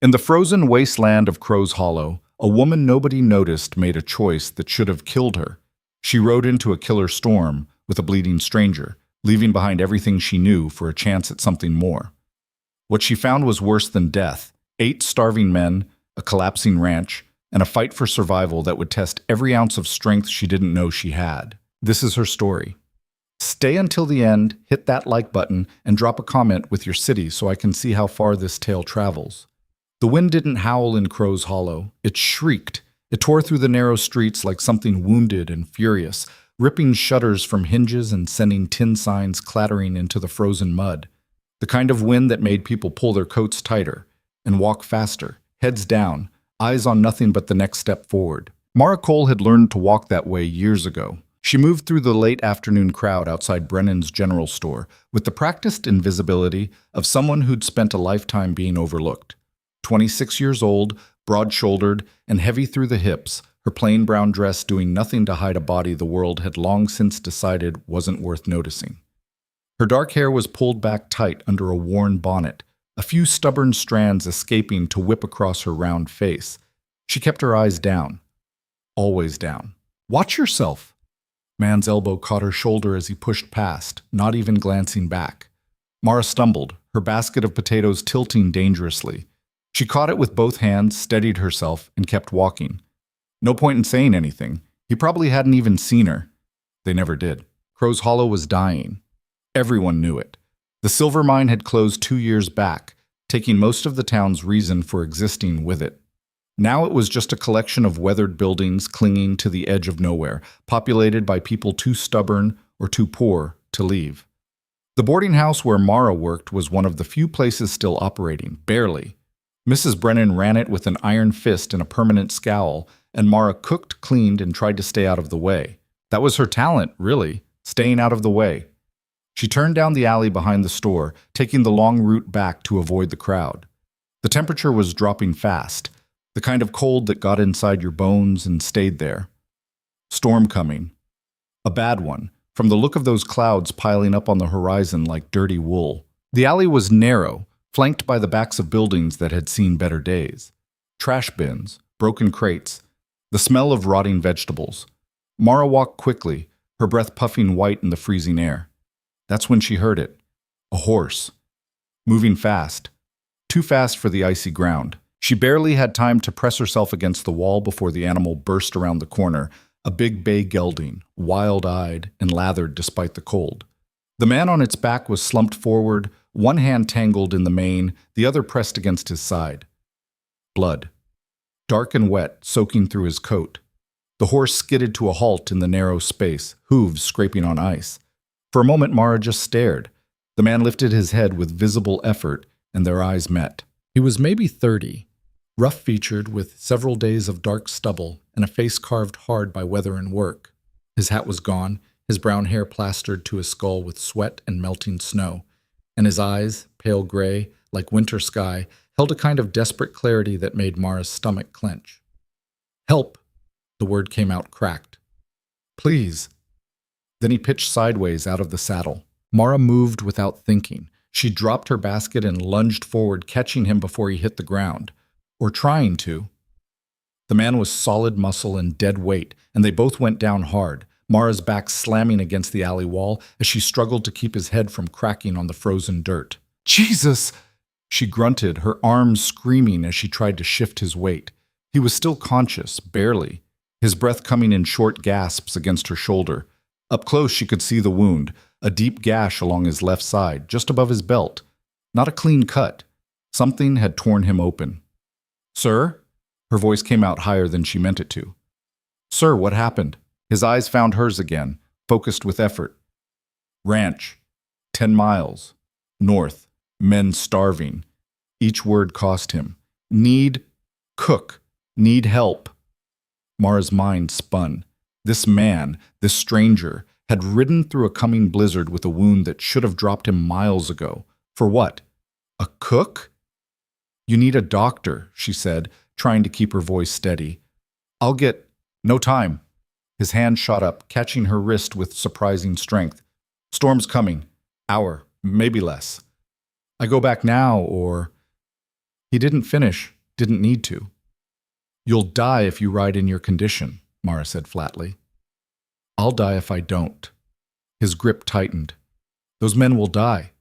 In the frozen wasteland of Crow's Hollow, a woman nobody noticed made a choice that should have killed her. She rode into a killer storm with a bleeding stranger, leaving behind everything she knew for a chance at something more. What she found was worse than death: 8 starving men, a collapsing ranch, and a fight for survival that would test every ounce of strength she didn't know she had. This is her story. Stay until the end, hit that like button, and drop a comment with your city so I can see how far this tale travels. The wind didn't howl in Crow's Hollow. It shrieked. It tore through the narrow streets like something wounded and furious, ripping shutters from hinges and sending tin signs clattering into the frozen mud. The kind of wind that made people pull their coats tighter and walk faster, heads down, eyes on nothing but the next step forward. Mara Cole had learned to walk that way years ago. She moved through the late afternoon crowd outside Brennan's general store with the practiced invisibility of someone who'd spent a lifetime being overlooked. 26 years old, broad-shouldered, and heavy through the hips, her plain brown dress doing nothing to hide a body the world had long since decided wasn't worth noticing. Her dark hair was pulled back tight under a worn bonnet, a few stubborn strands escaping to whip across her round face. She kept her eyes down. Always down. "Watch yourself!" Man's elbow caught her shoulder as he pushed past, not even glancing back. Mara stumbled, her basket of potatoes tilting dangerously. She caught it with both hands, steadied herself, and kept walking. No point in saying anything. He probably hadn't even seen her. They never did. Crow's Hollow was dying. Everyone knew it. The silver mine had closed 2 years back, taking most of the town's reason for existing with it. Now it was just a collection of weathered buildings clinging to the edge of nowhere, populated by people too stubborn or too poor to leave. The boarding house where Mara worked was one of the few places still operating, barely. Mrs. Brennan ran it with an iron fist and a permanent scowl, and Mara cooked, cleaned, and tried to stay out of the way. That was her talent, really, staying out of the way. She turned down the alley behind the store, taking the long route back to avoid the crowd. The temperature was dropping fast, the kind of cold that got inside your bones and stayed there. Storm coming. A bad one, from the look of those clouds piling up on the horizon like dirty wool. The alley was narrow, flanked by the backs of buildings that had seen better days. Trash bins, broken crates, the smell of rotting vegetables. Mara walked quickly, her breath puffing white in the freezing air. That's when she heard it. A horse. Moving fast. Too fast for the icy ground. She barely had time to press herself against the wall before the animal burst around the corner, a big bay gelding, wild-eyed and lathered despite the cold. The man on its back was slumped forward, one hand tangled in the mane, the other pressed against his side. Blood. Dark and wet, soaking through his coat. The horse skidded to a halt in the narrow space, hooves scraping on ice. For a moment, Mara just stared. The man lifted his head with visible effort, and their eyes met. He was maybe 30, rough-featured with several days of dark stubble and a face carved hard by weather and work. His hat was gone, his brown hair plastered to his skull with sweat and melting snow, and his eyes, pale gray, like winter sky, held a kind of desperate clarity that made Mara's stomach clench. "Help!" The word came out cracked. "Please." Then he pitched sideways out of the saddle. Mara moved without thinking. She dropped her basket and lunged forward, catching him before he hit the ground. Or trying to. The man was solid muscle and dead weight, and they both went down hard, Mara's back slamming against the alley wall as she struggled to keep his head from cracking on the frozen dirt. "Jesus!" She grunted, her arms screaming as she tried to shift his weight. He was still conscious, barely, his breath coming in short gasps against her shoulder. Up close she could see the wound, a deep gash along his left side, just above his belt. Not a clean cut. Something had torn him open. "Sir?" Her voice came out higher than she meant it to. "Sir, what happened?" His eyes found hers again, focused with effort. "Ranch. 10 miles. North. Men starving." Each word cost him. "Need. Cook. Need help." Mara's mind spun. This man, this stranger, had ridden through a coming blizzard with a wound that should have dropped him miles ago. For what? A cook? "You need a doctor," she said, trying to keep her voice steady. "I'll get—" "No time." His hand shot up, catching her wrist with surprising strength. "Storm's coming. Hour, maybe less. I go back now, or—" He didn't finish. didn't need to. You'll die if you ride in your condition, Mara said flatly. I'll die if I don't. His grip tightened. Those men will die.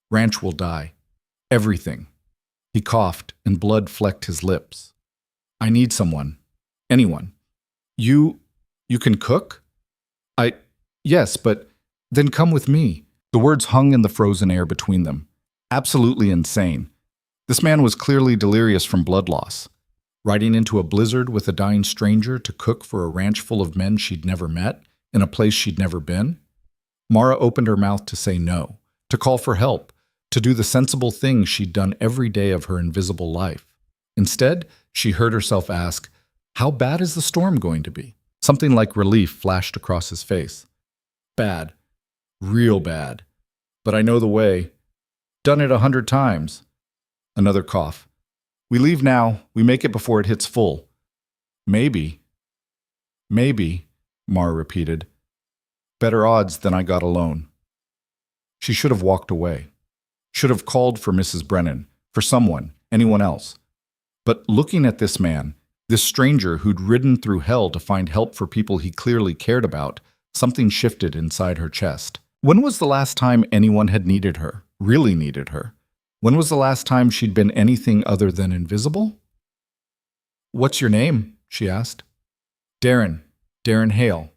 Ranch will die. Everything. He coughed, and blood flecked his lips. I need someone. Anyone. You can cook? Yes, but then come with me. The words hung in the frozen air between them. Absolutely insane. This man was clearly delirious from blood loss. Riding into a blizzard with a dying stranger to cook for a ranch full of men she'd never met, in a place she'd never been? Mara opened her mouth to say no, to call for help, to do the sensible things she'd done every day of her invisible life. Instead, she heard herself ask, how bad is the storm going to be? Something like relief flashed across his face. Bad. Real bad. But I know the way. Done it 100 times. Another cough. We leave now. We make it before it hits full. Maybe. Maybe, Mara repeated. Better odds than I got alone. She should have walked away. Should have called for Mrs. Brennan, for someone, anyone else. But looking at this man, this stranger who'd ridden through hell to find help for people he clearly cared about, something shifted inside her chest. When was the last time anyone had needed her, really needed her? When was the last time she'd been anything other than invisible? What's your name? She asked. Darren. Darren Hale.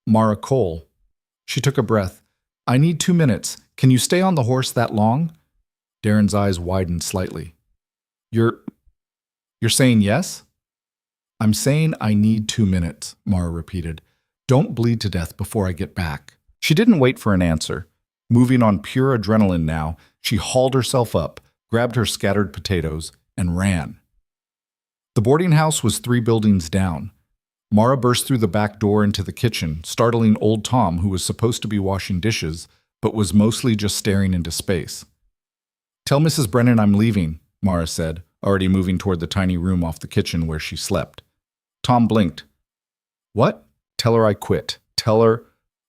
Mara Cole. She took a breath. I need 2 minutes. Can you stay on the horse that long? Darren's eyes widened slightly. You're saying yes? I'm saying I need 2 minutes, Mara repeated. Don't bleed to death before I get back. She didn't wait for an answer. Moving on pure adrenaline now, she hauled herself up, grabbed her scattered potatoes, and ran. The boarding house was 3 buildings down. Mara burst through the back door into the kitchen, startling old Tom, who was supposed to be washing dishes, but was mostly just staring into space. Tell Mrs. Brennan I'm leaving, Mara said, already moving toward the tiny room off the kitchen where she slept. Tom blinked. What? Tell her I quit. Tell her...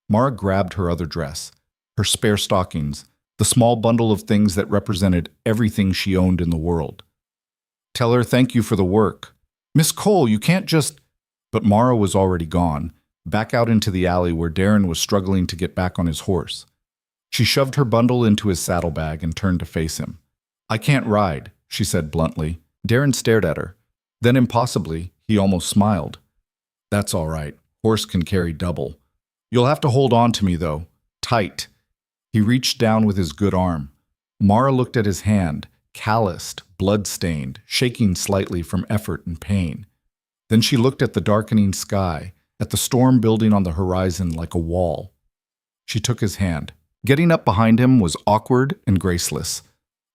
Mara grabbed her other dress, her spare stockings, the small bundle of things that represented everything she owned in the world. Tell her thank you for the work. Miss Cole, you can't just... But Mara was already gone, back out into the alley where Darren was struggling to get back on his horse. She shoved her bundle into his saddlebag and turned to face him. I can't ride, she said bluntly. Darren stared at her. Then impossibly, he almost smiled. That's all right. Horse can carry double. You'll have to hold on to me, though. Tight. He reached down with his good arm. Mara looked at his hand, calloused, blood-stained, shaking slightly from effort and pain. Then she looked at the darkening sky, at the storm building on the horizon like a wall. She took his hand. Getting up behind him was awkward and graceless.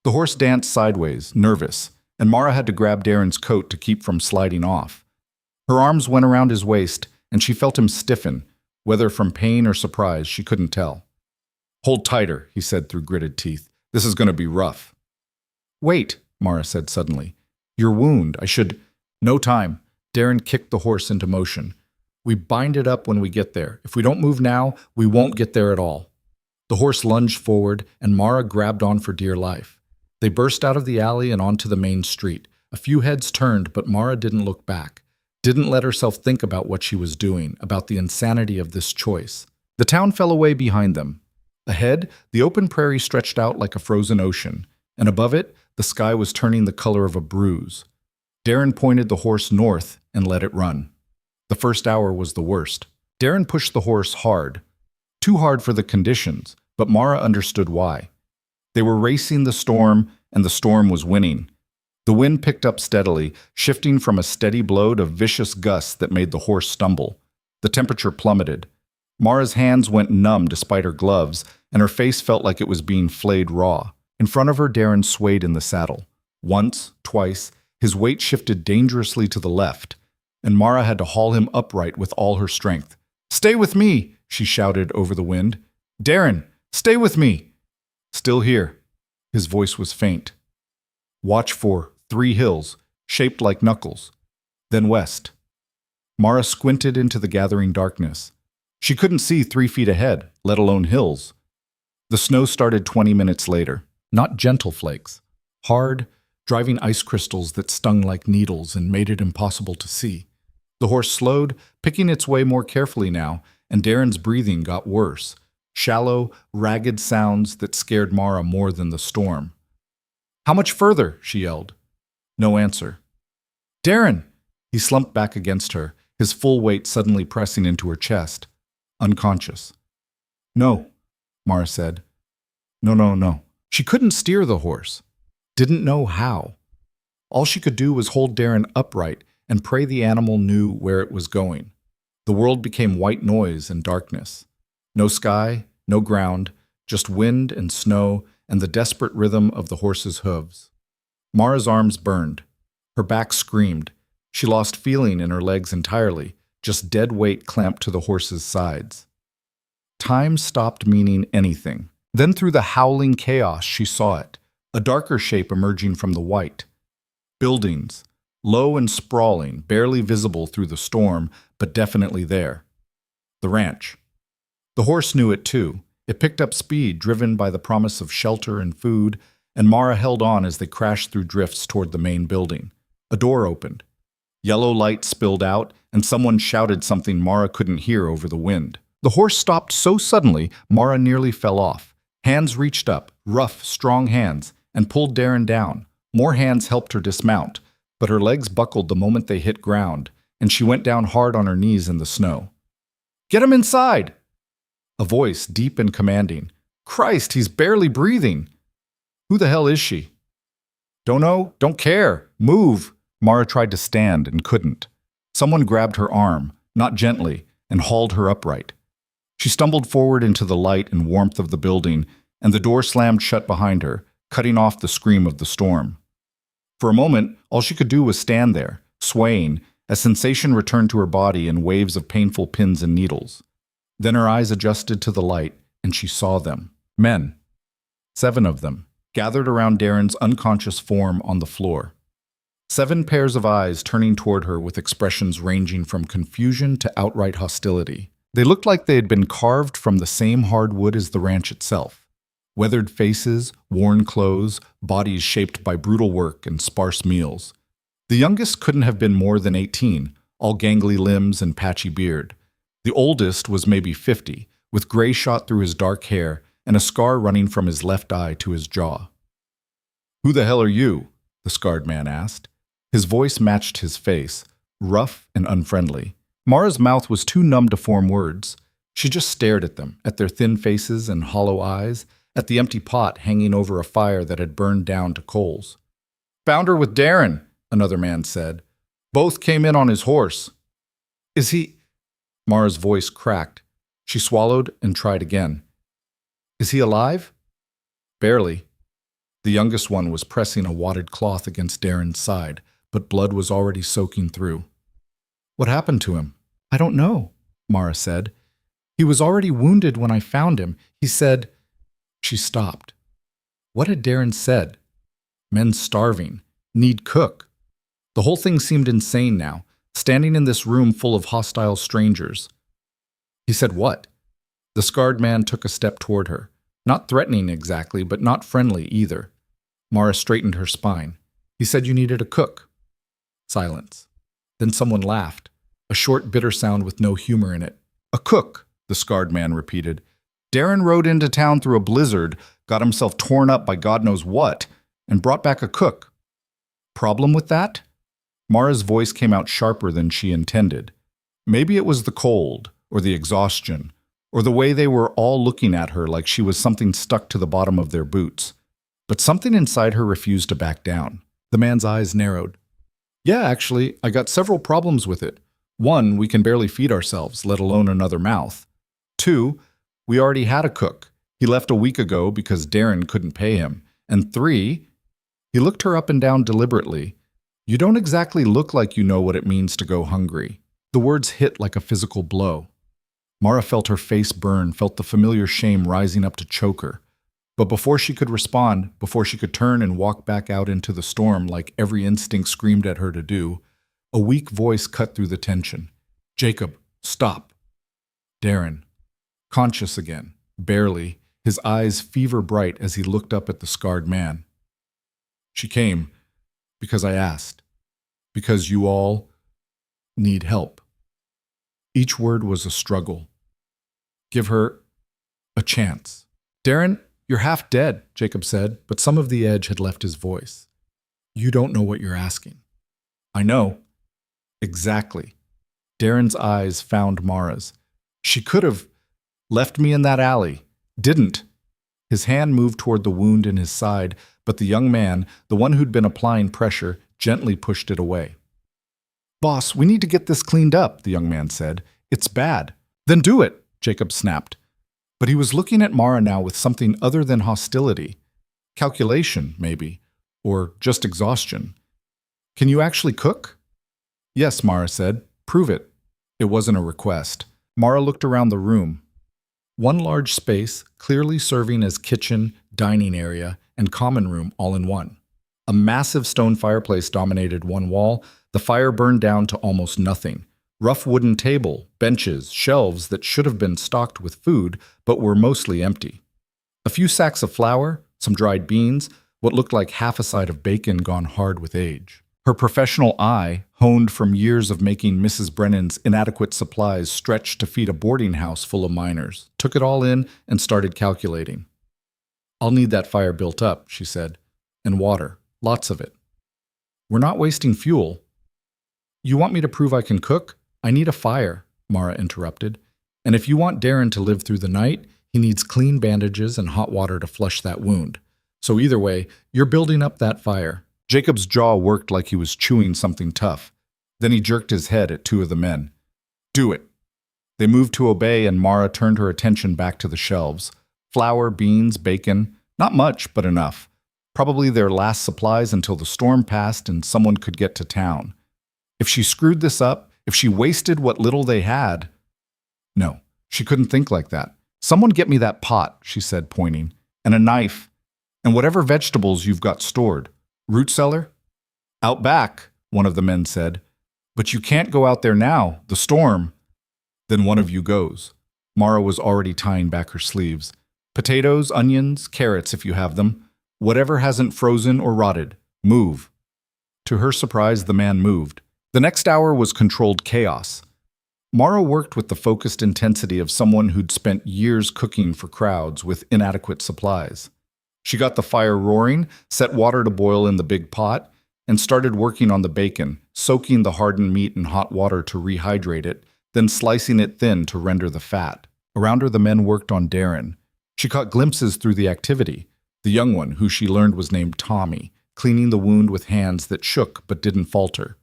The horse danced sideways, nervous, and Mara had to grab Darren's coat to keep from sliding off. Her arms went around his waist, and she felt him stiffen, whether from pain or surprise, she couldn't tell. Hold tighter, he said through gritted teeth. This is going to be rough. Wait, Mara said suddenly. Your wound, I should... No time. Darren kicked the horse into motion. We bind it up when we get there. If we don't move now, we won't get there at all. The horse lunged forward, and Mara grabbed on for dear life. They burst out of the alley and onto the main street. A few heads turned, but Mara didn't look back. Didn't let herself think about what she was doing, about the insanity of this choice. The town fell away behind them. Ahead, the open prairie stretched out like a frozen ocean, and above it, the sky was turning the color of a bruise. Darren pointed the horse north and let it run. The first hour was the worst. Darren pushed the horse hard. Too hard for the conditions, but Mara understood why. They were racing the storm, and the storm was winning. The wind picked up steadily, shifting from a steady blow to vicious gusts that made the horse stumble. The temperature plummeted. Mara's hands went numb despite her gloves, and her face felt like it was being flayed raw. In front of her, Darren swayed in the saddle. Once, twice, his weight shifted dangerously to the left, and Mara had to haul him upright with all her strength. Stay with me, she shouted over the wind. Darren, stay with me. Still here. His voice was faint. Watch for 3 hills, shaped like knuckles. Then west. Mara squinted into the gathering darkness. She couldn't see 3 feet ahead, let alone hills. The snow started 20 minutes later. Not gentle flakes. Hard, driving ice crystals that stung like needles and made it impossible to see. The horse slowed, picking its way more carefully now, and Darren's breathing got worse. Shallow, ragged sounds that scared Mara more than the storm. "How much further?" she yelled. No answer. "Darren!" He slumped back against her, his full weight suddenly pressing into her chest. Unconscious. "No," Mara said. No. She couldn't steer the horse. Didn't know how. All she could do was hold Darren upright and pray the animal knew where it was going. The world became white noise and darkness. No sky, no ground, just wind and snow and the desperate rhythm of the horse's hooves. Mara's arms burned. Her back screamed. She lost feeling in her legs entirely, just dead weight clamped to the horse's sides. Time stopped meaning anything. Then through the howling chaos she saw it, a darker shape emerging from the white. Buildings, low and sprawling, barely visible through the storm, but definitely there. The ranch. The horse knew it too. It picked up speed, driven by the promise of shelter and food, and Mara held on as they crashed through drifts toward the main building. A door opened. Yellow light spilled out, and someone shouted something Mara couldn't hear over the wind. The horse stopped so suddenly, Mara nearly fell off. Hands reached up, rough, strong hands, and pulled Darren down. More hands helped her dismount, but her legs buckled the moment they hit ground, and she went down hard on her knees in the snow. "Get him inside!" A voice, deep and commanding. "Christ, he's barely breathing!" "Who the hell is she?" "Don't know, don't care. Move!" Mara tried to stand and couldn't. Someone grabbed her arm, not gently, and hauled her upright. She stumbled forward into the light and warmth of the building, and the door slammed shut behind her, cutting off the scream of the storm. For a moment, all she could do was stand there, swaying, as sensation returned to her body in waves of painful pins and needles. Then her eyes adjusted to the light, and she saw them. Men. 7 of them, gathered around Darren's unconscious form on the floor. 7 pairs of eyes turning toward her with expressions ranging from confusion to outright hostility. They looked like they had been carved from the same hard wood as the ranch itself. Weathered faces, worn clothes, bodies shaped by brutal work and sparse meals. The youngest couldn't have been more than 18, all gangly limbs and patchy beard. The oldest was maybe 50, with gray shot through his dark hair and a scar running from his left eye to his jaw. "Who the hell are you?" the scarred man asked. His voice matched his face, rough and unfriendly. Mara's mouth was too numb to form words. She just stared at them, at their thin faces and hollow eyes, at the empty pot hanging over a fire that had burned down to coals. "Found her with Darren," another man said. "Both came in on his horse." "Is he—" Mara's voice cracked. She swallowed and tried again. "Is he alive?" "Barely." The youngest one was pressing a wadded cloth against Darren's side, but blood was already soaking through. "What happened to him?" "I don't know," Mara said. "He was already wounded when I found him. He said—" She stopped. What had Darren said? Men starving. Need cook. The whole thing seemed insane now, standing in this room full of hostile strangers. He said what? The scarred man took a step toward her. Not threatening exactly, but not friendly either. Mara straightened her spine. He said you needed a cook. Silence. Then someone laughed, a short, bitter sound with no humor in it. "A cook," the scarred man repeated. "Darren rode into town through a blizzard, got himself torn up by God knows what, and brought back a cook. Problem with that?" Mara's voice came out sharper than she intended. Maybe it was the cold, or the exhaustion, or the way they were all looking at her like she was something stuck to the bottom of their boots. But something inside her refused to back down. The man's eyes narrowed. "Yeah, actually, I got several problems with it. 1, we can barely feed ourselves, let alone another mouth. 2, we already had a cook. He left a week ago because Darren couldn't pay him. And 3, he looked her up and down deliberately. You don't exactly look like you know what it means to go hungry." The words hit like a physical blow. Mara felt her face burn, felt the familiar shame rising up to choke her. But before she could respond, before she could turn and walk back out into the storm like every instinct screamed at her to do, a weak voice cut through the tension. "Jacob, stop." Darren, conscious again, barely, his eyes fever bright as he looked up at the scarred man. "She came. Because I asked. Because you all need help. Each word was a struggle. Give her a chance. Darren, you're half dead, Jacob said, but some of the edge had left his voice. You don't know what you're asking. I know. Exactly. Darren's eyes found Mara's. She could have left me in that alley. Didn't. His hand moved toward the wound in his side, but the young man, the one who'd been applying pressure, gently pushed it away. Boss, we need to get this cleaned up, the young man said. It's bad. Then do it, Jacob snapped. But he was looking at Mara now with something other than hostility. Calculation, maybe. Or just exhaustion. Can you actually cook? Yes, Mara said. Prove it. It wasn't a request. Mara looked around the room. One large space, clearly serving as kitchen, dining area, and common room all in one. A massive stone fireplace dominated one wall. The fire burned down to almost nothing. Rough wooden table, benches, shelves that should have been stocked with food, but were mostly empty. A few sacks of flour, some dried beans, what looked like half a side of bacon gone hard with age. Her professional eye, honed from years of making Mrs. Brennan's inadequate supplies stretch to feed a boarding house full of miners, took it all in and started calculating. I'll need that fire built up, she said, and water, lots of it. We're not wasting fuel. You want me to prove I can cook? I need a fire, Mara interrupted. And if you want Darren to live through the night, he needs clean bandages and hot water to flush that wound. So either way, you're building up that fire. Jacob's jaw worked like he was chewing something tough. Then he jerked his head at two of the men. Do it. They moved to obey, and Mara turned her attention back to the shelves. Flour, beans, bacon, not much, but enough. Probably their last supplies until the storm passed and someone could get to town. If she screwed this up, if she wasted what little they had… No, she couldn't think like that. Someone get me that pot, she said, pointing, and a knife, and whatever vegetables you've got stored. Root cellar? Out back, one of the men said. But you can't go out there now, the storm. Then one of you goes. Mara was already tying back her sleeves. Potatoes, onions, carrots if you have them. Whatever hasn't frozen or rotted. Move. To her surprise, the man moved. The next hour was controlled chaos. Mara worked with the focused intensity of someone who'd spent years cooking for crowds with inadequate supplies. She got the fire roaring, set water to boil in the big pot, and started working on the bacon, soaking the hardened meat in hot water to rehydrate it, then slicing it thin to render the fat. Around her, the men worked on Darren. She caught glimpses through the activity. The young one, who she learned was named Tommy, cleaning the wound with hands that shook but didn't falter.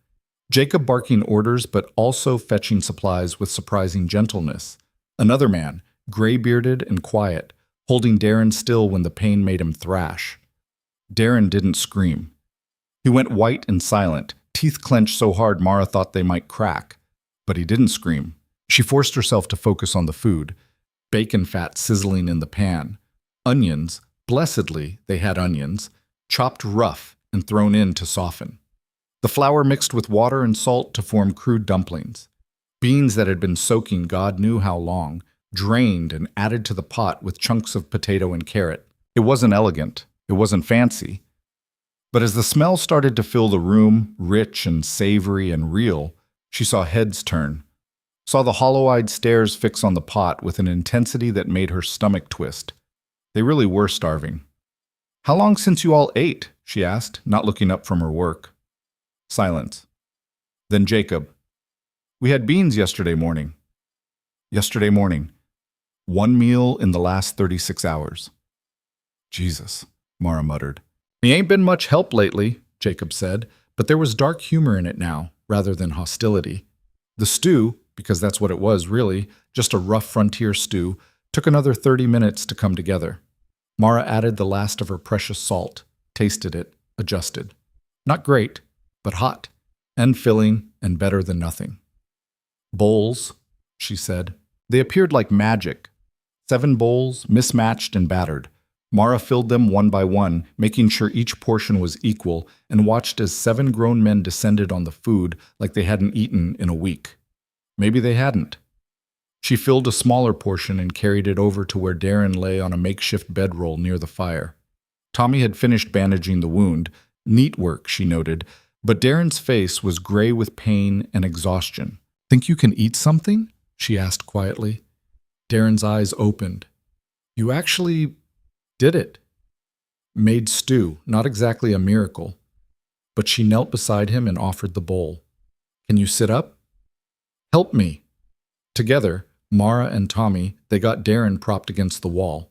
Jacob barking orders but also fetching supplies with surprising gentleness. Another man, gray-bearded and quiet, holding Darren still when the pain made him thrash. Darren didn't scream. He went white and silent, teeth clenched so hard Mara thought they might crack. But he didn't scream. She forced herself to focus on the food. Bacon fat sizzling in the pan. Onions, blessedly they had onions, chopped rough and thrown in to soften. The flour mixed with water and salt to form crude dumplings. Beans that had been soaking God knew how long, drained and added to the pot with chunks of potato and carrot. It wasn't elegant. It wasn't fancy. But as the smell started to fill the room, rich and savory and real, she saw heads turn. Saw the hollow-eyed stares fix on the pot with an intensity that made her stomach twist. They really were starving. How long since you all ate? She asked, not looking up from her work. Silence. Then Jacob. We had beans yesterday morning. Yesterday morning. One meal in the last 36 hours. Jesus, Mara muttered. He ain't been much help lately, Jacob said, but there was dark humor in it now, rather than hostility. The stew, because that's what it was really, just a rough frontier stew, took another 30 minutes to come together. Mara added the last of her precious salt, tasted it, adjusted. Not great, but hot, and filling, and better than nothing. Bowls, she said. They appeared like magic. 7 bowls, mismatched and battered. Mara filled them one by one, making sure each portion was equal, and watched as 7 grown men descended on the food like they hadn't eaten in a week. Maybe they hadn't. She filled a smaller portion and carried it over to where Darren lay on a makeshift bedroll near the fire. Tommy had finished bandaging the wound, Neat work, she noted, but Darren's face was gray with pain and exhaustion. Think you can eat something? She asked quietly. Darren's eyes opened. You actually did it. Made stew, not exactly a miracle. But she knelt beside him and offered the bowl. Can you sit up? Help me. Together, Mara and Tommy, they got Darren propped against the wall.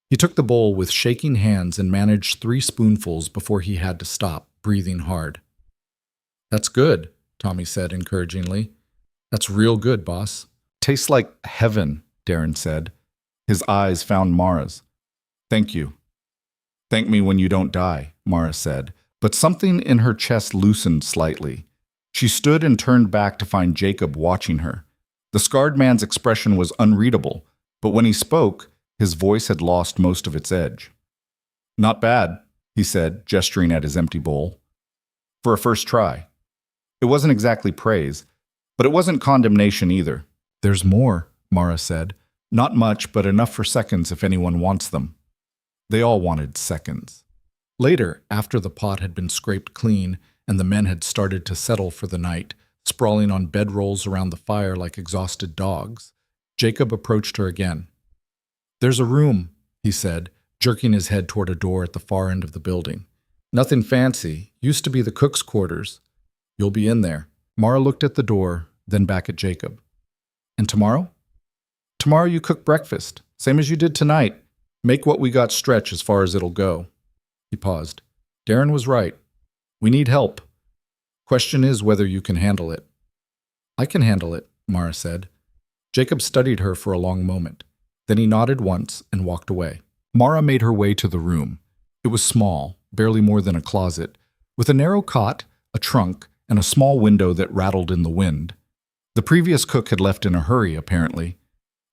He took the bowl with shaking hands and managed 3 spoonfuls before he had to stop, breathing hard. That's good, Tommy said encouragingly. That's real good, boss. Tastes like heaven, Darren said. His eyes found Mara's. Thank you. Thank me when you don't die, Mara said, but something in her chest loosened slightly. She stood and turned back to find Jacob watching her. The scarred man's expression was unreadable, but when he spoke, his voice had lost most of its edge. Not bad, he said, gesturing at his empty bowl. For a first try. It wasn't exactly praise, but it wasn't condemnation either. There's more, Mara said. Not much, but enough for seconds if anyone wants them. They all wanted seconds. Later, after the pot had been scraped clean and the men had started to settle for the night, sprawling on bedrolls around the fire like exhausted dogs, Jacob approached her again. There's a room, he said, jerking his head toward a door at the far end of the building. Nothing fancy, used to be the cook's quarters. You'll be in there. Mara looked at the door, then back at Jacob. And tomorrow? Tomorrow you cook breakfast, same as you did tonight. Make what we got stretch as far as it'll go. He paused. Darren was right. We need help. Question is whether you can handle it. I can handle it, Mara said. Jacob studied her for a long moment. Then he nodded once and walked away. Mara made her way to the room. It was small, barely more than a closet, with a narrow cot, a trunk, and a small window that rattled in the wind. The previous cook had left in a hurry, apparently.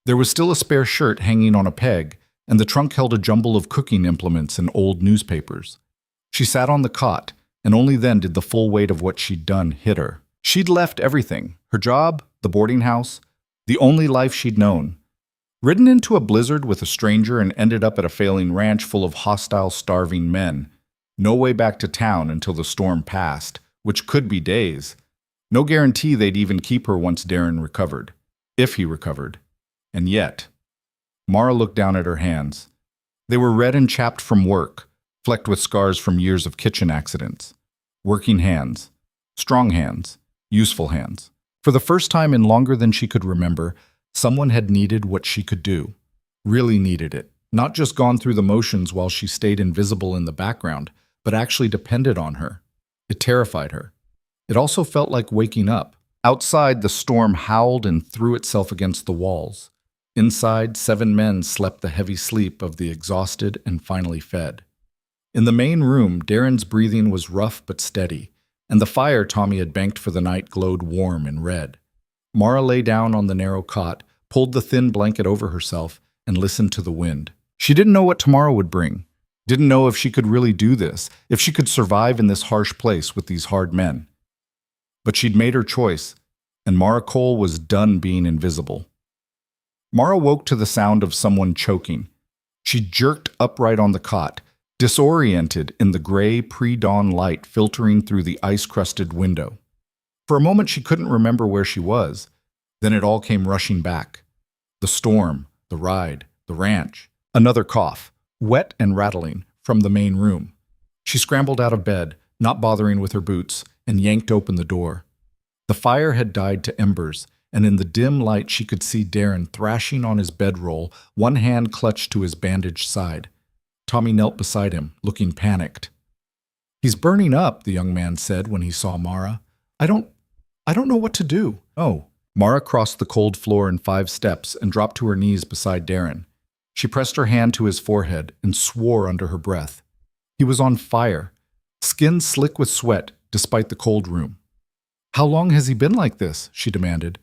There was still a spare shirt hanging on a peg, and the trunk held a jumble of cooking implements and old newspapers. She sat on the cot, and only then did the full weight of what she'd done hit her. She'd left everything, her job, the boarding house, the only life she'd known. Ridden into a blizzard with a stranger and ended up at a failing ranch full of hostile, starving men. No way back to town until the storm passed, which could be days. No guarantee they'd even keep her once Darren recovered, if he recovered. And yet, Mara looked down at her hands. They were red and chapped from work, flecked with scars from years of kitchen accidents. Working hands. Strong hands. Useful hands. For the first time in longer than she could remember, someone had needed what she could do. Really needed it. Not just gone through the motions while she stayed invisible in the background, but actually depended on her. It terrified her. It also felt like waking up. Outside, the storm howled and threw itself against the walls. Inside, 7 men slept the heavy sleep of the exhausted and finally fed. In the main room, Darren's breathing was rough but steady, and the fire Tommy had banked for the night glowed warm and red. Mara lay down on the narrow cot, pulled the thin blanket over herself, and listened to the wind. She didn't know what tomorrow would bring. Didn't know if she could really do this, if she could survive in this harsh place with these hard men. But she'd made her choice, and Mara Cole was done being invisible. Mara woke to the sound of someone choking. She jerked upright on the cot, disoriented in the gray pre-dawn light filtering through the ice-crusted window. For a moment she couldn't remember where she was. Then it all came rushing back. The storm, the ride, the ranch. Another cough, wet and rattling, from the main room. She scrambled out of bed, not bothering with her boots, and yanked open the door. The fire had died to embers, and in the dim light she could see Darren thrashing on his bedroll, one hand clutched to his bandaged side. Tommy knelt beside him, looking panicked. He's burning up, the young man said when he saw Mara. I don't know what to do. Oh. Mara crossed the cold floor in 5 steps and dropped to her knees beside Darren. She pressed her hand to his forehead and swore under her breath. He was on fire, skin slick with sweat despite the cold room. How long has he been like this? She demanded.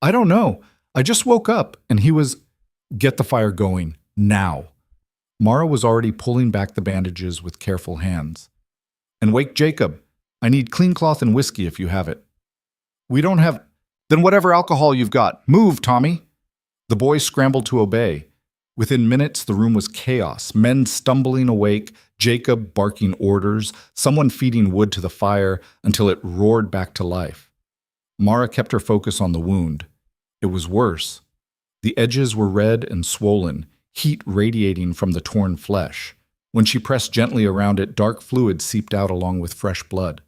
I don't know. I just woke up and he was... Get the fire going, now. Mara was already pulling back the bandages with careful hands. And wake Jacob. I need clean cloth and whiskey if you have it. We don't have... Then whatever alcohol you've got. Move, Tommy. The boy scrambled to obey. Within minutes, the room was chaos, men stumbling awake, Jacob barking orders, someone feeding wood to the fire until it roared back to life. Mara kept her focus on the wound. It was worse. The edges were red and swollen, heat radiating from the torn flesh. When she pressed gently around it, dark fluid seeped out along with fresh blood.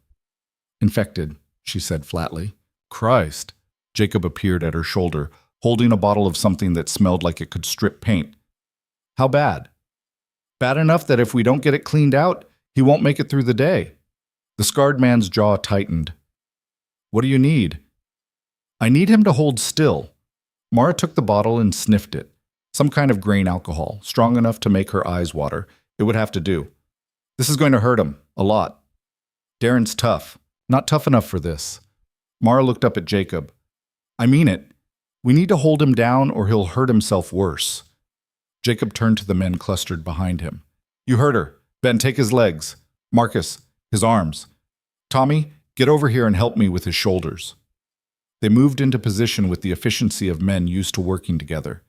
"Infected," she said flatly. "Christ." Jacob appeared at her shoulder, holding a bottle of something that smelled like it could strip paint. "How bad?" "Bad enough that if we don't get it cleaned out, he won't make it through the day." The scarred man's jaw tightened. "What do you need?" "I need him to hold still." Mara took the bottle and sniffed it. Some kind of grain alcohol, strong enough to make her eyes water. It would have to do. "This is going to hurt him, a lot." "Darren's tough. Not tough enough for this." Mara looked up at Jacob. "I mean it. We need to hold him down or he'll hurt himself worse." Jacob turned to the men clustered behind him. "You heard her. Ben, take his legs. Marcus, his arms. Tommy, get over here and help me with his shoulders." They moved into position with the efficiency of men used to working together.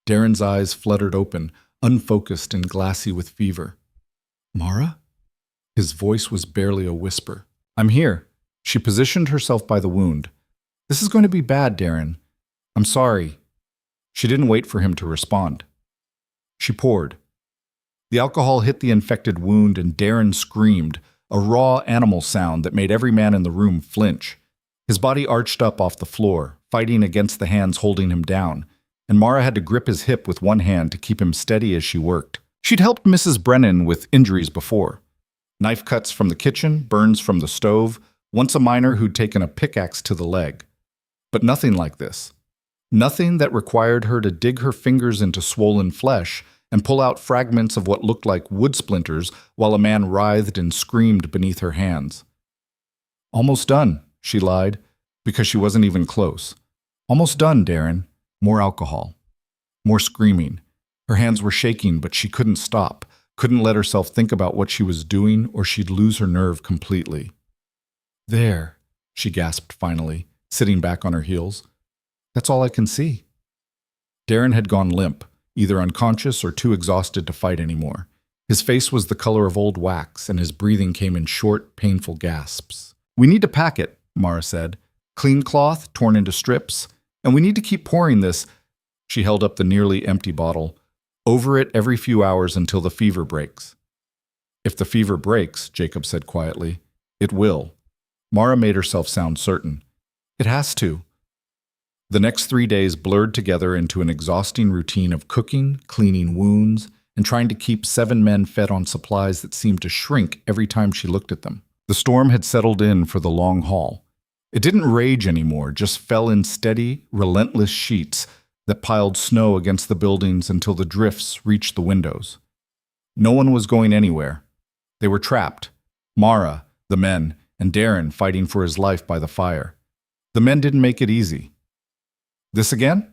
Darren's eyes fluttered open, unfocused and glassy with fever. "Mara?" His voice was barely a whisper. "I'm here." She positioned herself by the wound. "This is going to be bad, Darren. I'm sorry." She didn't wait for him to respond. She poured. The alcohol hit the infected wound and Darren screamed, a raw animal sound that made every man in the room flinch. His body arched up off the floor, fighting against the hands holding him down, and Mara had to grip his hip with one hand to keep him steady as she worked. She'd helped Mrs. Brennan with injuries before. Knife cuts from the kitchen, burns from the stove, once a miner who'd taken a pickaxe to the leg. But nothing like this. Nothing that required her to dig her fingers into swollen flesh and pull out fragments of what looked like wood splinters while a man writhed and screamed beneath her hands. "Almost done," she lied, because she wasn't even close. "Almost done, Darren." More alcohol. More screaming. Her hands were shaking, but she couldn't stop, couldn't let herself think about what she was doing or she'd lose her nerve completely. "There," she gasped finally, sitting back on her heels. "That's all I can see." Darren had gone limp, either unconscious or too exhausted to fight anymore. His face was the color of old wax, and his breathing came in short, painful gasps. "We need to pack it," Mara said. "Clean cloth, torn into strips. And we need to keep pouring this." She held up the nearly empty bottle. "Over it every few hours until the fever breaks." "If the fever breaks," Jacob said quietly, "it will." Mara made herself sound certain. "It has to." The next 3 days blurred together into an exhausting routine of cooking, cleaning wounds, and trying to keep 7 men fed on supplies that seemed to shrink every time she looked at them. The storm had settled in for the long haul. It didn't rage anymore, just fell in steady, relentless sheets that piled snow against the buildings until the drifts reached the windows. No one was going anywhere. They were trapped. Mara, the men, and Darren fighting for his life by the fire. The men didn't make it easy. "This again?"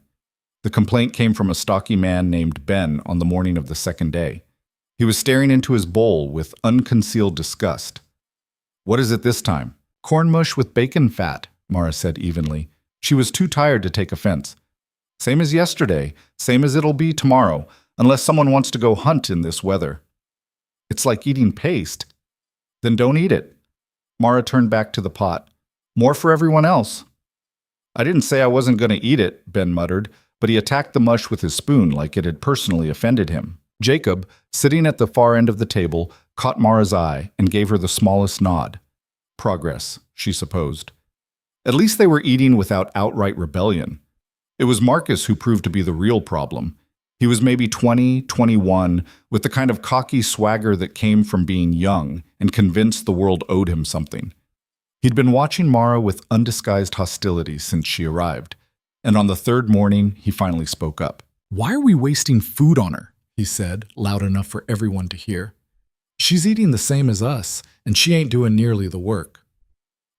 The complaint came from a stocky man named Ben on the morning of the second day. He was staring into his bowl with unconcealed disgust. "What is it this time?" "Corn mush with bacon fat," Mara said evenly. She was too tired to take offense. "Same as yesterday, same as it'll be tomorrow, unless someone wants to go hunt in this weather." "It's like eating paste." "Then don't eat it." Mara turned back to the pot. "More for everyone else." "I didn't say I wasn't going to eat it," Ben muttered, but he attacked the mush with his spoon like it had personally offended him. Jacob, sitting at the far end of the table, caught Mara's eye and gave her the smallest nod. Progress, she supposed. At least they were eating without outright rebellion. It was Marcus who proved to be the real problem. He was maybe 20, 21, with the kind of cocky swagger that came from being young and convinced the world owed him something. He'd been watching Mara with undisguised hostility since she arrived, and on the 3rd morning, he finally spoke up. "Why are we wasting food on her?" he said, loud enough for everyone to hear. "She's eating the same as us, and she ain't doing nearly the work."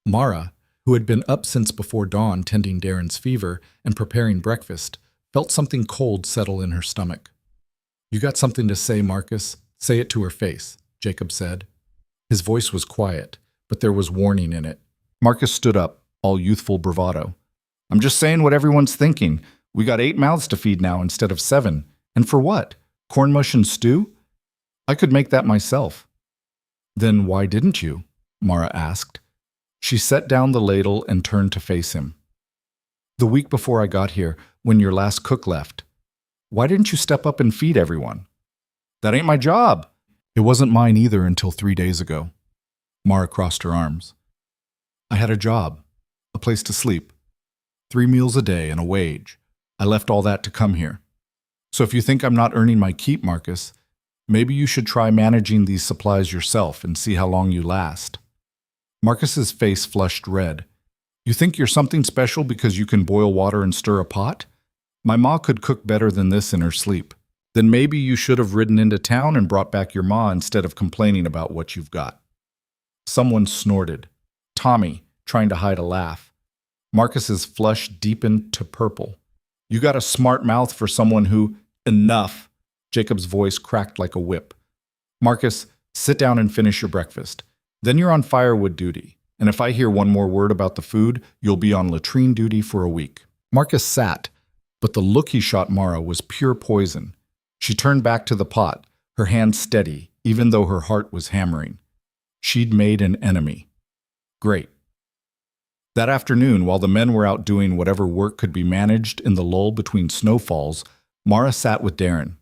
Mara, who had been up since before dawn tending Darren's fever and preparing breakfast, felt something cold settle in her stomach. "You got something to say, Marcus? Say it to her face," Jacob said. His voice was quiet, but there was warning in it. Marcus stood up, all youthful bravado. "I'm just saying what everyone's thinking. We got 8 mouths to feed now instead of 7. And for what? Corn mush and stew? I could make that myself." Then why didn't you? Mara asked. She set down the ladle and turned to face him. The week before I got here, when your last cook left. Why didn't you step up and feed everyone? That ain't my job. It wasn't mine either until 3 days ago. Mara crossed her arms. I had a job, a place to sleep, 3 meals a day and a wage. I left all that to come here. So if you think I'm not earning my keep, Marcus, maybe you should try managing these supplies yourself and see how long you last. Marcus's face flushed red. You think you're something special because you can boil water and stir a pot? My ma could cook better than this in her sleep. Then maybe you should have ridden into town and brought back your ma instead of complaining about what you've got. Someone snorted. Tommy, trying to hide a laugh. Marcus's flush deepened to purple. You got a smart mouth for someone who— Enough! Jacob's voice cracked like a whip. Marcus, sit down and finish your breakfast. Then you're on firewood duty, and if I hear one more word about the food, you'll be on latrine duty for a week. Marcus sat, but the look he shot Mara was pure poison. She turned back to the pot, her hand steady, even though her heart was hammering. She'd made an enemy. Great. That afternoon, while the men were out doing whatever work could be managed in the lull between snowfalls, Mara sat with Darren.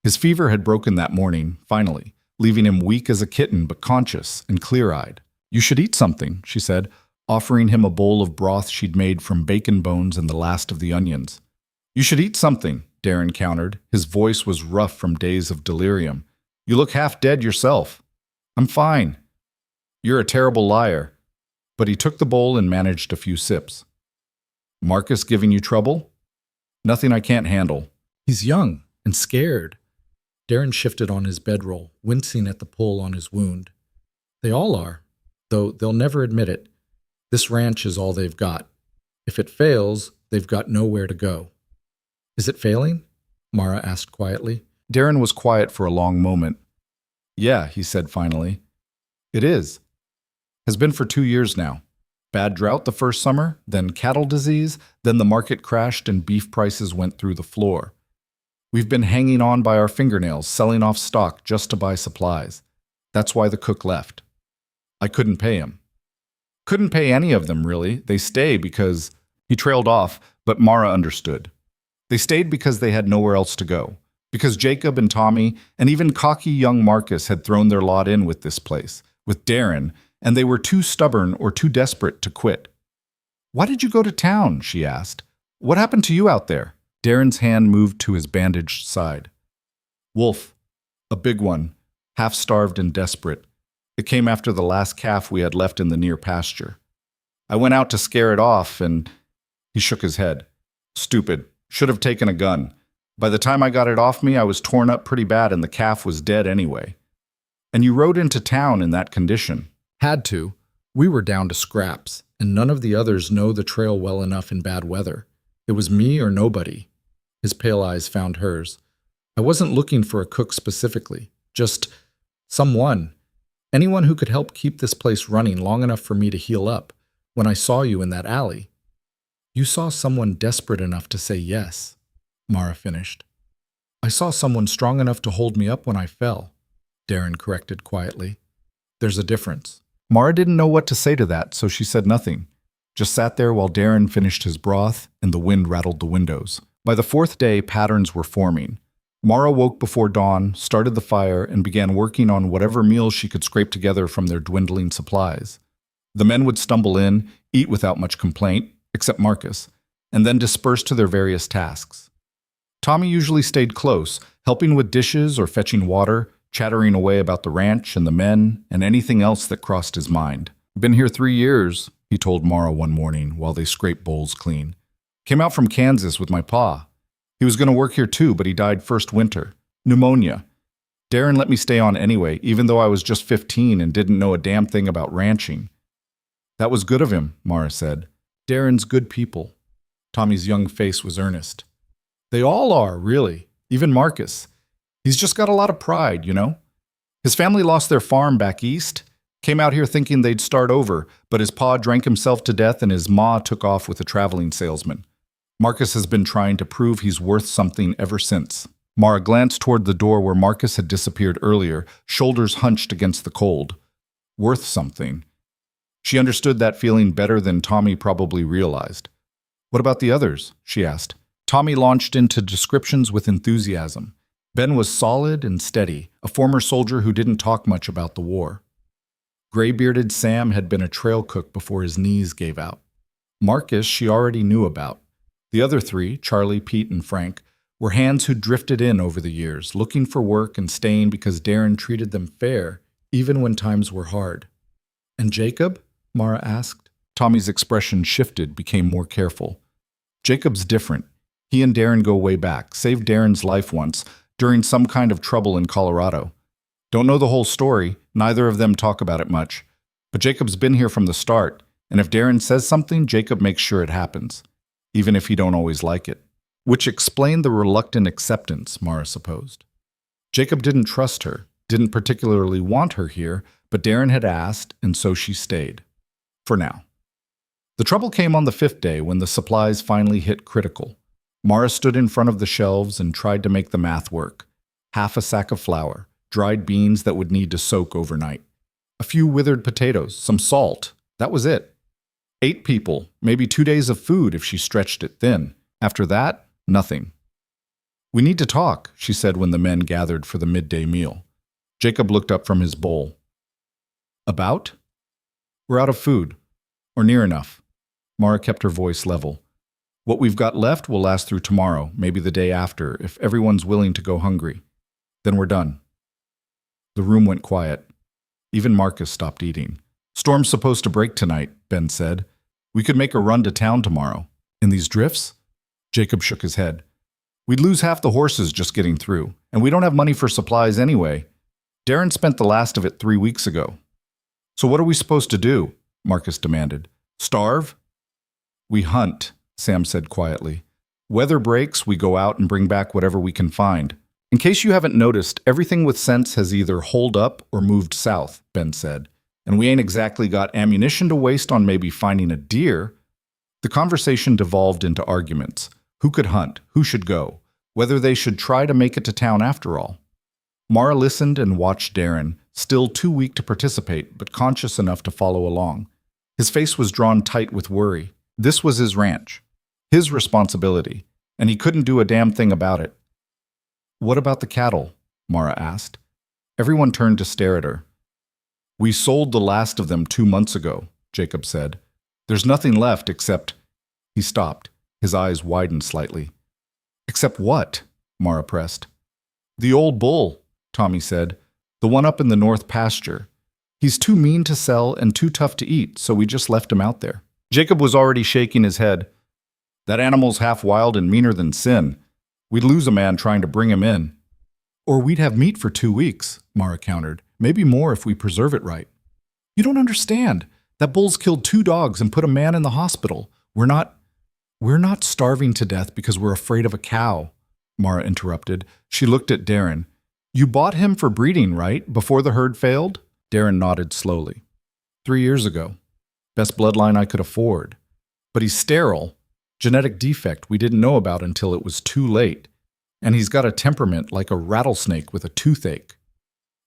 His fever had broken that morning, finally, leaving him weak as a kitten but conscious and clear-eyed. You should eat something, she said, offering him a bowl of broth she'd made from bacon bones and the last of the onions. You should eat something, Darren countered. His voice was rough from days of delirium. You look half dead yourself. I'm fine. You're a terrible liar. But he took the bowl and managed a few sips. Marcus giving you trouble? Nothing I can't handle. He's young and scared. Darren shifted on his bedroll, wincing at the pull on his wound. They all are, though they'll never admit it. This ranch is all they've got. If it fails, they've got nowhere to go. Is it failing? Mara asked quietly. Darren was quiet for a long moment. Yeah, he said finally. It is. Has been for 2 years now. Bad drought the first summer, then cattle disease, then the market crashed and beef prices went through the floor. We've been hanging on by our fingernails, selling off stock just to buy supplies. That's why the cook left. I couldn't pay him. Couldn't pay any of them, really. They stay because— He trailed off, but Mara understood. They stayed because they had nowhere else to go. Because Jacob and Tommy, and even cocky young Marcus had thrown their lot in with this place, with Darren, and they were too stubborn or too desperate to quit. Why did you go to town? She asked. What happened to you out there? Darren's hand moved to his bandaged side. Wolf. A big one, half-starved and desperate. It came after the last calf we had left in the near pasture. I went out to scare it off and— He shook his head. Stupid. Should have taken a gun. By the time I got it off me, I was torn up pretty bad and the calf was dead anyway. And you rode into town in that condition. Had to. We were down to scraps, and none of the others know the trail well enough in bad weather. It was me or nobody. His pale eyes found hers. I wasn't looking for a cook specifically, just someone. Anyone who could help keep this place running long enough for me to heal up. When I saw you in that alley. You saw someone desperate enough to say yes, Mara finished. I saw someone strong enough to hold me up when I fell, Darren corrected quietly. There's a difference. Mara didn't know what to say to that, so she said nothing. Just sat there while Darren finished his broth and the wind rattled the windows. By the 4th day, patterns were forming. Mara woke before dawn, started the fire, and began working on whatever meals she could scrape together from their dwindling supplies. The men would stumble in, eat without much complaint, except Marcus, and then disperse to their various tasks. Tommy usually stayed close, helping with dishes or fetching water, chattering away about the ranch and the men and anything else that crossed his mind. Been here 3 years, he told Mara one morning while they scraped bowls clean. Came out from Kansas with my pa. He was going to work here too, but he died first winter. Pneumonia. Darren let me stay on anyway, even though I was just 15 and didn't know a damn thing about ranching. That was good of him, Mara said. Darren's good people. Tommy's young face was earnest. They all are, really. Even Marcus. He's just got a lot of pride, you know? His family lost their farm back east, came out here thinking they'd start over, but his pa drank himself to death and his ma took off with a traveling salesman. Marcus has been trying to prove he's worth something ever since. Mara glanced toward the door where Marcus had disappeared earlier, shoulders hunched against the cold. worth something. She understood that feeling better than Tommy probably realized. "What about the others?" she asked. Tommy launched into descriptions with enthusiasm. Ben was solid and steady, a former soldier who didn't talk much about the war. Gray-bearded Sam had been a trail cook before his knees gave out. Marcus she already knew about. The other three, Charlie, Pete, and Frank, were hands who drifted in over the years, looking for work and staying because Darren treated them fair, even when times were hard. "And Jacob?" Mara asked. Tommy's expression shifted, became more careful. "Jacob's different. He and Darren go way back, saved Darren's life once, during some kind of trouble in Colorado. Don't know the whole story, neither of them talk about it much. But Jacob's been here from the start, and if Darren says something, Jacob makes sure it happens, even if he don't always like it." Which explained the reluctant acceptance, Mara supposed. Jacob didn't trust her, didn't particularly want her here, but Darren had asked, and so she stayed. For now. The trouble came on the 5th day when the supplies finally hit critical. Mara stood in front of the shelves and tried to make the math work. Half a sack of flour, dried beans that would need to soak overnight, a few withered potatoes, some salt. That was it. 8 people, maybe 2 days of food if she stretched it thin. After that, nothing. "We need to talk," she said when the men gathered for the midday meal. Jacob looked up from his bowl. "About?" "We're out of food. Or near enough." Mara kept her voice level. "What we've got left will last through tomorrow, maybe the day after, if everyone's willing to go hungry. Then we're done." The room went quiet. Even Marcus stopped eating. "Storm's supposed to break tonight," Ben said. "We could make a run to town tomorrow." "In these drifts?" Jacob shook his head. "We'd lose half the horses just getting through, and we don't have money for supplies anyway. Darren spent the last of it 3 weeks ago." "So what are we supposed to do?" Marcus demanded. "Starve?" "We hunt," Sam said quietly. "Weather breaks, we go out and bring back whatever we can find. In case you haven't noticed, everything with sense has either holed up or moved south," Ben said. "And we ain't exactly got ammunition to waste on maybe finding a deer." The conversation devolved into arguments. Who could hunt? Who should go? Whether they should try to make it to town after all. Mara listened and watched Darren, still too weak to participate, but conscious enough to follow along. His face was drawn tight with worry. This was his ranch, his responsibility, and he couldn't do a damn thing about it. "What about the cattle?" Mara asked. Everyone turned to stare at her. "We sold the last of them 2 months ago," Jacob said. "There's nothing left except—" He stopped. His eyes widened slightly. "Except what?" Mara pressed. "The old bull," Tommy said. "The one up in the north pasture. He's too mean to sell and too tough to eat, so we just left him out there." Jacob was already shaking his head. "That animal's half wild and meaner than sin. We'd lose a man trying to bring him in." "Or we'd have meat for 2 weeks," Mara countered. "Maybe more if we preserve it right." "You don't understand. That bull's killed 2 dogs and put a man in the hospital. We're not starving to death because we're afraid of a cow," Mara interrupted. She looked at Darren. "You bought him for breeding, right? Before the herd failed?" Darren nodded slowly. 3 years ago. Best bloodline I could afford. But he's sterile. Genetic defect we didn't know about until it was too late. And he's got a temperament like a rattlesnake with a toothache."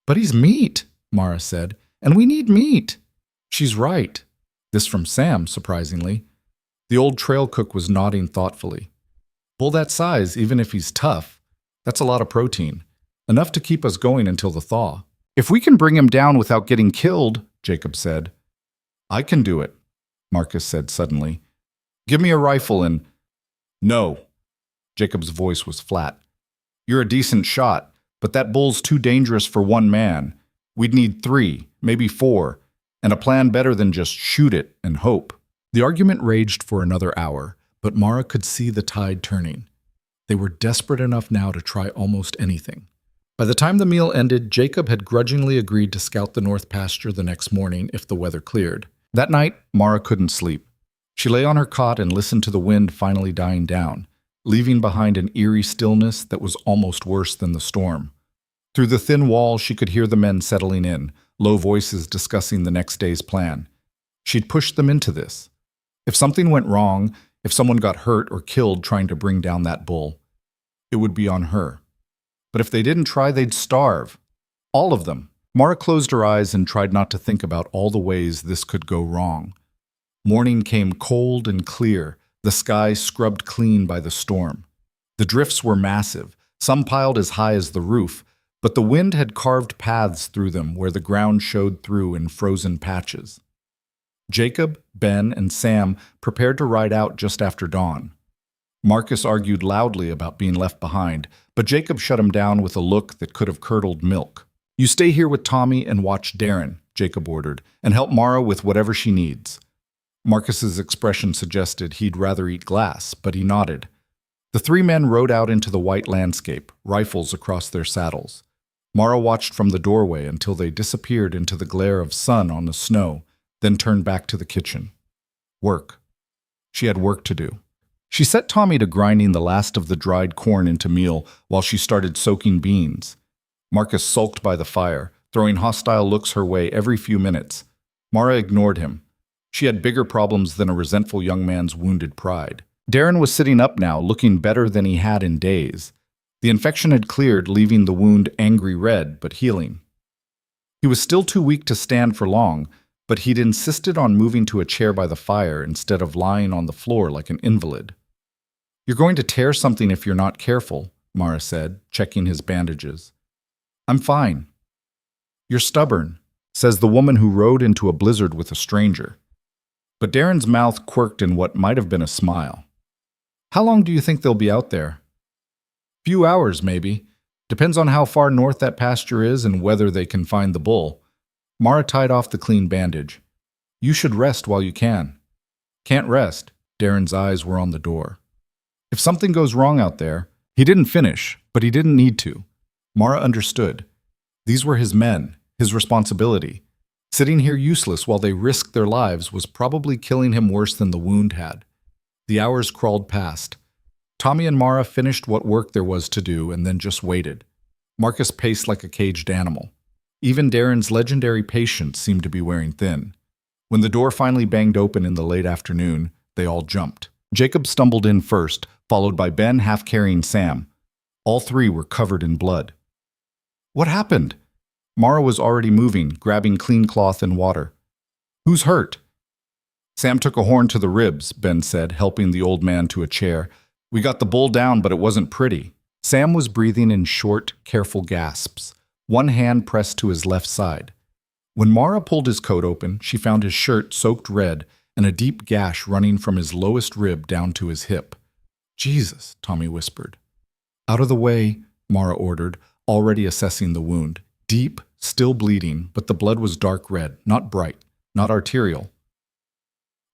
"But he's meat," Mara said. "And we need meat." "She's right." This from Sam, surprisingly. The old trail cook was nodding thoughtfully. "Bull that size, even if he's tough, that's a lot of protein. Enough to keep us going until the thaw." "If we can bring him down without getting killed," Jacob said. "I can do it," Marcus said suddenly. "Give me a rifle and—" "No." Jacob's voice was flat. "You're a decent shot, but that bull's too dangerous for 1 man. We'd need 3, maybe 4, and a plan better than just shoot it and hope." The argument raged for another hour, but Mara could see the tide turning. They were desperate enough now to try almost anything. By the time the meal ended, Jacob had grudgingly agreed to scout the north pasture the next morning if the weather cleared. That night, Mara couldn't sleep. She lay on her cot and listened to the wind finally dying down, leaving behind an eerie stillness that was almost worse than the storm. Through the thin wall, she could hear the men settling in, low voices discussing the next day's plan. She'd pushed them into this. If something went wrong, if someone got hurt or killed trying to bring down that bull, it would be on her. But if they didn't try, they'd starve. All of them. Mara closed her eyes and tried not to think about all the ways this could go wrong. Morning came cold and clear, the sky scrubbed clean by the storm. The drifts were massive, some piled as high as the roof, but the wind had carved paths through them where the ground showed through in frozen patches. Jacob, Ben, and Sam prepared to ride out just after dawn. Marcus argued loudly about being left behind, but Jacob shut him down with a look that could have curdled milk. "You stay here with Tommy and watch Darren," Jacob ordered, "and help Mara with whatever she needs." Marcus's expression suggested he'd rather eat glass, but he nodded. The three men rode out into the white landscape, rifles across their saddles. Mara watched from the doorway until they disappeared into the glare of sun on the snow, then turned back to the kitchen. Work. She had work to do. She set Tommy to grinding the last of the dried corn into meal while she started soaking beans. Marcus sulked by the fire, throwing hostile looks her way every few minutes. Mara ignored him. She had bigger problems than a resentful young man's wounded pride. Darren was sitting up now, looking better than he had in days. The infection had cleared, leaving the wound angry red, but healing. He was still too weak to stand for long, but he'd insisted on moving to a chair by the fire instead of lying on the floor like an invalid. "You're going to tear something if you're not careful," Mara said, checking his bandages. "I'm fine." "You're stubborn," says the woman who rode into a blizzard with a stranger. But Darren's mouth quirked in what might have been a smile. "How long do you think they'll be out there?" "Few hours, maybe. Depends on how far north that pasture is and whether they can find the bull." Mara tied off the clean bandage. "You should rest while you can." "Can't rest." Darren's eyes were on the door. "If something goes wrong out there..." He didn't finish, but he didn't need to. Mara understood. These were his men, his responsibility. Sitting here useless while they risked their lives was probably killing him worse than the wound had. The hours crawled past. Tommy and Mara finished what work there was to do and then just waited. Marcus paced like a caged animal. Even Darren's legendary patience seemed to be wearing thin. When the door finally banged open in the late afternoon, they all jumped. Jacob stumbled in first, followed by Ben half-carrying Sam. All three were covered in blood. "What happened?" Mara was already moving, grabbing clean cloth and water. "Who's hurt?" "Sam took a horn to the ribs," Ben said, helping the old man to a chair. "We got the bull down, but it wasn't pretty." Sam was breathing in short, careful gasps, one hand pressed to his left side. When Mara pulled his coat open, she found his shirt soaked red and a deep gash running from his lowest rib down to his hip. "Jesus," Tommy whispered. "Out of the way," Mara ordered, already assessing the wound. Deep, still bleeding, but the blood was dark red, not bright, not arterial.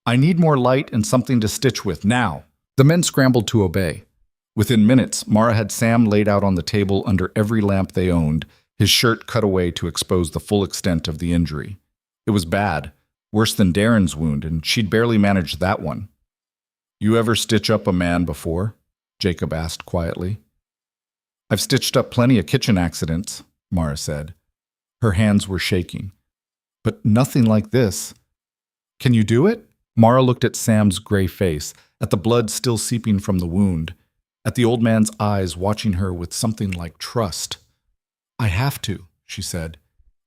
"I need more light and something to stitch with, now." The men scrambled to obey. Within minutes, Mara had Sam laid out on the table under every lamp they owned, his shirt cut away to expose the full extent of the injury. It was bad, worse than Darren's wound, and she'd barely managed that one. "You ever stitch up a man before?" Jacob asked quietly. "I've stitched up plenty of kitchen accidents," Mara said. Her hands were shaking. "But nothing like this." "Can you do it?" Mara looked at Sam's gray face, at the blood still seeping from the wound, at the old man's eyes watching her with something like trust. "I have to," she said.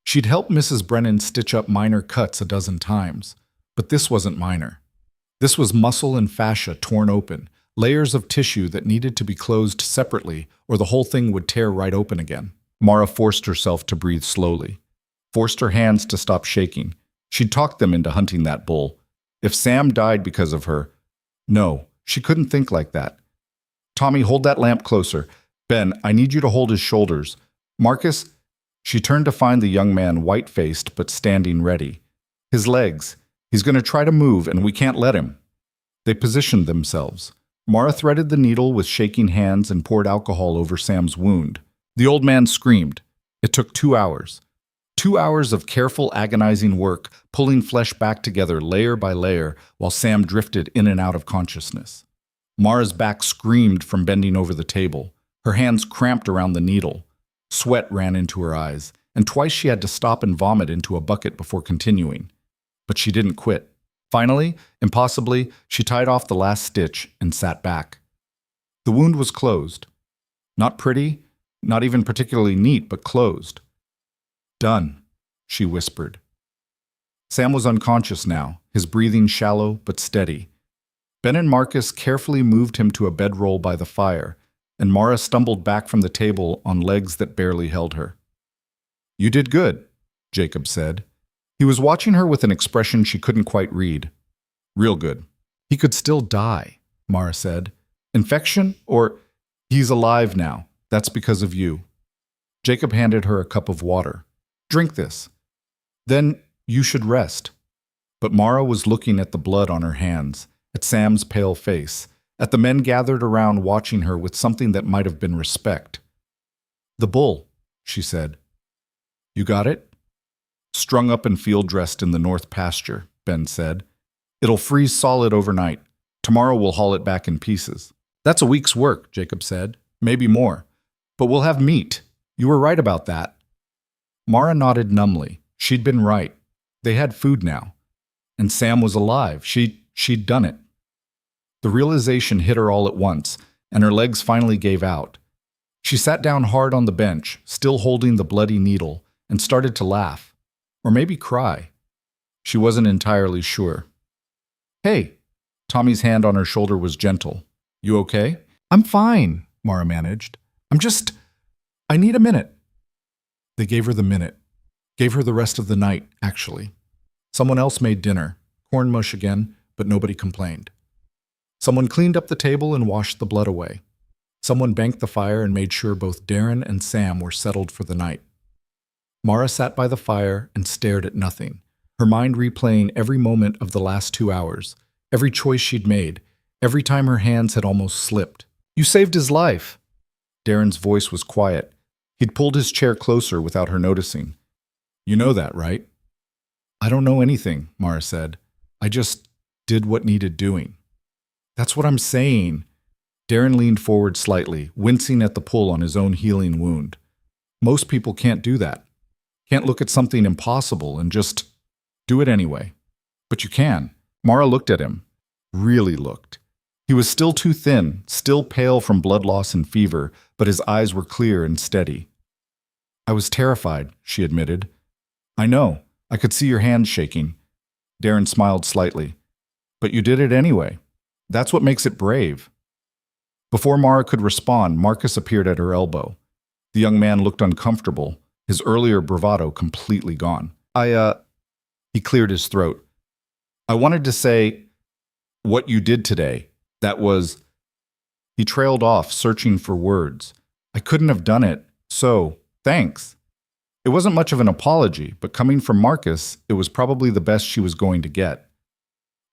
She'd helped Mrs. Brennan stitch up minor cuts a dozen times, but this wasn't minor. This was muscle and fascia torn open, layers of tissue that needed to be closed separately or the whole thing would tear right open again. Mara forced herself to breathe slowly, forced her hands to stop shaking. She'd talked them into hunting that bull. If Sam died because of her... No, she couldn't think like that. "Tommy, hold that lamp closer. Ben, I need you to hold his shoulders. Marcus..." She turned to find the young man white-faced but standing ready. "His legs. He's going to try to move, and we can't let him." They positioned themselves. Mara threaded the needle with shaking hands and poured alcohol over Sam's wound. The old man screamed. It took 2 hours. 2 hours of careful, agonizing work, pulling flesh back together layer by layer while Sam drifted in and out of consciousness. Mara's back screamed from bending over the table. Her hands cramped around the needle. Sweat ran into her eyes, and twice she had to stop and vomit into a bucket before continuing. But she didn't quit. Finally, impossibly, she tied off the last stitch and sat back. The wound was closed. Not pretty, not even particularly neat, but closed. Done. she whispered. Sam was unconscious now, his breathing shallow but steady. Ben and Marcus carefully moved him to a bedroll by the fire, and Mara stumbled back from the table on legs that barely held her. "You did good," Jacob said. He was watching her with an expression she couldn't quite read. "Real good." "He could still die," Mara said. "Infection? Or he's alive now. That's because of you." Jacob handed her a cup of water. "Drink this. Then you should rest." But Mara was looking at the blood on her hands, at Sam's pale face, at the men gathered around watching her with something that might have been respect. "The bull," she said. "You got it?" "Strung up and field-dressed in the north pasture," Ben said. "It'll freeze solid overnight. Tomorrow we'll haul it back in pieces." "That's a week's work," Jacob said. "Maybe more. But we'll have meat. You were right about that." Mara nodded numbly. She'd been right. They had food now. And Sam was alive. She'd done it. The realization hit her all at once, and her legs finally gave out. She sat down hard on the bench, still holding the bloody needle, and started to laugh. Or maybe cry. She wasn't entirely sure. "Hey!" Tommy's hand on her shoulder was gentle. "You okay?" "I'm fine," Mara managed. I need a minute." They gave her the minute. Gave her the rest of the night, actually. Someone else made dinner. Corn mush again, but nobody complained. Someone cleaned up the table and washed the blood away. Someone banked the fire and made sure both Darren and Sam were settled for the night. Mara sat by the fire and stared at nothing, her mind replaying every moment of the last 2 hours, every choice she'd made, every time her hands had almost slipped. "You saved his life." Darren's voice was quiet. He'd pulled his chair closer without her noticing. "You know that, right?" "I don't know anything," Mara said. "I just did what needed doing." "That's what I'm saying." Darren leaned forward slightly, wincing at the pull on his own healing wound. "Most people can't do that. Can't look at something impossible and just do it anyway. But you can." Mara looked at him. Really looked. He was still too thin, still pale from blood loss and fever, but his eyes were clear and steady. "I was terrified," she admitted. "I know. I could see your hands shaking." Darren smiled slightly. "But you did it anyway. That's what makes it brave." Before Mara could respond, Marcus appeared at her elbow. The young man looked uncomfortable, his earlier bravado completely gone. He cleared his throat. "I wanted to say, what you did today, that was..." He trailed off, searching for words. "I couldn't have done it, so thanks." It wasn't much of an apology, but coming from Marcus, it was probably the best she was going to get.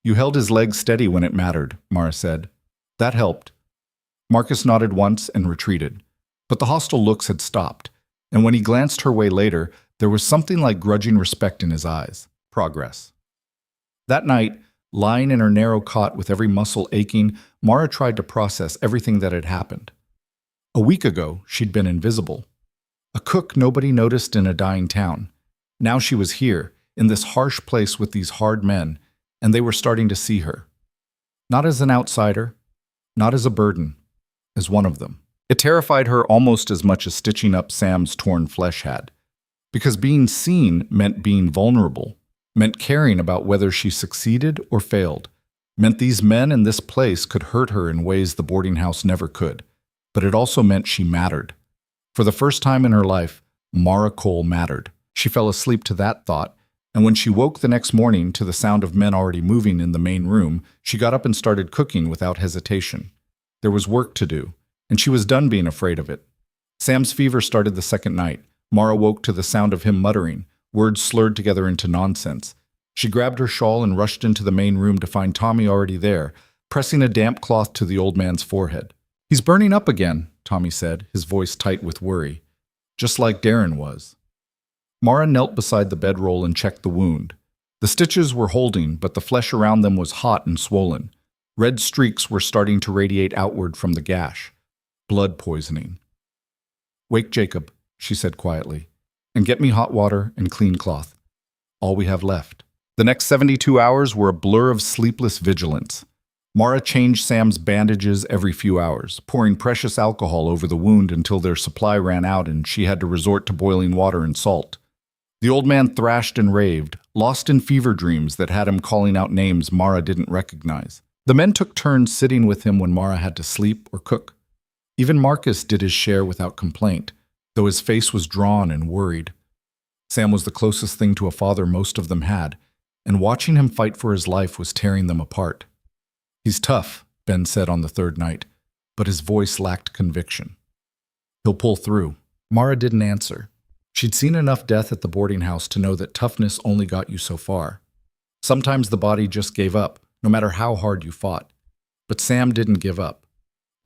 "You held his legs steady when it mattered," Mara said. "That helped." Marcus nodded once and retreated. But the hostile looks had stopped, and when he glanced her way later, there was something like grudging respect in his eyes. Progress. That night, lying in her narrow cot with every muscle aching, Mara tried to process everything that had happened. A week ago, she'd been invisible. A cook nobody noticed in a dying town. Now she was here, in this harsh place with these hard men, and they were starting to see her. Not as an outsider, not as a burden, as one of them. It terrified her almost as much as stitching up Sam's torn flesh had. Because being seen meant being vulnerable, meant caring about whether she succeeded or failed, meant these men in this place could hurt her in ways the boarding house never could. But it also meant she mattered. For the first time in her life, Mara Cole mattered. She fell asleep to that thought, and when she woke the next morning to the sound of men already moving in the main room, she got up and started cooking without hesitation. There was work to do, and she was done being afraid of it. Sam's fever started the second night. Mara woke to the sound of him muttering, words slurred together into nonsense. She grabbed her shawl and rushed into the main room to find Tommy already there, pressing a damp cloth to the old man's forehead. "He's burning up again," Tommy said, his voice tight with worry. "Just like Darren was." Mara knelt beside the bedroll and checked the wound. The stitches were holding, but the flesh around them was hot and swollen. Red streaks were starting to radiate outward from the gash. Blood poisoning. "Wake Jacob," she said quietly, "and get me hot water and clean cloth. All we have left." The next 72 hours were a blur of sleepless vigilance. Mara changed Sam's bandages every few hours, pouring precious alcohol over the wound until their supply ran out and she had to resort to boiling water and salt. The old man thrashed and raved, lost in fever dreams that had him calling out names Mara didn't recognize. The men took turns sitting with him when Mara had to sleep or cook. Even Marcus did his share without complaint, though his face was drawn and worried. Sam was the closest thing to a father most of them had, and watching him fight for his life was tearing them apart. "He's tough," Ben said on the third night, but his voice lacked conviction. "He'll pull through." Mara didn't answer. She'd seen enough death at the boarding house to know that toughness only got you so far. Sometimes the body just gave up, no matter how hard you fought. But Sam didn't give up.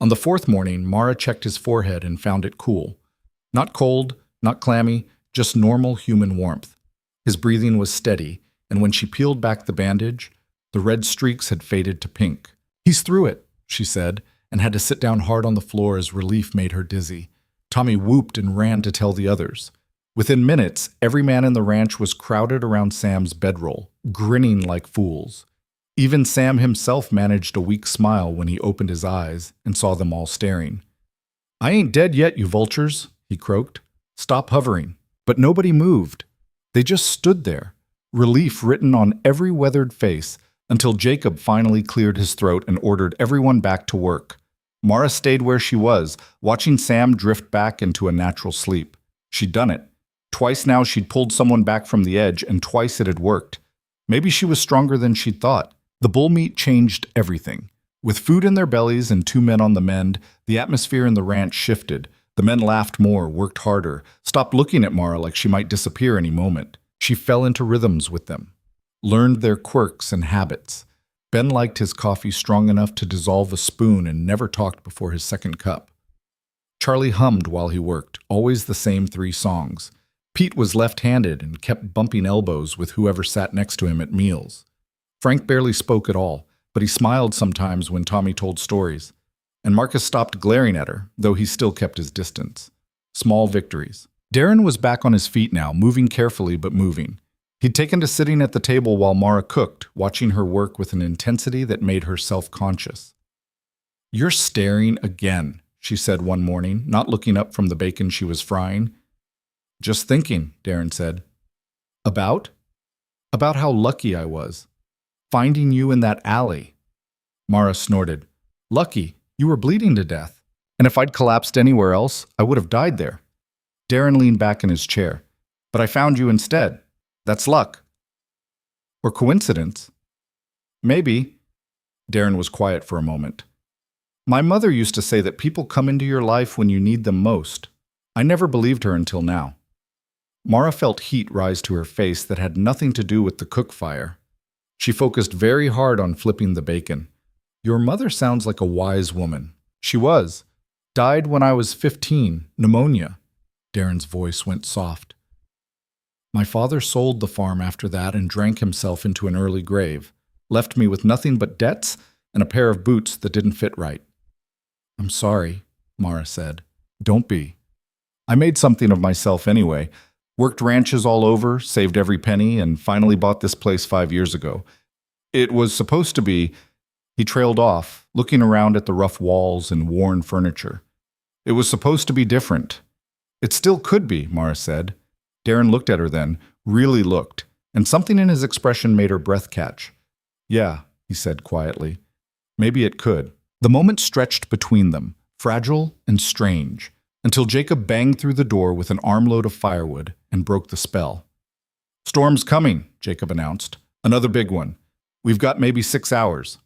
On the fourth morning, Mara checked his forehead and found it cool. Not cold, not clammy, just normal human warmth. His breathing was steady, and when she peeled back the bandage, the red streaks had faded to pink. "He's through it," she said, and had to sit down hard on the floor as relief made her dizzy. Tommy whooped and ran to tell the others. Within minutes, every man in the ranch was crowded around Sam's bedroll, grinning like fools. Even Sam himself managed a weak smile when he opened his eyes and saw them all staring. "I ain't dead yet, you vultures," he croaked. "Stop hovering." But nobody moved. They just stood there, relief written on every weathered face, until Jacob finally cleared his throat and ordered everyone back to work. Mara stayed where she was, watching Sam drift back into a natural sleep. She'd done it. Twice now she'd pulled someone back from the edge, and twice it had worked. Maybe she was stronger than she'd thought. The bull meat changed everything. With food in their bellies and 2 men on the mend, the atmosphere in the ranch shifted. The men laughed more, worked harder, stopped looking at Mara like she might disappear any moment. She fell into rhythms with them, learned their quirks and habits. Ben liked his coffee strong enough to dissolve a spoon and never talked before his second cup. Charlie hummed while he worked, always the same 3 songs. Pete was left-handed and kept bumping elbows with whoever sat next to him at meals. Frank barely spoke at all, but he smiled sometimes when Tommy told stories. And Marcus stopped glaring at her, though he still kept his distance. Small victories. Darren was back on his feet now, moving carefully but moving. He'd taken to sitting at the table while Mara cooked, watching her work with an intensity that made her self-conscious. "You're staring again," she said one morning, not looking up from the bacon she was frying. "Just thinking," Darren said. "About?" "About how lucky I was. Finding you in that alley." Mara snorted. "Lucky? You were bleeding to death. And if I'd collapsed anywhere else, I would have died there." Darren leaned back in his chair. "But I found you instead. That's luck." "Or coincidence?" "Maybe." Darren was quiet for a moment. "My mother used to say that people come into your life when you need them most. I never believed her until now." Mara felt heat rise to her face that had nothing to do with the cook fire. She focused very hard on flipping the bacon. "Your mother sounds like a wise woman." "She was. Died when I was 15, pneumonia." Darren's voice went soft. "My father sold the farm after that and drank himself into an early grave. Left me with nothing but debts and a pair of boots that didn't fit right." "I'm sorry," Mara said. "Don't be. I made something of myself anyway. Worked ranches all over, saved every penny, and finally bought this place 5 years ago. It was supposed to be—" He trailed off, looking around at the rough walls and worn furniture. "It was supposed to be different." "It still could be," Mara said. Darren looked at her then, really looked, and something in his expression made her breath catch. "Yeah," he said quietly. "Maybe it could." The moment stretched between them, fragile and strange, until Jacob banged through the door with an armload of firewood and broke the spell. "Storm's coming," Jacob announced. "Another big one. We've got maybe 6 hours."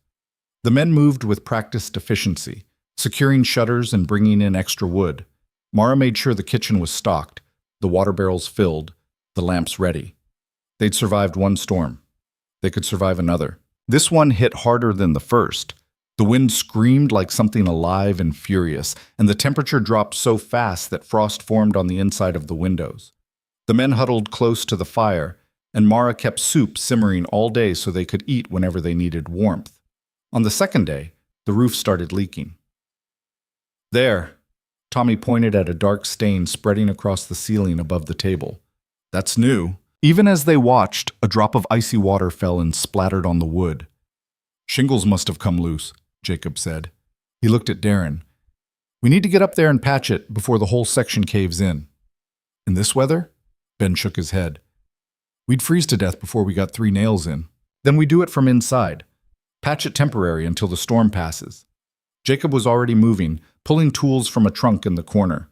The men moved with practiced efficiency, securing shutters and bringing in extra wood. Mara made sure the kitchen was stocked, the water barrels filled, the lamps ready. They'd survived one storm. They could survive another. This one hit harder than the first. The wind screamed like something alive and furious, and the temperature dropped so fast that frost formed on the inside of the windows. The men huddled close to the fire, and Mara kept soup simmering all day so they could eat whenever they needed warmth. On the second day, the roof started leaking. "There," Tommy pointed at a dark stain spreading across the ceiling above the table. "That's new." Even as they watched, a drop of icy water fell and splattered on the wood. "Shingles must have come loose," Jacob said. He looked at Darren. "We need to get up there and patch it before the whole section caves in." "In this weather?" Ben shook his head. We'd freeze to death before we got 3 nails in. Then we do it from inside. Patch it temporary until the storm passes. Jacob was already moving, pulling tools from a trunk in the corner.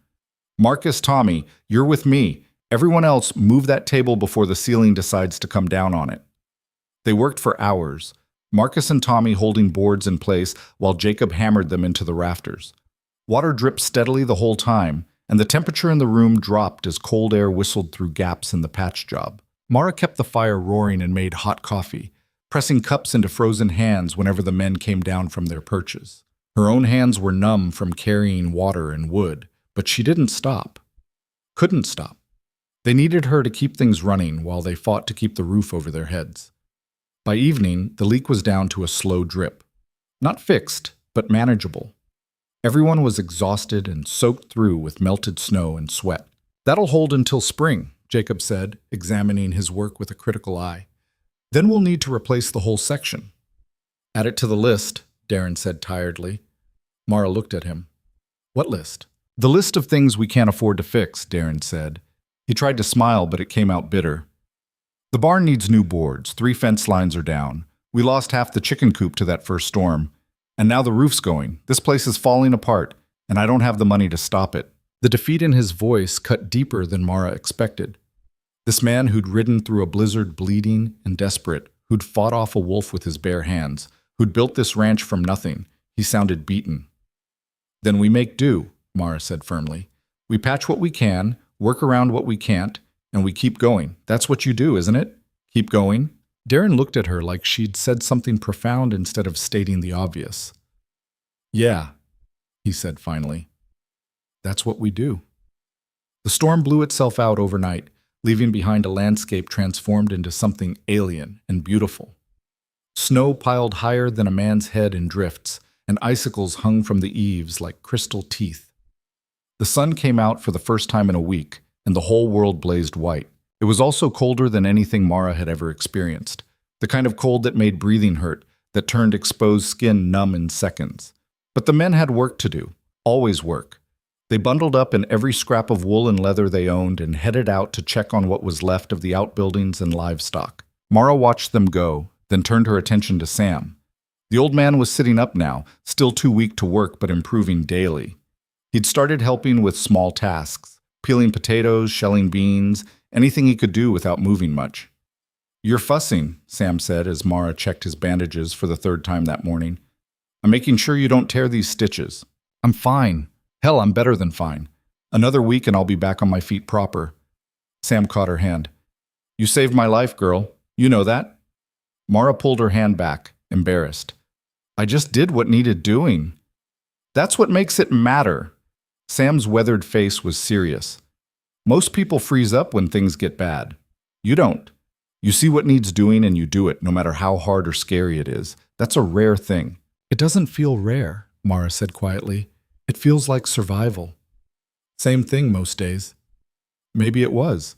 Marcus, Tommy, you're with me. Everyone else, move that table before the ceiling decides to come down on it. They worked for hours, Marcus and Tommy holding boards in place while Jacob hammered them into the rafters. Water dripped steadily the whole time, and the temperature in the room dropped as cold air whistled through gaps in the patch job. Mara kept the fire roaring and made hot coffee, pressing cups into frozen hands whenever the men came down from their perches. Her own hands were numb from carrying water and wood, but she didn't stop. Couldn't stop. They needed her to keep things running while they fought to keep the roof over their heads. By evening, the leak was down to a slow drip. Not fixed, but manageable. Everyone was exhausted and soaked through with melted snow and sweat. That'll hold until spring, Jacob said, examining his work with a critical eye. Then we'll need to replace the whole section. Add it to the list, Darren said tiredly. Mara looked at him. What list? The list of things we can't afford to fix, Darren said. He tried to smile, but it came out bitter. The barn needs new boards. 3 fence lines are down. We lost half the chicken coop to that first storm. And now the roof's going. This place is falling apart, and I don't have the money to stop it. The defeat in his voice cut deeper than Mara expected. This man who'd ridden through a blizzard bleeding and desperate, who'd fought off a wolf with his bare hands, who'd built this ranch from nothing, he sounded beaten. Then we make do, Mara said firmly. We patch what we can, work around what we can't, and we keep going. That's what you do, isn't it? Keep going. Darren looked at her like she'd said something profound instead of stating the obvious. Yeah, he said finally. That's what we do. The storm blew itself out overnight, leaving behind a landscape transformed into something alien and beautiful. Snow piled higher than a man's head in drifts, and icicles hung from the eaves like crystal teeth. The sun came out for the first time in a week, and the whole world blazed white. It was also colder than anything Mara had ever experienced, the kind of cold that made breathing hurt, that turned exposed skin numb in seconds. But the men had work to do, always work. They bundled up in every scrap of wool and leather they owned and headed out to check on what was left of the outbuildings and livestock. Mara watched them go, then turned her attention to Sam. The old man was sitting up now, still too weak to work but improving daily. He'd started helping with small tasks, peeling potatoes, shelling beans, anything he could do without moving much. You're fussing, Sam said as Mara checked his bandages for the 3rd time that morning. I'm making sure you don't tear these stitches. I'm fine. Hell, I'm better than fine. Another week and I'll be back on my feet proper. Sam caught her hand. You saved my life, girl. You know that? Mara pulled her hand back, embarrassed. I just did what needed doing. That's what makes it matter. Sam's weathered face was serious. Most people freeze up when things get bad. You don't. You see what needs doing and you do it, no matter how hard or scary it is. That's a rare thing. It doesn't feel rare, Mara said quietly. It feels like survival. Same thing most days. Maybe it was.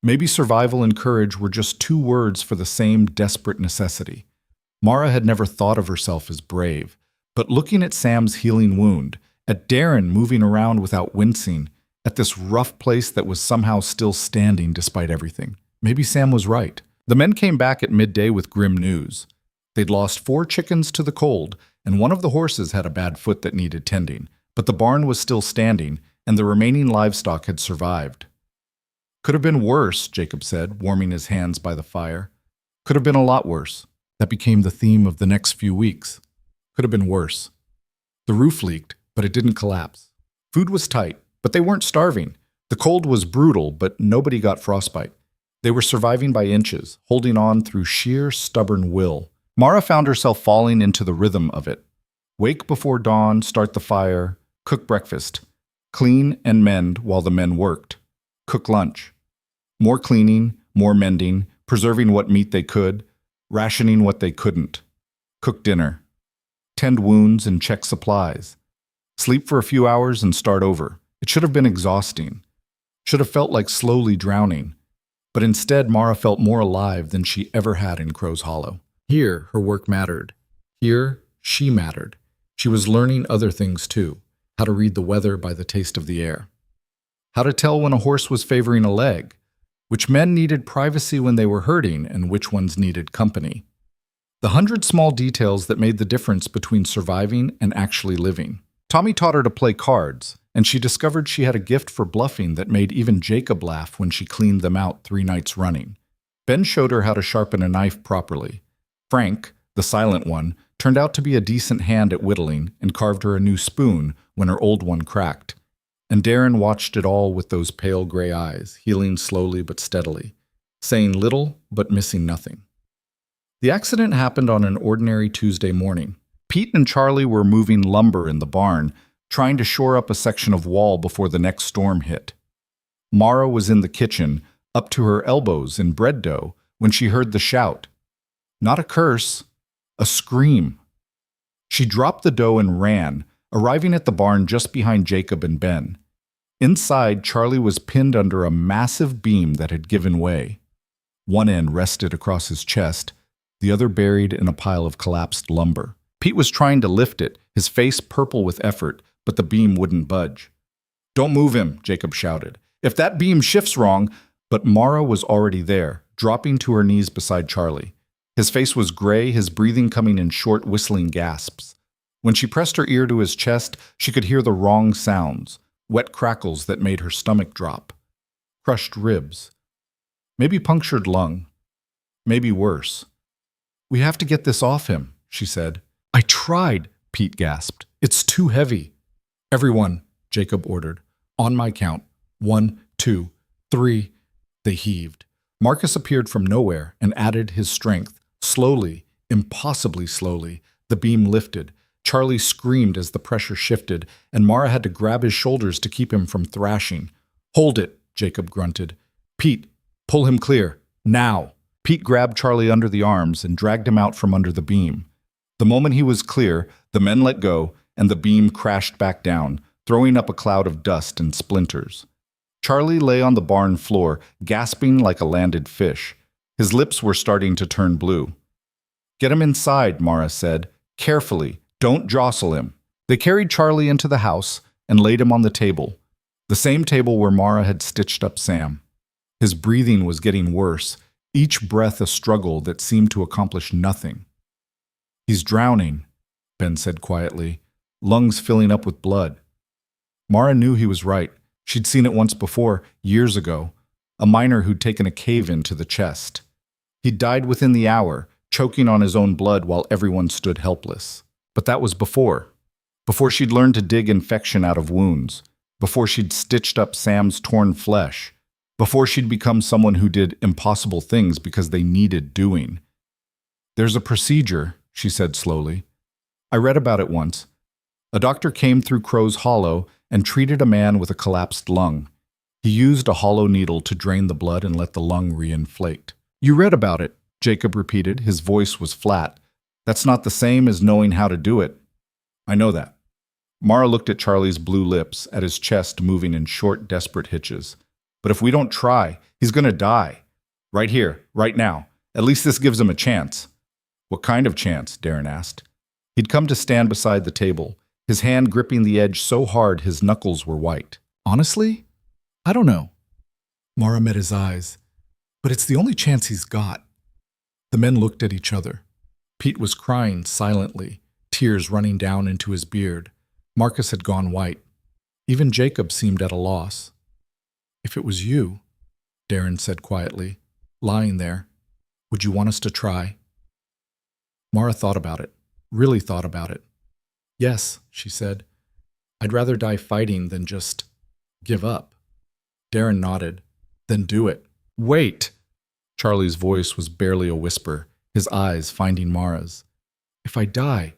Maybe survival and courage were just 2 words for the same desperate necessity. Mara had never thought of herself as brave, but looking at Sam's healing wound, at Darren moving around without wincing, at this rough place that was somehow still standing despite everything, maybe Sam was right. The men came back at midday with grim news. They'd lost 4 chickens to the cold, and one of the horses had a bad foot that needed tending, but the barn was still standing, and the remaining livestock had survived. Could have been worse, Jacob said, warming his hands by the fire. Could have been a lot worse. That became the theme of the next few weeks. Could have been worse. The roof leaked, but it didn't collapse. Food was tight, but they weren't starving. The cold was brutal, but nobody got frostbite. They were surviving by inches, holding on through sheer, stubborn will. Mara found herself falling into the rhythm of it. Wake before dawn, start the fire, cook breakfast, clean and mend while the men worked, cook lunch. More cleaning, more mending, preserving what meat they could, rationing what they couldn't, cook dinner, tend wounds and check supplies, sleep for a few hours and start over. It should have been exhausting, should have felt like slowly drowning, but instead Mara felt more alive than she ever had in Crow's Hollow. Here, her work mattered. Here, she mattered. She was learning other things too, how to read the weather by the taste of the air, how to tell when a horse was favoring a leg, which men needed privacy when they were hurting and which ones needed company. The 100 small details that made the difference between surviving and actually living. Tommy taught her to play cards, and she discovered she had a gift for bluffing that made even Jacob laugh when she cleaned them out 3 nights running. Ben showed her how to sharpen a knife properly. Frank, the silent one, turned out to be a decent hand at whittling and carved her a new spoon when her old one cracked. And Darren watched it all with those pale gray eyes, healing slowly but steadily, saying little but missing nothing. The accident happened on an ordinary Tuesday morning. Pete and Charlie were moving lumber in the barn, trying to shore up a section of wall before the next storm hit. Mara was in the kitchen, up to her elbows in bread dough, when she heard the shout. Not a curse, a scream. She dropped the dough and ran, arriving at the barn just behind Jacob and Ben. Inside, Charlie was pinned under a massive beam that had given way. One end rested across his chest, the other buried in a pile of collapsed lumber. Pete was trying to lift it, his face purple with effort, but the beam wouldn't budge. "Don't move him," Jacob shouted. "If that beam shifts wrong—" But Mara was already there, dropping to her knees beside Charlie. His face was gray, his breathing coming in short, whistling gasps. When she pressed her ear to his chest, she could hear the wrong sounds, wet crackles that made her stomach drop. Crushed ribs. Maybe punctured lung. Maybe worse. "We have to get this off him," she said. "I tried," Pete gasped. "It's too heavy." "Everyone," Jacob ordered. "On my count. 1, 2, 3. They heaved. Marcus appeared from nowhere and added his strength. Slowly, impossibly slowly, the beam lifted. Charlie screamed as the pressure shifted, and Mara had to grab his shoulders to keep him from thrashing. "Hold it," Jacob grunted. "Pete, pull him clear. Now." Pete grabbed Charlie under the arms and dragged him out from under the beam. The moment he was clear, the men let go, and the beam crashed back down, throwing up a cloud of dust and splinters. Charlie lay on the barn floor, gasping like a landed fish. His lips were starting to turn blue. "Get him inside," Mara said. "Carefully. Don't jostle him." They carried Charlie into the house and laid him on the table, the same table where Mara had stitched up Sam. His breathing was getting worse, each breath a struggle that seemed to accomplish nothing. "He's drowning," Ben said quietly, lungs filling up with blood. Mara knew he was right. She'd seen it once before, years ago, a miner who'd taken a cave-in to the chest. He'd died within the hour, choking on his own blood while everyone stood helpless. But that was before she'd learned to dig infection out of wounds, before she'd stitched up Sam's torn flesh, before she'd become someone who did impossible things because they needed doing. "There's a procedure," she said slowly. "I read about it once. A doctor came through Crow's Hollow and treated a man with a collapsed lung. He used a hollow needle to drain the blood and let the lung reinflate." "You read about it," Jacob repeated. His voice was flat. "That's not the same as knowing how to do it." "I know that." Mara looked at Charlie's blue lips, at his chest moving in short, desperate hitches. "But if we don't try, he's going to die. Right here, right now. At least this gives him a chance." "What kind of chance?" Darren asked. He'd come to stand beside the table, his hand gripping the edge so hard his knuckles were white. "Honestly, I don't know." Mara met his eyes. "But it's the only chance he's got." The men looked at each other. Pete was crying silently, tears running down into his beard. Marcus had gone white. Even Jacob seemed at a loss. "If it was you," Darren said quietly, "lying there, would you want us to try?" Mara thought about it, really thought about it. "Yes," she said. "I'd rather die fighting than just give up." Darren nodded. "Then do it." "Wait!" Charlie's voice was barely a whisper, his eyes finding Mara's. "If I die,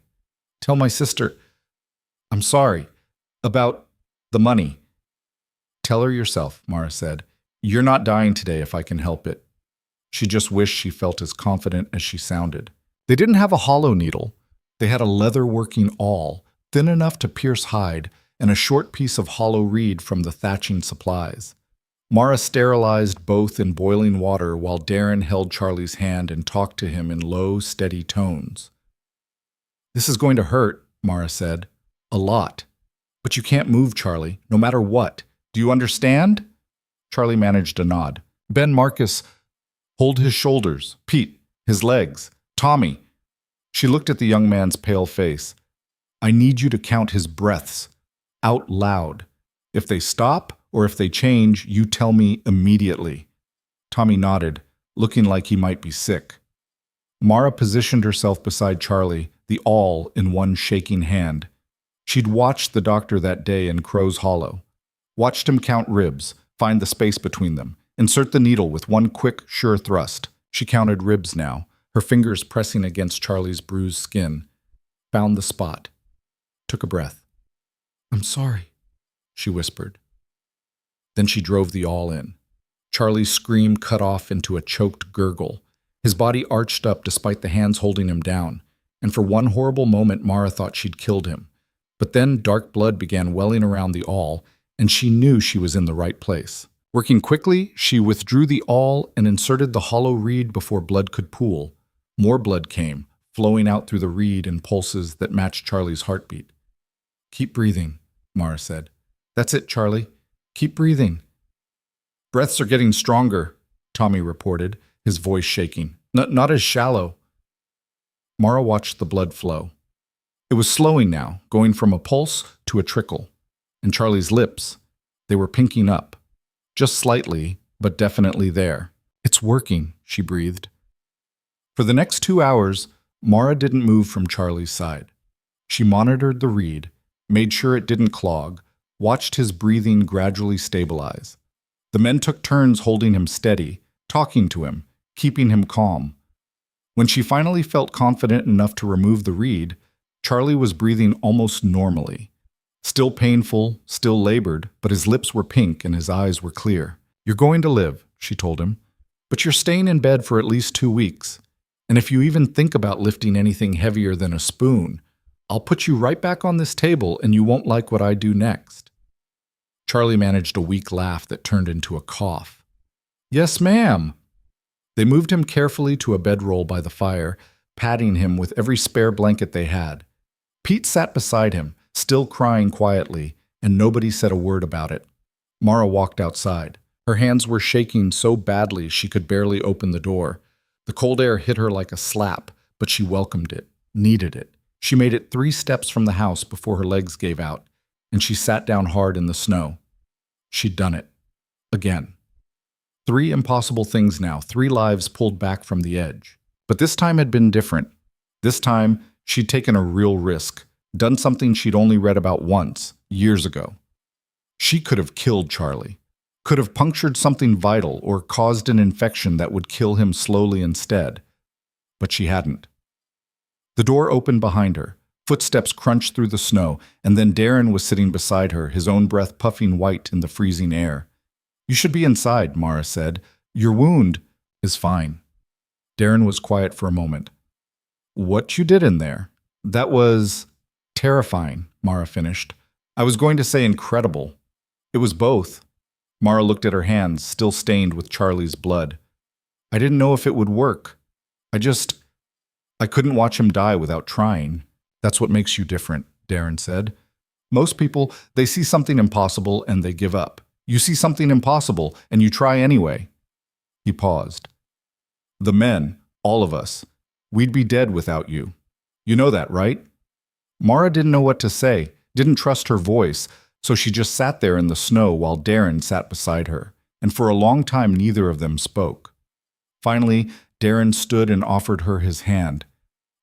tell my sister, I'm sorry, about the money." "Tell her yourself," Mara said. "You're not dying today if I can help it." She just wished she felt as confident as she sounded. They didn't have a hollow needle. They had a leather-working awl, thin enough to pierce hide, and a short piece of hollow reed from the thatching supplies. Mara sterilized both in boiling water while Darren held Charlie's hand and talked to him in low, steady tones. "This is going to hurt," Mara said. "A lot. But you can't move, Charlie, no matter what. Do you understand?" Charlie managed a nod. Ben Marcus, hold his shoulders. Pete, his legs. Tommy. She looked at the young man's pale face. I need you to count his breaths. Out loud. If they stop or if they change, you tell me immediately. Tommy nodded, looking like he might be sick. Mara positioned herself beside Charlie, the awl in one shaking hand. She'd watched the doctor that day in Crow's Hollow. Watched him count ribs, find the space between them, insert the needle with one quick, sure thrust. She counted ribs now, her fingers pressing against Charlie's bruised skin. Found the spot. Took a breath. I'm sorry, she whispered. Then she drove the awl in. Charlie's scream cut off into a choked gurgle. His body arched up despite the hands holding him down, and for one horrible moment Mara thought she'd killed him. But then dark blood began welling around the awl, and she knew she was in the right place. Working quickly, she withdrew the awl and inserted the hollow reed before blood could pool. More blood came, flowing out through the reed in pulses that matched Charlie's heartbeat. Keep breathing, Mara said. That's it, Charlie. Keep breathing. Breaths are getting stronger, Tommy reported, his voice shaking. Not as shallow. Mara watched the blood flow. It was slowing now, going from a pulse to a trickle. And Charlie's lips, they were pinking up. Just slightly, but definitely there. It's working, she breathed. For the next 2 hours, Mara didn't move from Charlie's side. She monitored the reed, made sure it didn't clog, watched his breathing gradually stabilize. The men took turns holding him steady, talking to him, keeping him calm. When she finally felt confident enough to remove the reed, Charlie was breathing almost normally. Still painful, still labored, but his lips were pink and his eyes were clear. You're going to live, she told him, but you're staying in bed for at least 2 weeks. And if you even think about lifting anything heavier than a spoon, I'll put you right back on this table and you won't like what I do next. Charlie managed a weak laugh that turned into a cough. Yes, ma'am. They moved him carefully to a bedroll by the fire, patting him with every spare blanket they had. Pete sat beside him, still crying quietly, and nobody said a word about it. Mara walked outside. Her hands were shaking so badly she could barely open the door. The cold air hit her like a slap, but she welcomed it, needed it. She made it 3 steps from the house before her legs gave out, and she sat down hard in the snow. She'd done it. Again. 3 impossible things now, 3 lives pulled back from the edge. But this time had been different. This time, she'd taken a real risk, done something she'd only read about once, years ago. She could have killed Charlie, could have punctured something vital or caused an infection that would kill him slowly instead. But she hadn't. The door opened behind her. Footsteps crunched through the snow, and then Darren was sitting beside her, his own breath puffing white in the freezing air. You should be inside, Mara said. Your wound is fine. Darren was quiet for a moment. What you did in there? That was terrifying, Mara finished. I was going to say incredible. It was both. Mara looked at her hands, still stained with Charlie's blood. I didn't know if it would work. I couldn't watch him die without trying. That's what makes you different, Darren said. Most people, they see something impossible and they give up. You see something impossible and you try anyway. He paused. The men, all of us, we'd be dead without you. You know that, right? Mara didn't know what to say, didn't trust her voice, so she just sat there in the snow while Darren sat beside her, and for a long time neither of them spoke. Finally, Darren stood and offered her his hand.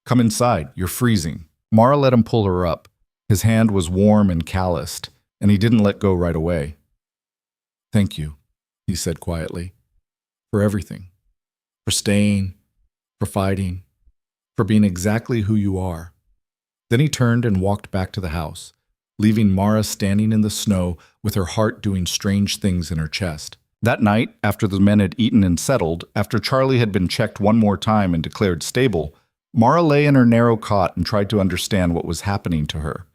Come inside, you're freezing. Mara let him pull her up. His hand was warm and calloused, and he didn't let go right away. Thank you, he said quietly, for everything. For staying, for fighting, for being exactly who you are. Then he turned and walked back to the house, leaving Mara standing in the snow with her heart doing strange things in her chest. That night, after the men had eaten and settled, after Charlie had been checked one more time and declared stable, Mara lay in her narrow cot and tried to understand what was happening to her.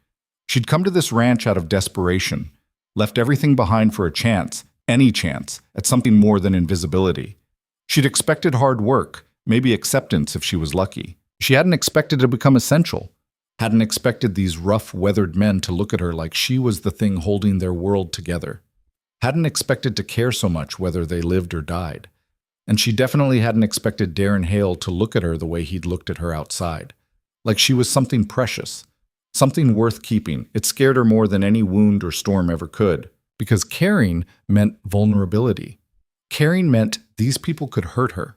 She'd come to this ranch out of desperation, left everything behind for a chance, any chance, at something more than invisibility. She'd expected hard work, maybe acceptance if she was lucky. She hadn't expected to become essential, hadn't expected these rough, weathered men to look at her like she was the thing holding their world together. Hadn't expected to care so much whether they lived or died. And she definitely hadn't expected Darren Hale to look at her the way he'd looked at her outside. Like she was something precious, something worth keeping. It scared her more than any wound or storm ever could, because caring meant vulnerability. Caring meant these people could hurt her.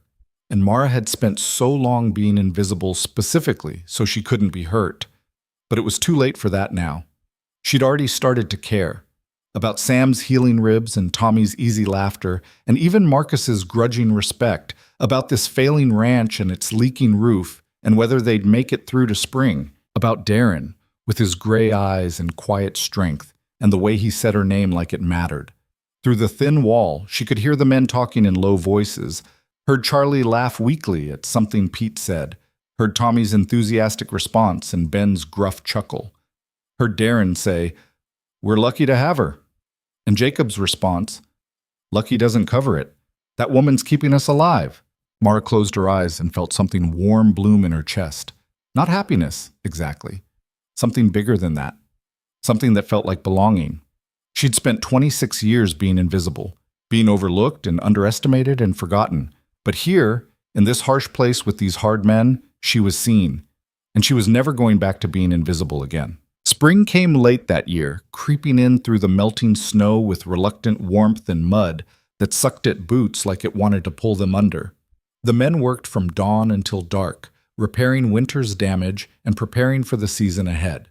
And Mara had spent so long being invisible specifically so she couldn't be hurt. But it was too late for that now. She'd already started to care. About Sam's healing ribs and Tommy's easy laughter, and even Marcus's grudging respect, about this failing ranch and its leaking roof, and whether they'd make it through to spring, about Darren, with his gray eyes and quiet strength, and the way he said her name like it mattered. Through the thin wall, she could hear the men talking in low voices, heard Charlie laugh weakly at something Pete said, heard Tommy's enthusiastic response and Ben's gruff chuckle, heard Darren say, "We're lucky to have her," and Jacob's response, "Lucky doesn't cover it. That woman's keeping us alive." Mara closed her eyes and felt something warm bloom in her chest. Not happiness, exactly. Something bigger than that. Something that felt like belonging. She'd spent 26 years being invisible, being overlooked and underestimated and forgotten. But here, in this harsh place with these hard men, she was seen. And she was never going back to being invisible again. Spring came late that year, creeping in through the melting snow with reluctant warmth and mud that sucked at boots like it wanted to pull them under. The men worked from dawn until dark, repairing winter's damage and preparing for the season ahead.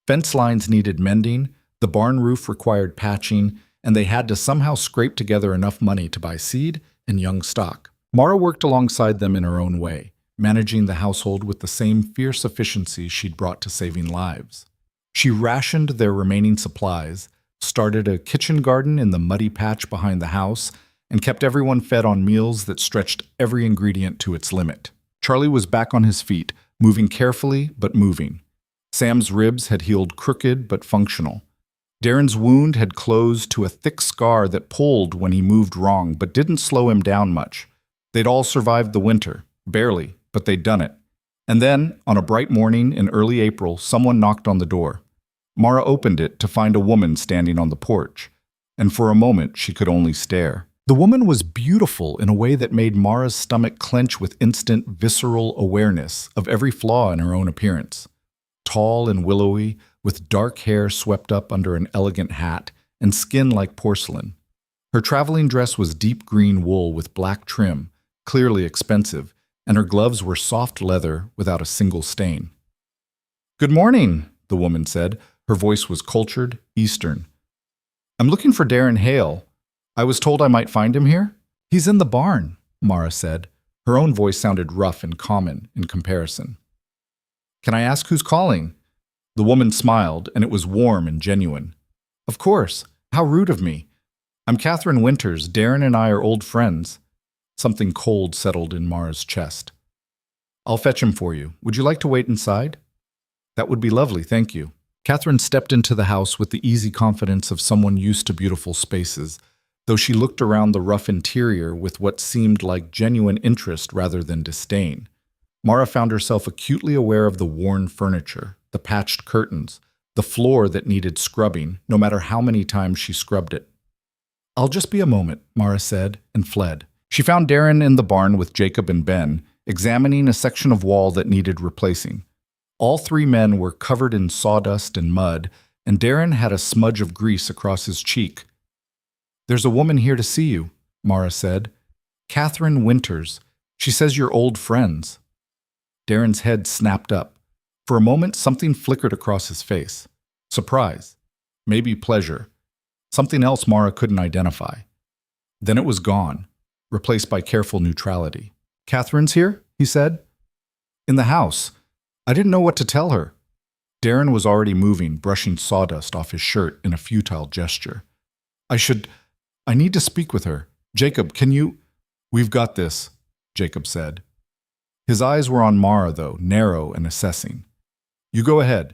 Fence lines needed mending, the barn roof required patching, and they had to somehow scrape together enough money to buy seed and young stock. Mara worked alongside them in her own way, managing the household with the same fierce efficiency she'd brought to saving lives. She rationed their remaining supplies, started a kitchen garden in the muddy patch behind the house, and kept everyone fed on meals that stretched every ingredient to its limit. Charlie was back on his feet, moving carefully but moving. Sam's ribs had healed crooked but functional. Darren's wound had closed to a thick scar that pulled when he moved wrong but didn't slow him down much. They'd all survived the winter, barely, but they'd done it. And then, on a bright morning in early April, someone knocked on the door. Mara opened it to find a woman standing on the porch, and for a moment she could only stare. The woman was beautiful in a way that made Mara's stomach clench with instant, visceral awareness of every flaw in her own appearance. Tall and willowy, with dark hair swept up under an elegant hat, and skin like porcelain. Her traveling dress was deep green wool with black trim, clearly expensive, and her gloves were soft leather without a single stain. "Good morning," the woman said. Her voice was cultured, Eastern. "I'm looking for Darren Hale. I was told I might find him here." "He's in the barn," Mara said. Her own voice sounded rough and common in comparison. "Can I ask who's calling?" The woman smiled, and it was warm and genuine. "Of course. How rude of me. I'm Catherine Winters. Darren and I are old friends." Something cold settled in Mara's chest. "I'll fetch him for you. Would you like to wait inside?" "That would be lovely, thank you." Catherine stepped into the house with the easy confidence of someone used to beautiful spaces, though she looked around the rough interior with what seemed like genuine interest rather than disdain. Mara found herself acutely aware of the worn furniture, the patched curtains, the floor that needed scrubbing, no matter how many times she scrubbed it. "I'll just be a moment," Mara said, and fled. She found Darren in the barn with Jacob and Ben, examining a section of wall that needed replacing. All three men were covered in sawdust and mud, and Darren had a smudge of grease across his cheek. "There's a woman here to see you," Mara said. "Catherine Winters. She says you're old friends." Darren's head snapped up. For a moment, something flickered across his face. Surprise. Maybe pleasure. Something else Mara couldn't identify. Then it was gone, replaced by careful neutrality. "Catherine's here?" he said. "In the house. I didn't know what to tell her." Darren was already moving, brushing sawdust off his shirt in a futile gesture. I need to speak with her. Jacob, can you—" "We've got this," Jacob said. His eyes were on Mara, though, narrow and assessing. "You go ahead."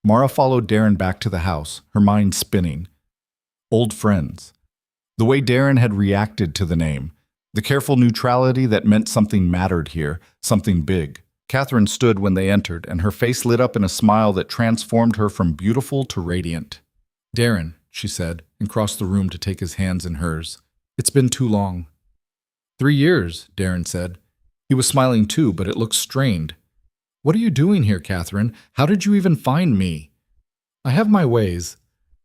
Mara followed Darren back to the house, her mind spinning. Old friends. The way Darren had reacted to the name. The careful neutrality that meant something mattered here, something big. Catherine stood when they entered, and her face lit up in a smile that transformed her from beautiful to radiant. "Darren," she said, and crossed the room to take his hands in hers. It's been too long. 3 years, Darren said. He was smiling too, but it looked strained. What are you doing here, Catherine? How did you even find me? I have my ways.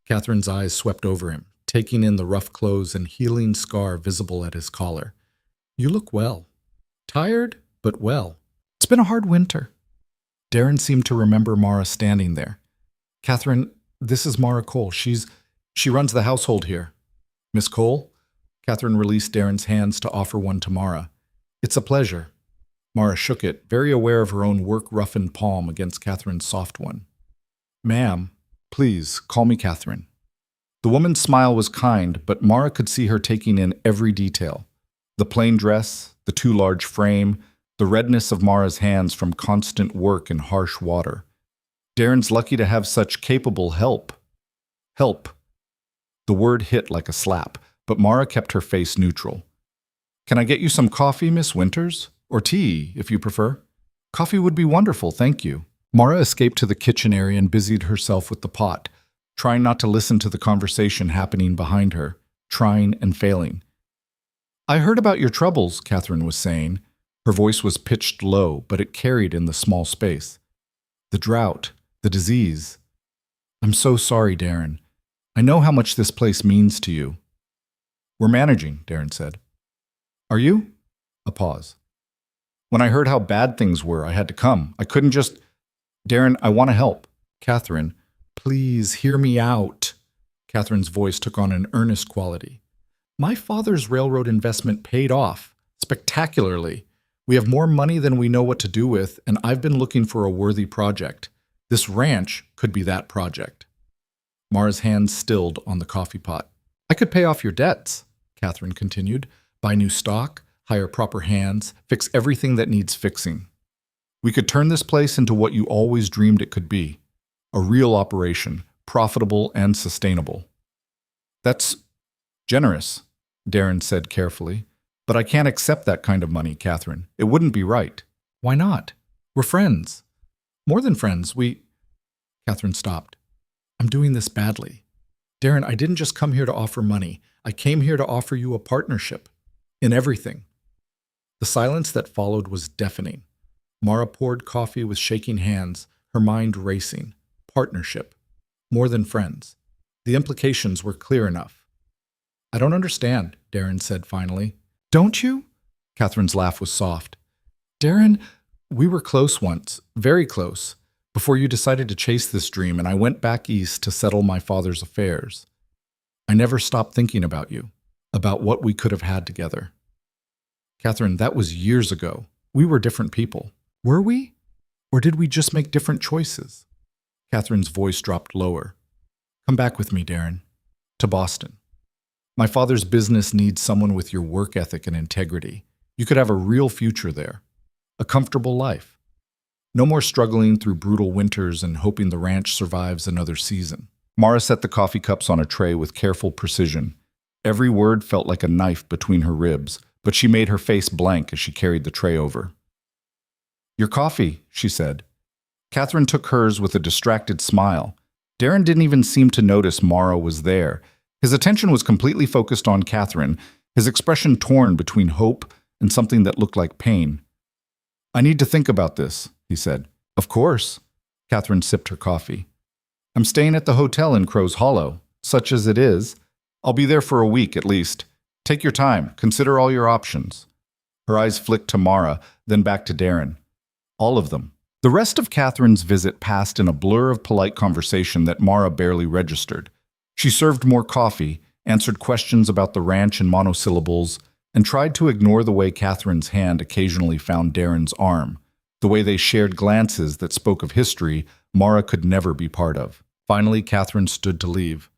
Catherine's eyes swept over him, taking in the rough clothes and healing scar visible at his collar. You look well. Tired, but well. It's been a hard winter. Darren seemed to remember Mara standing there. Catherine, this is Mara Cole. She runs the household here. Miss Cole? Catherine released Darren's hands to offer one to Mara. It's a pleasure. Mara shook it, very aware of her own work-roughened palm against Catherine's soft one. Ma'am, please, call me Catherine. The woman's smile was kind, but Mara could see her taking in every detail. The plain dress, the too large frame, the redness of Mara's hands from constant work in harsh water. Darren's lucky to have such capable help. Help. The word hit like a slap, but Mara kept her face neutral. Can I get you some coffee, Miss Winters? Or tea, if you prefer? Coffee would be wonderful, thank you. Mara escaped to the kitchen area and busied herself with the pot, trying not to listen to the conversation happening behind her, trying and failing. I heard about your troubles, Catherine was saying. Her voice was pitched low, but it carried in the small space. The drought, the disease. I'm so sorry, Darren. I know how much this place means to you. We're managing, Darren said. Are you? A pause. When I heard how bad things were, I had to come. I couldn't just... Darren, I want to help. Catherine, please hear me out. Catherine's voice took on an earnest quality. My father's railroad investment paid off, spectacularly. We have more money than we know what to do with, and I've been looking for a worthy project. This ranch could be that project. Mara's hands stilled on the coffee pot. I could pay off your debts, Catherine continued. Buy new stock, hire proper hands, fix everything that needs fixing. We could turn this place into what you always dreamed it could be. A real operation, profitable and sustainable. That's generous, Darren said carefully. But I can't accept that kind of money, Catherine. It wouldn't be right. Why not? We're friends. More than friends, Catherine stopped. I'm doing this badly. Darren, I didn't just come here to offer money. I came here to offer you a partnership. In everything. The silence that followed was deafening. Mara poured coffee with shaking hands, her mind racing. Partnership. More than friends. The implications were clear enough. I don't understand, Darren said finally. Don't you? Catherine's laugh was soft. Darren, we were close once, very close, before you decided to chase this dream and I went back east to settle my father's affairs. I never stopped thinking about you, about what we could have had together. Catherine, that was years ago. We were different people. Were we? Or did we just make different choices? Catherine's voice dropped lower. Come back with me, Darren. To Boston. My father's business needs someone with your work ethic and integrity. You could have a real future there. A comfortable life. No more struggling through brutal winters and hoping the ranch survives another season. Mara set the coffee cups on a tray with careful precision. Every word felt like a knife between her ribs, but she made her face blank as she carried the tray over. Your coffee, she said. Catherine took hers with a distracted smile. Darren didn't even seem to notice Mara was there. His attention was completely focused on Catherine, his expression torn between hope and something that looked like pain. I need to think about this, he said. Of course. Catherine sipped her coffee. I'm staying at the hotel in Crow's Hollow. Such as it is, I'll be there for a week at least. Take your time. Consider all your options. Her eyes flicked to Mara, then back to Darren. All of them. The rest of Catherine's visit passed in a blur of polite conversation that Mara barely registered. She served more coffee, answered questions about the ranch in monosyllables, and tried to ignore the way Catherine's hand occasionally found Darren's arm, the way they shared glances that spoke of history Mara could never be part of. Finally, Catherine stood to leave.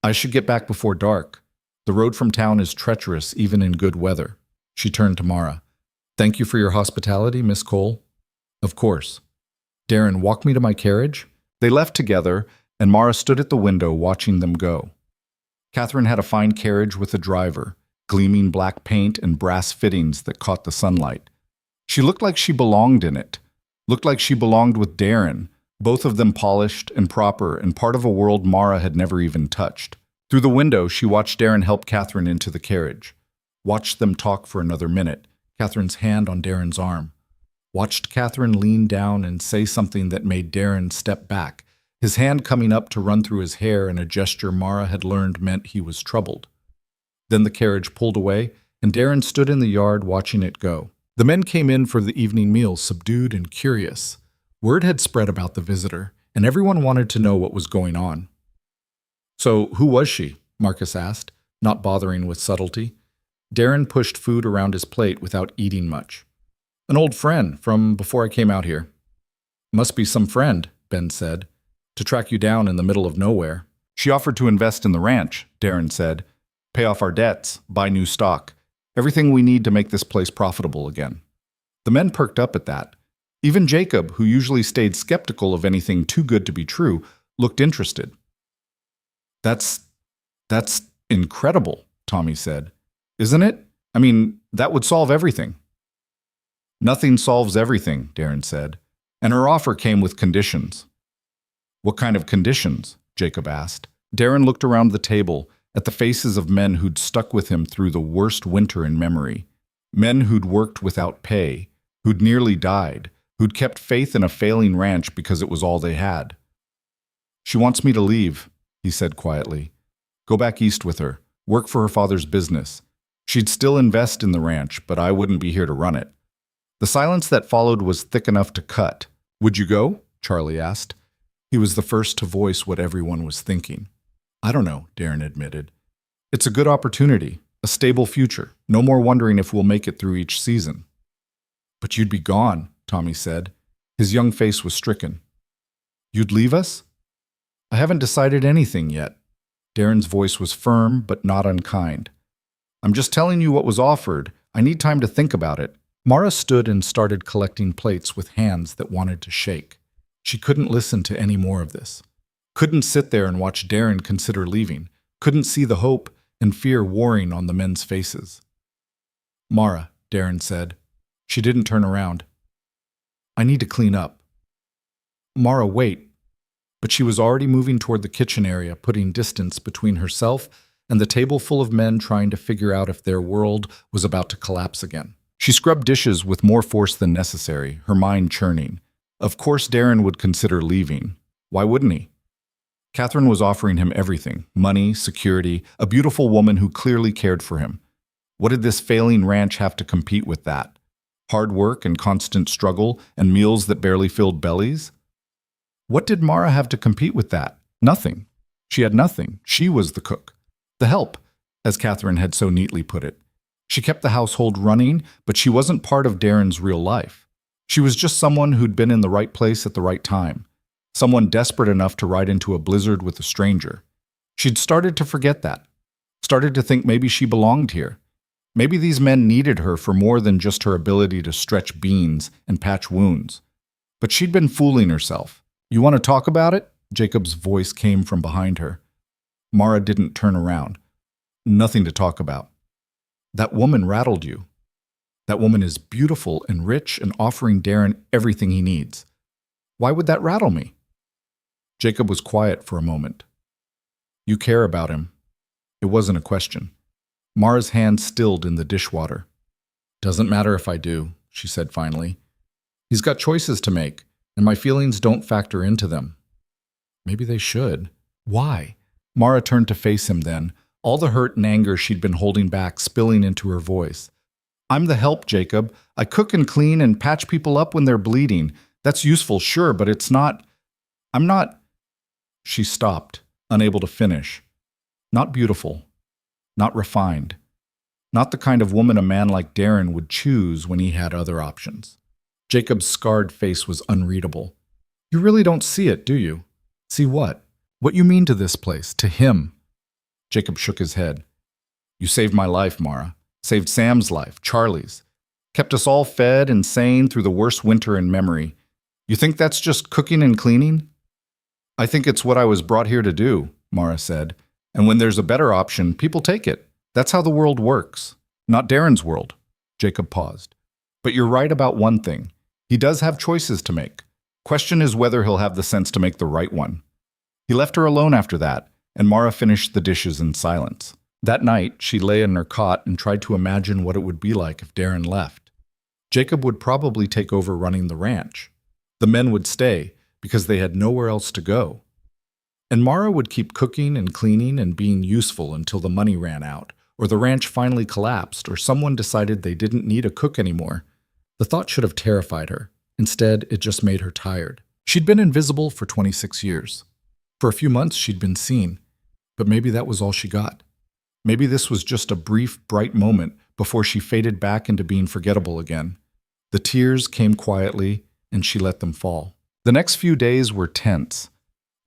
I should get back before dark. The road from town is treacherous even in good weather. She turned to Mara. Thank you for your hospitality, Miss Cole. Of course. Darren, walk me to my carriage. They left together, and Mara stood at the window watching them go. Catherine had a fine carriage with a driver, gleaming black paint and brass fittings that caught the sunlight. She looked like she belonged in it, looked like she belonged with Darren, both of them polished and proper and part of a world Mara had never even touched. Through the window, she watched Darren help Catherine into the carriage. Watched them talk for another minute, Catherine's hand on Darren's arm. Watched Catherine lean down and say something that made Darren step back, his hand coming up to run through his hair in a gesture Mara had learned meant he was troubled. Then the carriage pulled away, and Darren stood in the yard watching it go. The men came in for the evening meal, subdued and curious. Word had spread about the visitor, and everyone wanted to know what was going on. "So, who was she?" Marcus asked, not bothering with subtlety. Darren pushed food around his plate without eating much. "An old friend from before I came out here." "Must be some friend," Ben said, "to track you down in the middle of nowhere." "She offered to invest in the ranch," Darren said. "Pay off our debts, buy new stock. Everything we need to make this place profitable again." The men perked up at that. Even Jacob, who usually stayed skeptical of anything too good to be true, looked interested. That's incredible," Tommy said. "Isn't it? I mean, that would solve everything." "Nothing solves everything," Darren said, "and her offer came with conditions." "What kind of conditions?" Jacob asked. Darren looked around the table at the faces of men who'd stuck with him through the worst winter in memory. Men who'd worked without pay, who'd nearly died, who'd kept faith in a failing ranch because it was all they had. "She wants me to leave," he said quietly. "Go back east with her, work for her father's business. She'd still invest in the ranch, but I wouldn't be here to run it." The silence that followed was thick enough to cut. "Would you go?" Charlie asked. He was the first to voice what everyone was thinking. "I don't know," Darren admitted. "It's a good opportunity, a stable future, no more wondering if we'll make it through each season." "But you'd be gone," Tommy said. His young face was stricken. "You'd leave us?" "I haven't decided anything yet." Darren's voice was firm but not unkind. "I'm just telling you what was offered. I need time to think about it." Mara stood and started collecting plates with hands that wanted to shake. She couldn't listen to any more of this. Couldn't sit there and watch Darren consider leaving. Couldn't see the hope and fear warring on the men's faces. "Mara," Darren said. She didn't turn around. "I need to clean up." "Mara, wait." But she was already moving toward the kitchen area, putting distance between herself and the table full of men trying to figure out if their world was about to collapse again. She scrubbed dishes with more force than necessary, her mind churning. Of course Darren would consider leaving. Why wouldn't he? Catherine was offering him everything: money, security, a beautiful woman who clearly cared for him. What did this failing ranch have to compete with that? Hard work and constant struggle and meals that barely filled bellies? What did Mara have to compete with that? Nothing. She had nothing. She was the cook. The help, as Catherine had so neatly put it. She kept the household running, but she wasn't part of Darren's real life. She was just someone who'd been in the right place at the right time. Someone desperate enough to ride into a blizzard with a stranger. She'd started to forget that. Started to think maybe she belonged here. Maybe these men needed her for more than just her ability to stretch beans and patch wounds. But she'd been fooling herself. "You want to talk about it?" Jacob's voice came from behind her. Mara didn't turn around. "Nothing to talk about." "That woman rattled you." "That woman is beautiful and rich and offering Darren everything he needs." "Why would that rattle me?" Jacob was quiet for a moment. "You care about him." It wasn't a question. Mara's hand stilled in the dishwater. "Doesn't matter if I do," she said finally. "He's got choices to make, and my feelings don't factor into them." Maybe they should. Why? Mara turned to face him then, all the hurt and anger she'd been holding back spilling into her voice. "I'm the help, Jacob. I cook and clean and patch people up when they're bleeding. That's useful, sure, but it's not... I'm not..." She stopped, unable to finish. Not beautiful. Not refined. Not the kind of woman a man like Darren would choose when he had other options. Jacob's scarred face was unreadable. "You really don't see it, do you?" "See what?" "What you mean to this place, to him." Jacob shook his head. "You saved my life, Mara. Saved Sam's life, Charlie's. Kept us all fed and sane through the worst winter in memory. You think that's just cooking and cleaning?" "I think it's what I was brought here to do," Mara said. "And when there's a better option, people take it. That's how the world works. Not Darren's world." Jacob paused. "But you're right about one thing. He does have choices to make. Question is whether he'll have the sense to make the right one. He left her alone after that, and Mara finished the dishes in silence. That night, she lay in her cot and tried to imagine what it would be like if Darren left. Jacob would probably take over running the ranch. The men would stay, because they had nowhere else to go. And Mara would keep cooking and cleaning and being useful until the money ran out, or the ranch finally collapsed, or someone decided they didn't need a cook anymore. The thought should have terrified her. Instead, it just made her tired. She'd been invisible for 26 years. For a few months, she'd been seen. But maybe that was all she got. Maybe this was just a brief, bright moment before she faded back into being forgettable again. The tears came quietly, and she let them fall. The next few days were tense.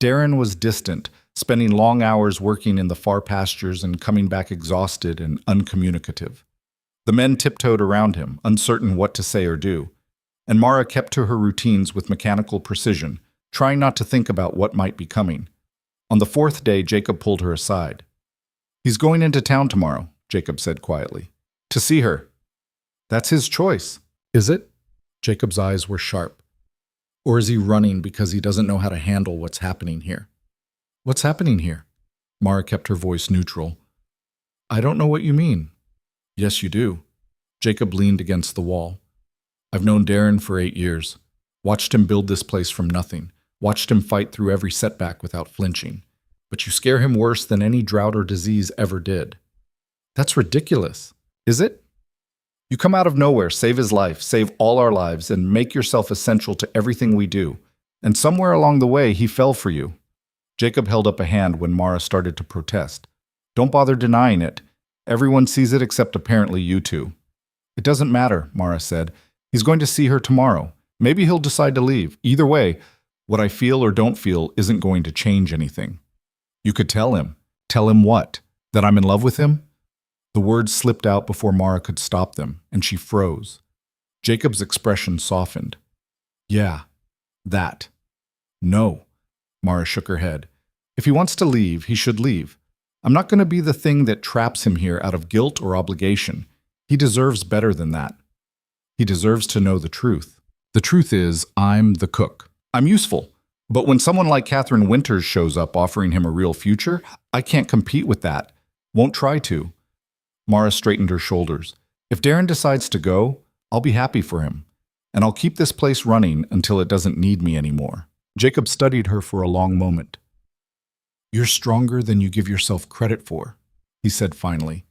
Darren was distant, spending long hours working in the far pastures and coming back exhausted and uncommunicative. The men tiptoed around him, uncertain what to say or do. And Mara kept to her routines with mechanical precision, trying not to think about what might be coming. On the fourth day, Jacob pulled her aside. "He's going into town tomorrow," Jacob said quietly. "To see her." "That's his choice." "Is it?" Jacob's eyes were sharp. "Or is he running because he doesn't know how to handle what's happening here?" "What's happening here?" Mara kept her voice neutral. "I don't know what you mean." "Yes, you do." Jacob leaned against the wall. "I've known Darren for 8 years. Watched him build this place from nothing. Watched him fight through every setback without flinching. But you scare him worse than any drought or disease ever did." "That's ridiculous." "Is it? You come out of nowhere, save his life, save all our lives, and make yourself essential to everything we do. And somewhere along the way, he fell for you." Jacob held up a hand when Mara started to protest. "Don't bother denying it. Everyone sees it except apparently you two." "It doesn't matter," Mara said. "He's going to see her tomorrow. Maybe he'll decide to leave. Either way, what I feel or don't feel isn't going to change anything." "You could tell him." "Tell him what? That I'm in love with him?" The words slipped out before Mara could stop them, and she froze. Jacob's expression softened. "Yeah, that." "No." Mara shook her head. "If he wants to leave, he should leave. I'm not going to be the thing that traps him here out of guilt or obligation. He deserves better than that. He deserves to know the truth. The truth is, I'm the cook. I'm useful. But when someone like Catherine Winters shows up offering him a real future, I can't compete with that. Won't try to." Mara straightened her shoulders. "If Darren decides to go, I'll be happy for him. And I'll keep this place running until it doesn't need me anymore." Jacob studied her for a long moment. "You're stronger than you give yourself credit for," he said finally.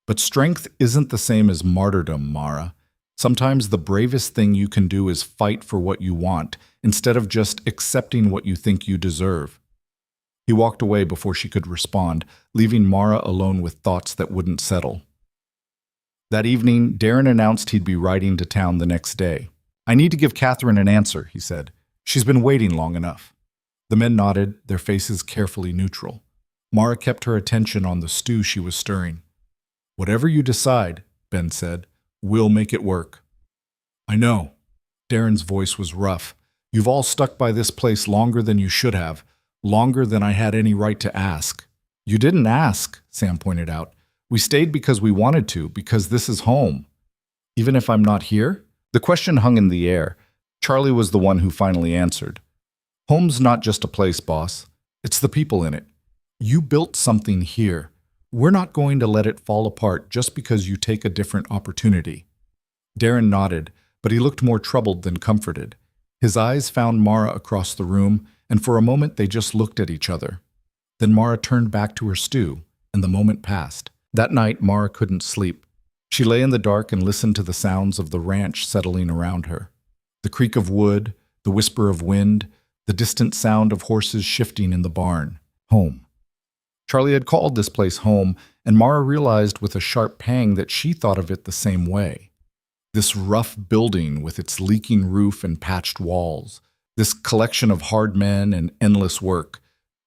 "But strength isn't the same as martyrdom, Mara. Sometimes the bravest thing you can do is fight for what you want, instead of just accepting what you think you deserve." He walked away before she could respond, leaving Mara alone with thoughts that wouldn't settle. That evening, Darren announced he'd be riding to town the next day. "I need to give Catherine an answer," he said. "She's been waiting long enough." The men nodded, their faces carefully neutral. Mara kept her attention on the stew she was stirring. "Whatever you decide," Ben said, "we'll make it work." "I know." Darren's voice was rough. "You've all stuck by this place longer than you should have. Longer than I had any right to ask." "You didn't ask," Sam pointed out. "We stayed because we wanted to, because this is home." "Even if I'm not here?" The question hung in the air. Charlie was the one who finally answered. "Home's not just a place, boss. It's the people in it. You built something here. We're not going to let it fall apart just because you take a different opportunity." Darren nodded, but he looked more troubled than comforted. His eyes found Mara across the room, and for a moment they just looked at each other. Then Mara turned back to her stew, and the moment passed. That night, Mara couldn't sleep. She lay in the dark and listened to the sounds of the ranch settling around her. The creak of wood, the whisper of wind, the distant sound of horses shifting in the barn. Home. Charlie had called this place home, and Mara realized with a sharp pang that she thought of it the same way. This rough building with its leaking roof and patched walls, this collection of hard men and endless work,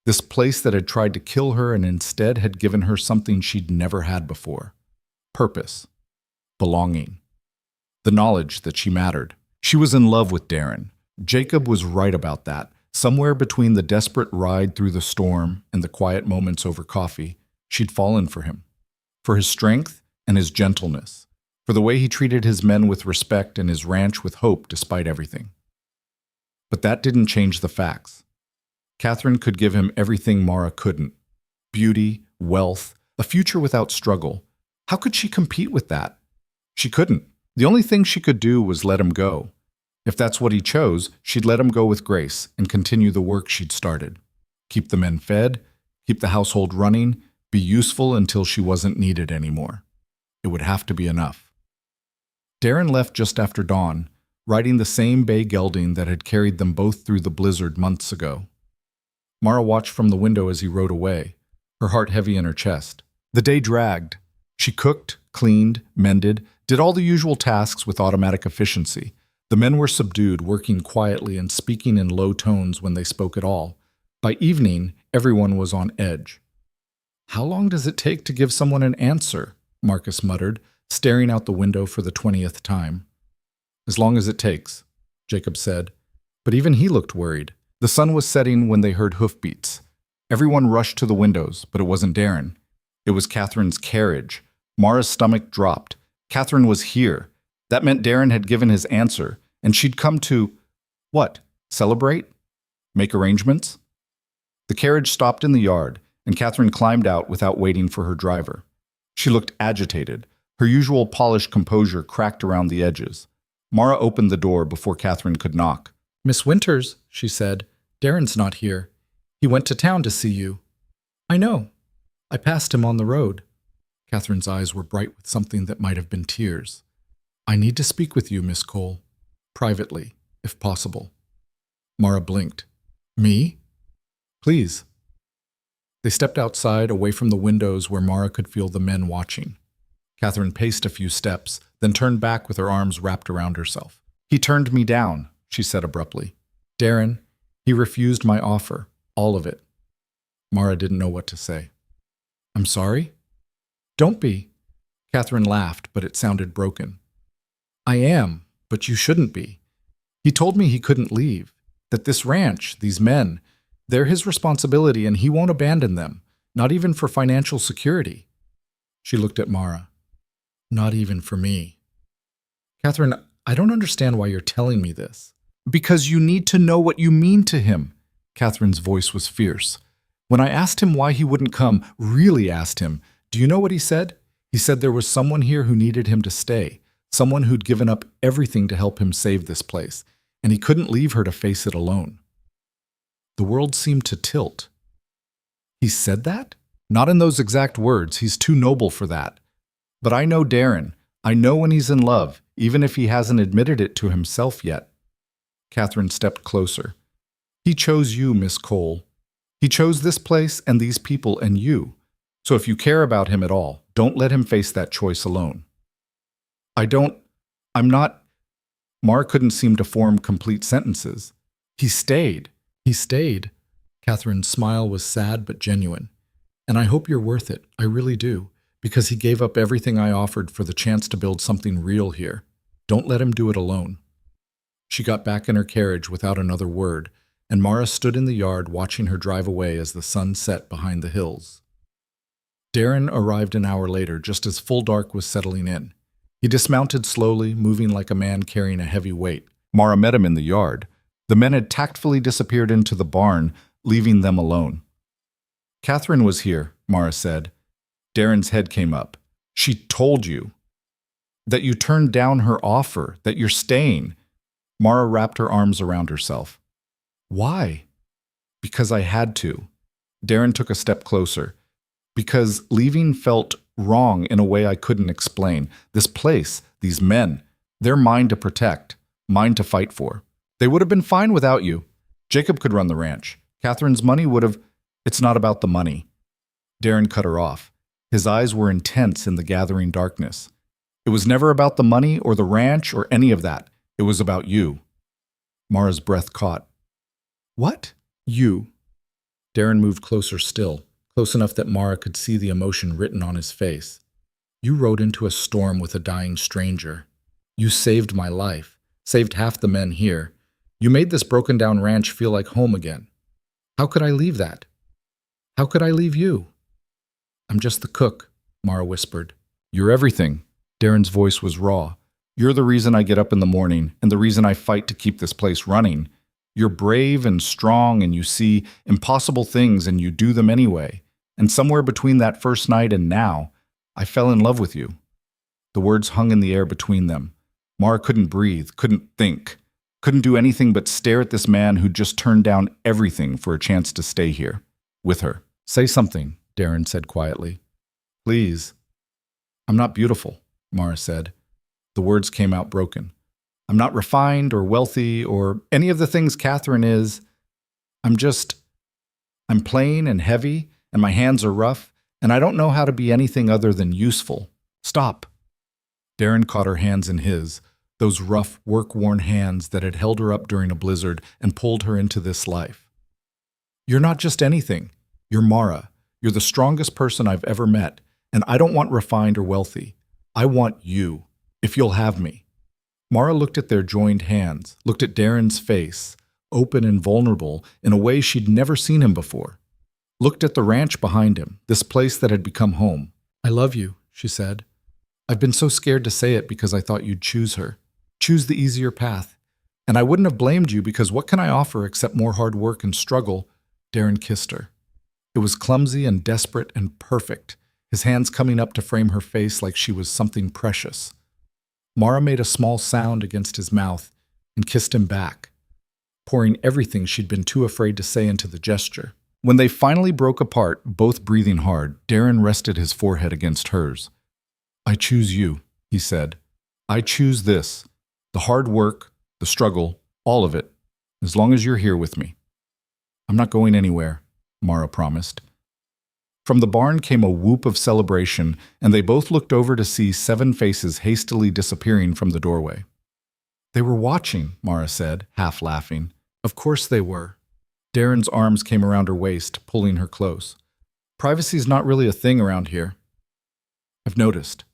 this place that had tried to kill her and instead had given her something she'd never had before. Purpose. Belonging. The knowledge that she mattered. She was in love with Darren. Jacob was right about that. Somewhere between the desperate ride through the storm and the quiet moments over coffee, she'd fallen for him. For his strength and his gentleness. For the way he treated his men with respect and his ranch with hope despite everything. But that didn't change the facts. Catherine could give him everything Mara couldn't. Beauty, wealth, a future without struggle. How could she compete with that? She couldn't. The only thing she could do was let him go. If that's what he chose, she'd let him go with grace and continue the work she'd started. Keep the men fed, keep the household running, be useful until she wasn't needed anymore. It would have to be enough. Darren left just after dawn, riding the same bay gelding that had carried them both through the blizzard months ago. Mara watched from the window as he rode away, her heart heavy in her chest. The day dragged. She cooked, cleaned, mended, did all the usual tasks with automatic efficiency. The men were subdued, working quietly and speaking in low tones when they spoke at all. By evening, everyone was on edge. "How long does it take to give someone an answer?" Marcus muttered, staring out the window for the 20th time. "As long as it takes," Jacob said. But even he looked worried. The sun was setting when they heard hoofbeats. Everyone rushed to the windows, but it wasn't Darren. It was Catherine's carriage. Mara's stomach dropped. Catherine was here. That meant Darren had given his answer, and she'd come to, what, celebrate? Make arrangements? The carriage stopped in the yard, and Catherine climbed out without waiting for her driver. She looked agitated. Her usual polished composure cracked around the edges. Mara opened the door before Catherine could knock. "Miss Winters," she said, "Darren's not here. He went to town to see you." "I know. I passed him on the road." Catherine's eyes were bright with something that might have been tears. "I need to speak with you, Miss Cole. Privately, if possible." Mara blinked. "Me? Please." They stepped outside, away from the windows where Mara could feel the men watching. Catherine paced a few steps, then turned back with her arms wrapped around herself. "He turned me down," she said abruptly. "Darren, he refused my offer, all of it." Mara didn't know what to say. "I'm sorry?" "Don't be." Catherine laughed, but it sounded broken. "I am, but you shouldn't be. He told me he couldn't leave, that this ranch, these men, they're his responsibility and he won't abandon them, not even for financial security." She looked at Mara. "Not even for me." "Catherine, I don't understand why you're telling me this." "Because you need to know what you mean to him." Catherine's voice was fierce. "When I asked him why he wouldn't come, really asked him, do you know what he said? He said there was someone here who needed him to stay, someone who'd given up everything to help him save this place, and he couldn't leave her to face it alone." The world seemed to tilt. "He said that?" "Not in those exact words. He's too noble for that. But I know Darren. I know when he's in love, even if he hasn't admitted it to himself yet." Catherine stepped closer. "He chose you, Miss Cole. He chose this place and these people and you. So if you care about him at all, don't let him face that choice alone." I'm not. Mara couldn't seem to form complete sentences. "He stayed. He stayed." Catherine's smile was sad but genuine. "And I hope you're worth it. I really do. Because he gave up everything I offered for the chance to build something real here. Don't let him do it alone." She got back in her carriage without another word, and Mara stood in the yard watching her drive away as the sun set behind the hills. Darren arrived an hour later, just as full dark was settling in. He dismounted slowly, moving like a man carrying a heavy weight. Mara met him in the yard. The men had tactfully disappeared into the barn, leaving them alone. "Catherine was here," Mara said. Darren's head came up. "She told you that you turned down her offer, that you're staying." Mara wrapped her arms around herself. "Why?" "Because I had to." Darren took a step closer. "Because leaving felt wrong in a way I couldn't explain. This place, these men, they're mine to protect, mine to fight for. They would have been fine without you. Jacob could run the ranch. Catherine's money would have... It's not about the money." Darren cut her off. His eyes were intense in the gathering darkness. "It was never about the money or the ranch or any of that. It was about you." Mara's breath caught. "What? You?" Darren moved closer still, close enough that Mara could see the emotion written on his face. "You rode into a storm with a dying stranger. You saved my life, saved half the men here. You made this broken-down ranch feel like home again. How could I leave that? How could I leave you?" "I'm just the cook," Mara whispered. "You're everything." Darren's voice was raw. "You're the reason I get up in the morning and the reason I fight to keep this place running. You're brave and strong and you see impossible things and you do them anyway. And somewhere between that first night and now, I fell in love with you." The words hung in the air between them. Mara couldn't breathe, couldn't think, couldn't do anything but stare at this man who'd just turned down everything for a chance to stay here, with her. "Say something," Darren said quietly. "Please." "I'm not beautiful," Mara said. The words came out broken. "I'm not refined or wealthy or any of the things Catherine is. I'm plain and heavy, and my hands are rough, and I don't know how to be anything other than useful. Stop." Darren caught her hands in his, those rough, work-worn hands that had held her up during a blizzard and pulled her into this life. "You're not just anything. You're Mara. You're the strongest person I've ever met, and I don't want refined or wealthy. I want you, if you'll have me." Mara looked at their joined hands, looked at Darren's face, open and vulnerable in a way she'd never seen him before. Looked at the ranch behind him, this place that had become home. "I love you," she said. "I've been so scared to say it because I thought you'd choose her. Choose the easier path. And I wouldn't have blamed you because what can I offer except more hard work and struggle?" Darren kissed her. It was clumsy and desperate and perfect, his hands coming up to frame her face like she was something precious. Mara made a small sound against his mouth and kissed him back, pouring everything she'd been too afraid to say into the gesture. When they finally broke apart, both breathing hard, Darren rested his forehead against hers. "I choose you," he said. "I choose this. The hard work, the struggle, all of it, as long as you're here with me." "I'm not going anywhere," Mara promised. From the barn came a whoop of celebration, and they both looked over to see 7 faces hastily disappearing from the doorway. "They were watching," Mara said, half laughing. "Of course they were." Darren's arms came around her waist, pulling her close. "Privacy's not really a thing around here. I've noticed."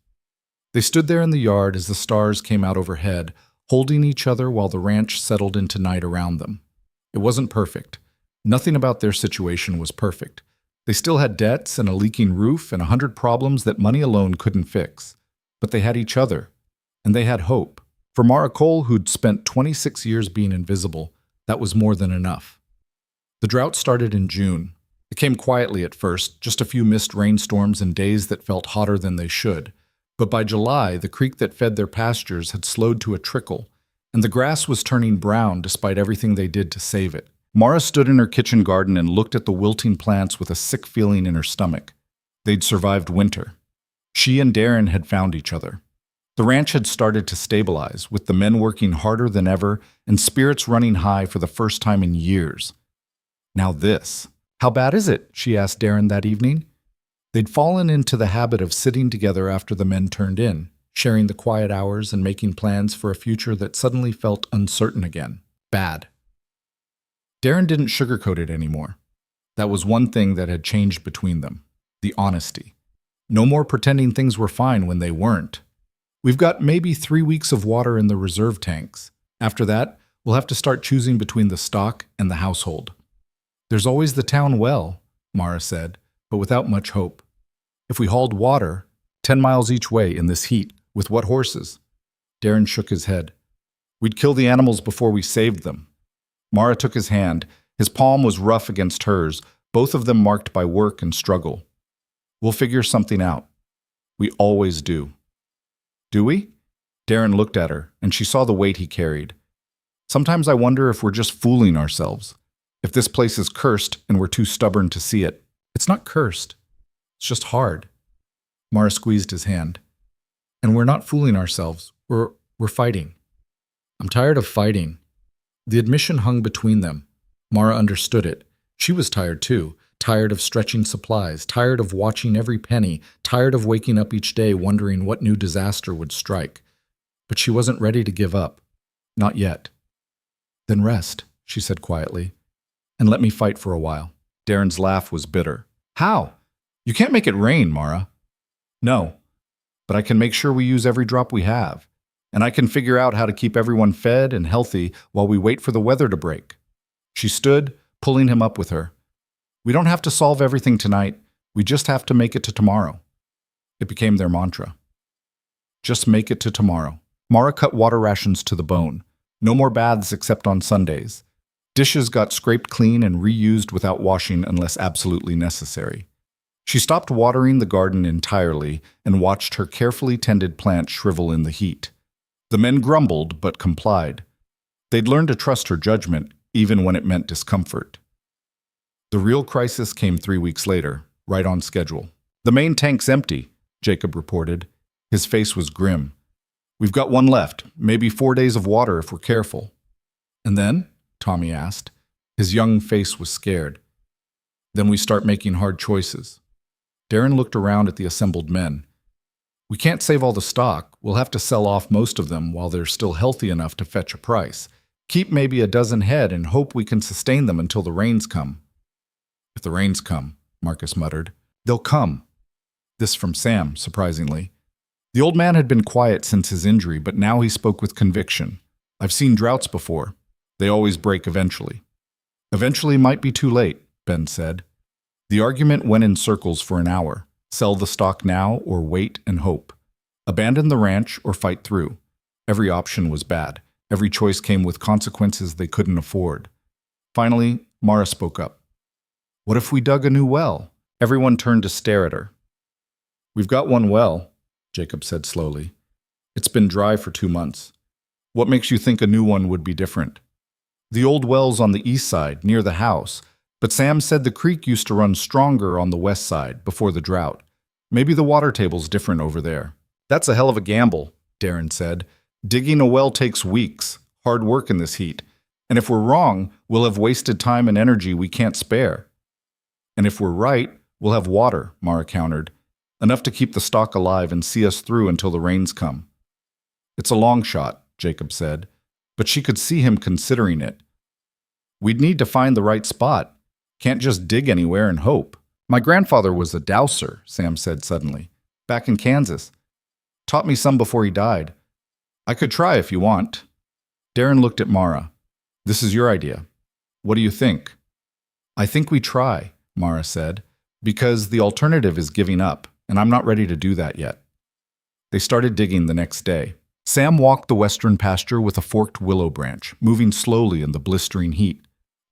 They stood there in the yard as the stars came out overhead, holding each other while the ranch settled into night around them. It wasn't perfect. Nothing about their situation was perfect. They still had debts and a leaking roof and 100 problems that money alone couldn't fix. But they had each other, and they had hope. For Mara Cole, who'd spent 26 years being invisible, that was more than enough. The drought started in June. It came quietly at first, just a few missed rainstorms and days that felt hotter than they should. But by July, the creek that fed their pastures had slowed to a trickle, and the grass was turning brown despite everything they did to save it. Mara stood in her kitchen garden and looked at the wilting plants with a sick feeling in her stomach. They'd survived winter. She and Darren had found each other. The ranch had started to stabilize, with the men working harder than ever and spirits running high for the first time in years. Now this. "How bad is it?" she asked Darren that evening. They'd fallen into the habit of sitting together after the men turned in, sharing the quiet hours and making plans for a future that suddenly felt uncertain again. Bad. Darren didn't sugarcoat it anymore. That was one thing that had changed between them: the honesty. No more pretending things were fine when they weren't. "We've got maybe 3 weeks of water in the reserve tanks. After that, we'll have to start choosing between the stock and the household." "There's always the town well," Mara said, but without much hope. "If we hauled water, 10 miles each way in this heat, with what horses?" Darren shook his head. "We'd kill the animals before we saved them." Mara took his hand. His palm was rough against hers, both of them marked by work and struggle. "We'll figure something out. We always do." "Do we?" Darren looked at her, and she saw the weight he carried. "Sometimes I wonder if we're just fooling ourselves. If this place is cursed and we're too stubborn to see it." "It's not cursed. It's just hard." Mara squeezed his hand. "And we're not fooling ourselves. We're fighting." "I'm tired of fighting." The admission hung between them. Mara understood it. She was tired too, tired of stretching supplies, tired of watching every penny, tired of waking up each day wondering what new disaster would strike. But she wasn't ready to give up. Not yet. "Then rest," she said quietly, "and let me fight for a while." Darren's laugh was bitter. "How? You can't make it rain, Mara." "No, but I can make sure we use every drop we have. And I can figure out how to keep everyone fed and healthy while we wait for the weather to break." She stood, pulling him up with her. "We don't have to solve everything tonight. We just have to make it to tomorrow." It became their mantra. Just make it to tomorrow. Mara cut water rations to the bone. No more baths except on Sundays. Dishes got scraped clean and reused without washing unless absolutely necessary. She stopped watering the garden entirely and watched her carefully tended plants shrivel in the heat. The men grumbled but complied. They'd learned to trust her judgment, even when it meant discomfort. The real crisis came 3 weeks later, right on schedule. "The main tank's empty," Jacob reported. His face was grim. "We've got one left, maybe 4 days of water if we're careful." "And then?" Tommy asked. His young face was scared. "Then we start making hard choices." Darren looked around at the assembled men. "We can't save all the stock. We'll have to sell off most of them while they're still healthy enough to fetch a price. Keep maybe a dozen head and hope we can sustain them until the rains come." "If the rains come," Marcus muttered. "They'll come." This from Sam, surprisingly. The old man had been quiet since his injury, but now he spoke with conviction. "I've seen droughts before. They always break eventually." "Eventually might be too late," Ben said. The argument went in circles for an hour. Sell the stock now or wait and hope. Abandon the ranch or fight through. Every option was bad. Every choice came with consequences they couldn't afford. Finally, Mara spoke up. "What if we dug a new well?" Everyone turned to stare at her. "We've got one well," Jacob said slowly. "It's been dry for 2 months. What makes you think a new one would be different?" "The old well's on the east side, near the house, but Sam said the creek used to run stronger on the west side, before the drought. Maybe the water table's different over there." "That's a hell of a gamble," Darren said. "Digging a well takes weeks, hard work in this heat. And if we're wrong, we'll have wasted time and energy we can't spare." "And if we're right, we'll have water," Mara countered. "Enough to keep the stock alive and see us through until the rains come." "It's a long shot," Jacob said, but she could see him considering it. "We'd need to find the right spot. Can't just dig anywhere and hope." "My grandfather was a dowser," Sam said suddenly. "Back in Kansas. Taught me some before he died. I could try if you want." Darren looked at Mara. "This is your idea. What do you think?" "I think we try," Mara said, "because the alternative is giving up, and I'm not ready to do that yet." They started digging the next day. Sam walked the western pasture with a forked willow branch, moving slowly in the blistering heat.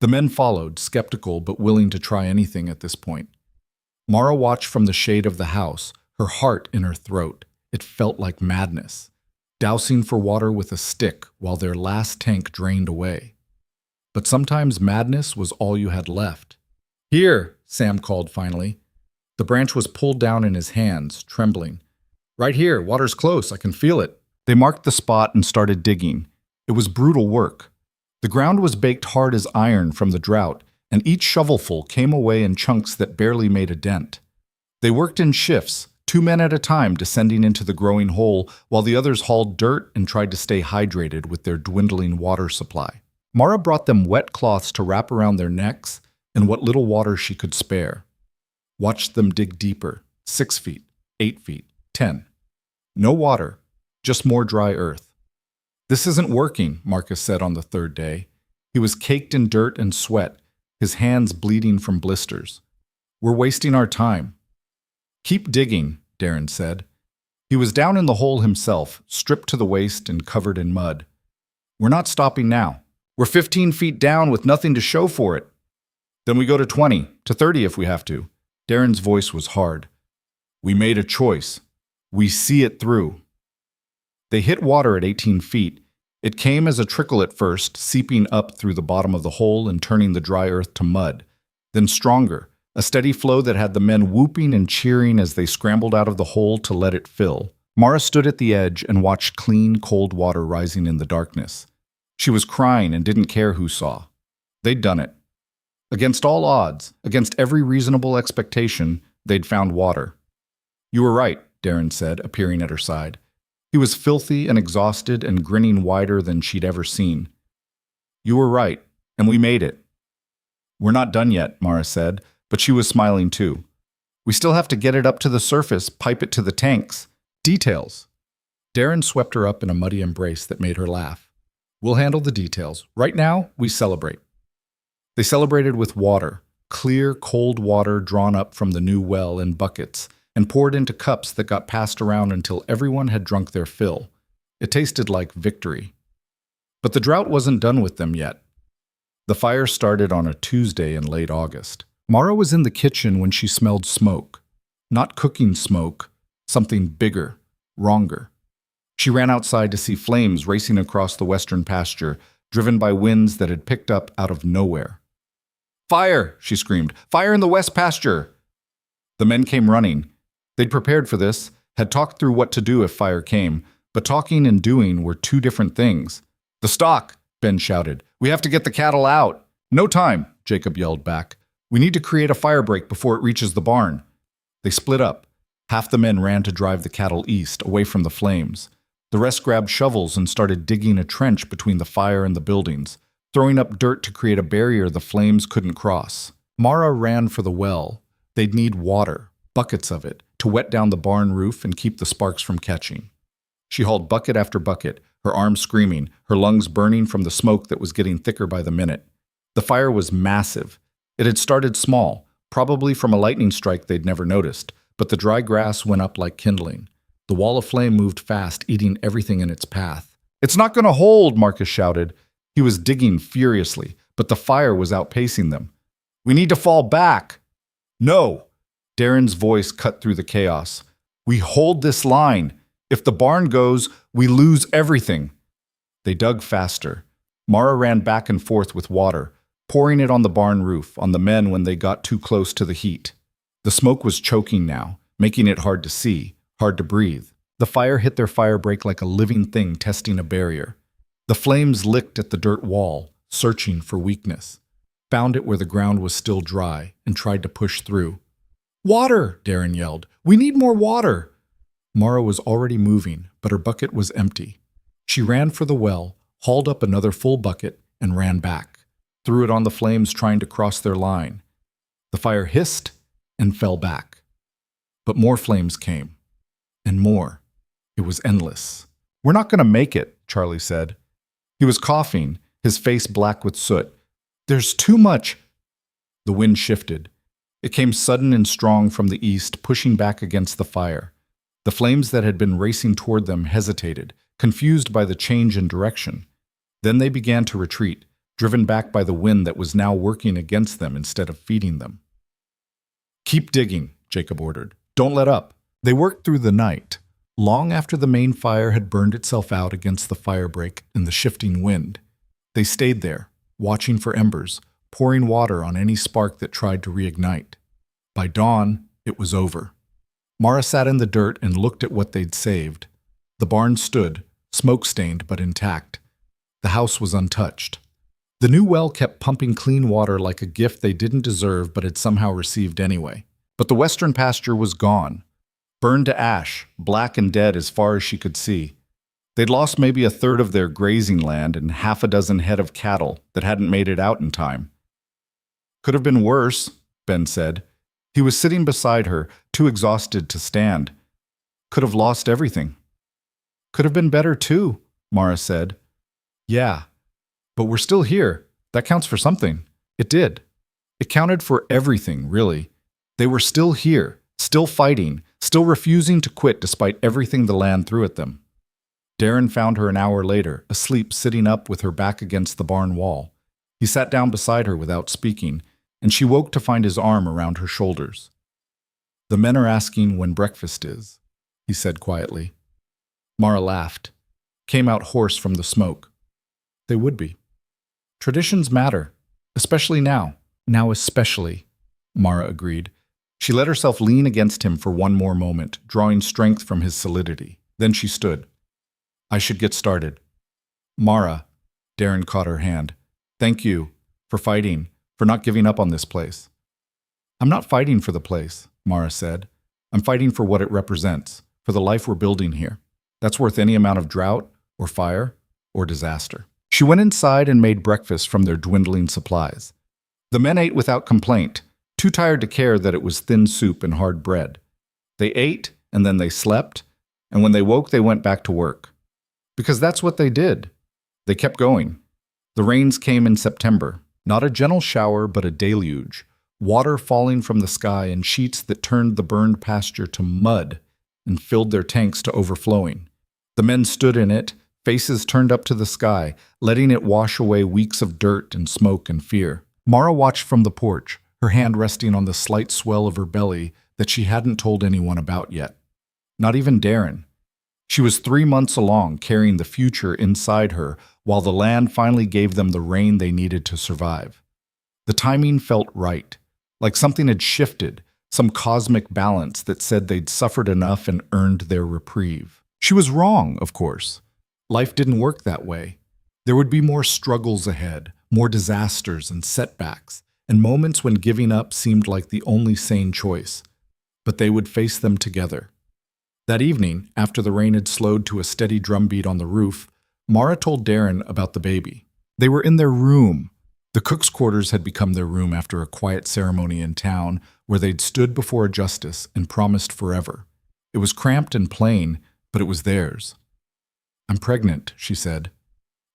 The men followed, skeptical but willing to try anything at this point. Mara watched from the shade of the house, her heart in her throat. It felt like madness, dousing for water with a stick while their last tank drained away. But sometimes madness was all you had left. "Here," Sam called finally. The branch was pulled down in his hands, trembling. "Right here, water's close, I can feel it." They marked the spot and started digging. It was brutal work. The ground was baked hard as iron from the drought, and each shovelful came away in chunks that barely made a dent. They worked in shifts, 2 men at a time descending into the growing hole, while the others hauled dirt and tried to stay hydrated with their dwindling water supply. Mara brought them wet cloths to wrap around their necks and what little water she could spare. Watched them dig deeper, 6 feet, 8 feet, 10. No water, just more dry earth. "This isn't working," Marcus said on the 3rd day. He was caked in dirt and sweat, his hands bleeding from blisters. "We're wasting our time." "Keep digging," Darren said. He was down in the hole himself, stripped to the waist and covered in mud. "We're not stopping now. We're 15 feet down with nothing to show for it." "Then we go to 20, to 30 if we have to." Darren's voice was hard. "We made a choice. We see it through." They hit water at 18 feet. It came as a trickle at first, seeping up through the bottom of the hole and turning the dry earth to mud. Then stronger, a steady flow that had the men whooping and cheering as they scrambled out of the hole to let it fill. Mara stood at the edge and watched clean, cold water rising in the darkness. She was crying and didn't care who saw. They'd done it. Against all odds, against every reasonable expectation, they'd found water. "You were right," Darren said, appearing at her side. He was filthy and exhausted and grinning wider than she'd ever seen. "You were right, and we made it." "We're not done yet," Mara said, but she was smiling too. "We still have to get it up to the surface, pipe it to the tanks. Details." Darren swept her up in a muddy embrace that made her laugh. "We'll handle the details. Right now, we celebrate." They celebrated with water, clear, cold water drawn up from the new well in buckets, and poured into cups that got passed around until everyone had drunk their fill. It tasted like victory. But the drought wasn't done with them yet. The fire started on a Tuesday in late August. Mara was in the kitchen when she smelled smoke. Not cooking smoke, something bigger, wronger. She ran outside to see flames racing across the western pasture, driven by winds that had picked up out of nowhere. "Fire!" she screamed. "Fire in the west pasture!" The men came running. They'd prepared for this, had talked through what to do if fire came, but talking and doing were two different things. "The stock!" Ben shouted. "We have to get the cattle out." "No time," Jacob yelled back. "We need to create a fire break before it reaches the barn." They split up. Half the men ran to drive the cattle east, away from the flames. The rest grabbed shovels and started digging a trench between the fire and the buildings, throwing up dirt to create a barrier the flames couldn't cross. Mara ran for the well. They'd need water, buckets of it, to wet down the barn roof and keep the sparks from catching. She hauled bucket after bucket, her arms screaming, her lungs burning from the smoke that was getting thicker by the minute. The fire was massive. It had started small, probably from a lightning strike they'd never noticed, but the dry grass went up like kindling. The wall of flame moved fast, eating everything in its path. "It's not going to hold," Marcus shouted. He was digging furiously, but the fire was outpacing them. "We need to fall back." "No!" Darren's voice cut through the chaos. "We hold this line. If the barn goes, we lose everything." They dug faster. Mara ran back and forth with water, pouring it on the barn roof, on the men when they got too close to the heat. The smoke was choking now, making it hard to see, hard to breathe. The fire hit their fire break like a living thing testing a barrier. The flames licked at the dirt wall, searching for weakness. Found it where the ground was still dry and tried to push through. "Water!" Darren yelled. "We need more water!" Mara was already moving, but her bucket was empty. She ran for the well, hauled up another full bucket, and ran back. Threw it on the flames trying to cross their line. The fire hissed and fell back. But more flames came. And more. It was endless. "We're not going to make it," Charlie said. He was coughing, his face black with soot. "There's too much." The wind shifted. It came sudden and strong from the east, pushing back against the fire. The flames that had been racing toward them hesitated, confused by the change in direction. Then they began to retreat, driven back by the wind that was now working against them instead of feeding them. "Keep digging," Jacob ordered. "Don't let up." They worked through the night, long after the main fire had burned itself out against the firebreak in the shifting wind. They stayed there, watching for embers, pouring water on any spark that tried to reignite. By dawn, it was over. Mara sat in the dirt and looked at what they'd saved. The barn stood, smoke-stained but intact. The house was untouched. The new well kept pumping clean water like a gift they didn't deserve but had somehow received anyway. But the western pasture was gone. Burned to ash, black and dead as far as she could see. They'd lost maybe a third of their grazing land and half a dozen head of cattle that hadn't made it out in time. "Could have been worse," Ben said. He was sitting beside her, too exhausted to stand. "Could have lost everything." "Could have been better too," Mara said. "Yeah, but we're still here. That counts for something." It did. It counted for everything, really. They were still here, still fighting, still refusing to quit despite everything the land threw at them. Darren found her an hour later, asleep sitting up with her back against the barn wall. He sat down beside her without speaking, and she woke to find his arm around her shoulders. "The men are asking when breakfast is," he said quietly. Mara laughed, came out hoarse from the smoke. They would be. Traditions matter, especially now. Now especially, Mara agreed. She let herself lean against him for one more moment, drawing strength from his solidity. Then she stood. "I should get started." "Mara," Darren caught her hand. "Thank you for fighting, for not giving up on this place." "I'm not fighting for the place," Mara said. "I'm fighting for what it represents, for the life we're building here. That's worth any amount of drought, or fire, or disaster." She went inside and made breakfast from their dwindling supplies. The men ate without complaint, too tired to care that it was thin soup and hard bread. They ate, and then they slept, and when they woke they went back to work. Because that's what they did. They kept going. The rains came in September, not a gentle shower but a deluge, water falling from the sky in sheets that turned the burned pasture to mud and filled their tanks to overflowing. The men stood in it, Faces turned up to the sky, letting it wash away weeks of dirt and smoke and fear. Mara watched from the porch, her hand resting on the slight swell of her belly that she hadn't told anyone about yet. Not even Darren. She was 3 months along, carrying the future inside her, while the land finally gave them the rain they needed to survive. The timing felt right, like something had shifted, some cosmic balance that said they'd suffered enough and earned their reprieve. She was wrong, of course. Life didn't work that way. There would be more struggles ahead, more disasters and setbacks, and moments when giving up seemed like the only sane choice. But they would face them together. That evening, after the rain had slowed to a steady drumbeat on the roof, Mara told Darren about the baby. They were in their room. The cook's quarters had become their room after a quiet ceremony in town where they'd stood before a justice and promised forever. It was cramped and plain, but it was theirs. "I'm pregnant," she said.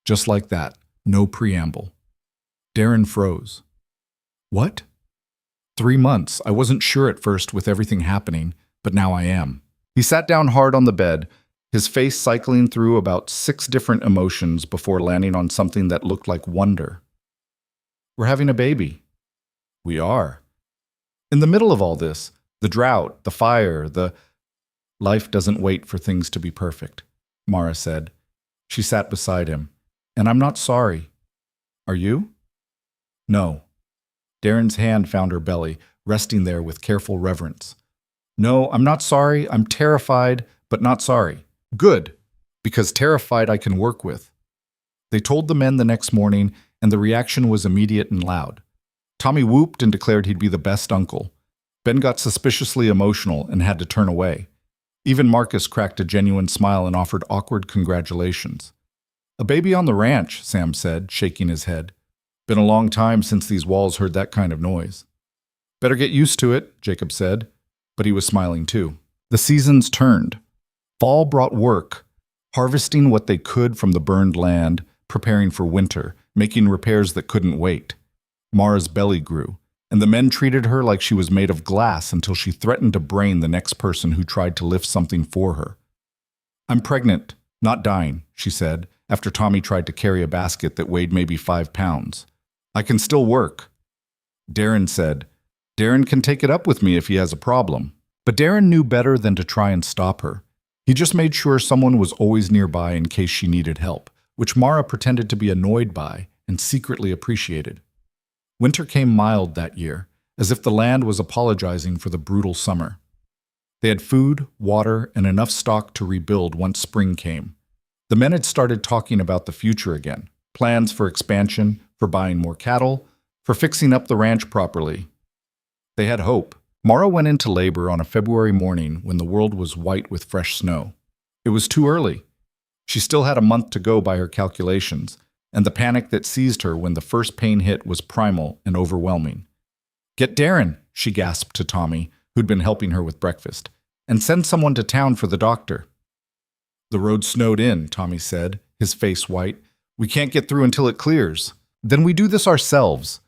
Just like that, no preamble. Darren froze. "What?" "3 months. I wasn't sure at first with everything happening, but now I am." He sat down hard on the bed, his face cycling through about 6 different emotions before landing on something that looked like wonder. "We're having a baby." "We are." In the middle of all this, the drought, the fire, Life doesn't wait for things to be perfect, Mara said. She sat beside him. "And I'm not sorry. Are you?" "No." Darren's hand found her belly, resting there with careful reverence. "No, I'm not sorry. I'm terrified, but not sorry." "Good, because terrified I can work with." They told the men the next morning, and the reaction was immediate and loud. Tommy whooped and declared he'd be the best uncle. Ben got suspiciously emotional and had to turn away. Even Marcus cracked a genuine smile and offered awkward congratulations. "A baby on the ranch," Sam said, shaking his head. "Been a long time since these walls heard that kind of noise." "Better get used to it," Jacob said, but he was smiling too. The seasons turned. Fall brought work, harvesting what they could from the burned land, preparing for winter, making repairs that couldn't wait. Mara's belly grew, and the men treated her like she was made of glass until she threatened to brain the next person who tried to lift something for her. "I'm pregnant, not dying," she said, after Tommy tried to carry a basket that weighed maybe 5 pounds. "I can still work." Darren said, "Darren can take it up with me if he has a problem." But Darren knew better than to try and stop her. He just made sure someone was always nearby in case she needed help, which Mara pretended to be annoyed by and secretly appreciated. Winter came mild that year, as if the land was apologizing for the brutal summer. They had food, water, and enough stock to rebuild once spring came. The men had started talking about the future again, plans for expansion, for buying more cattle, for fixing up the ranch properly. They had hope. Mara went into labor on a February morning when the world was white with fresh snow. It was too early. She still had a month to go by her calculations, and the panic that seized her when the first pain hit was primal and overwhelming. "Get Darren," she gasped to Tommy, who'd been helping her with breakfast, "and send someone to town for the doctor." "The road snowed in," Tommy said, his face white. "We can't get through until it clears." "Then we do this ourselves."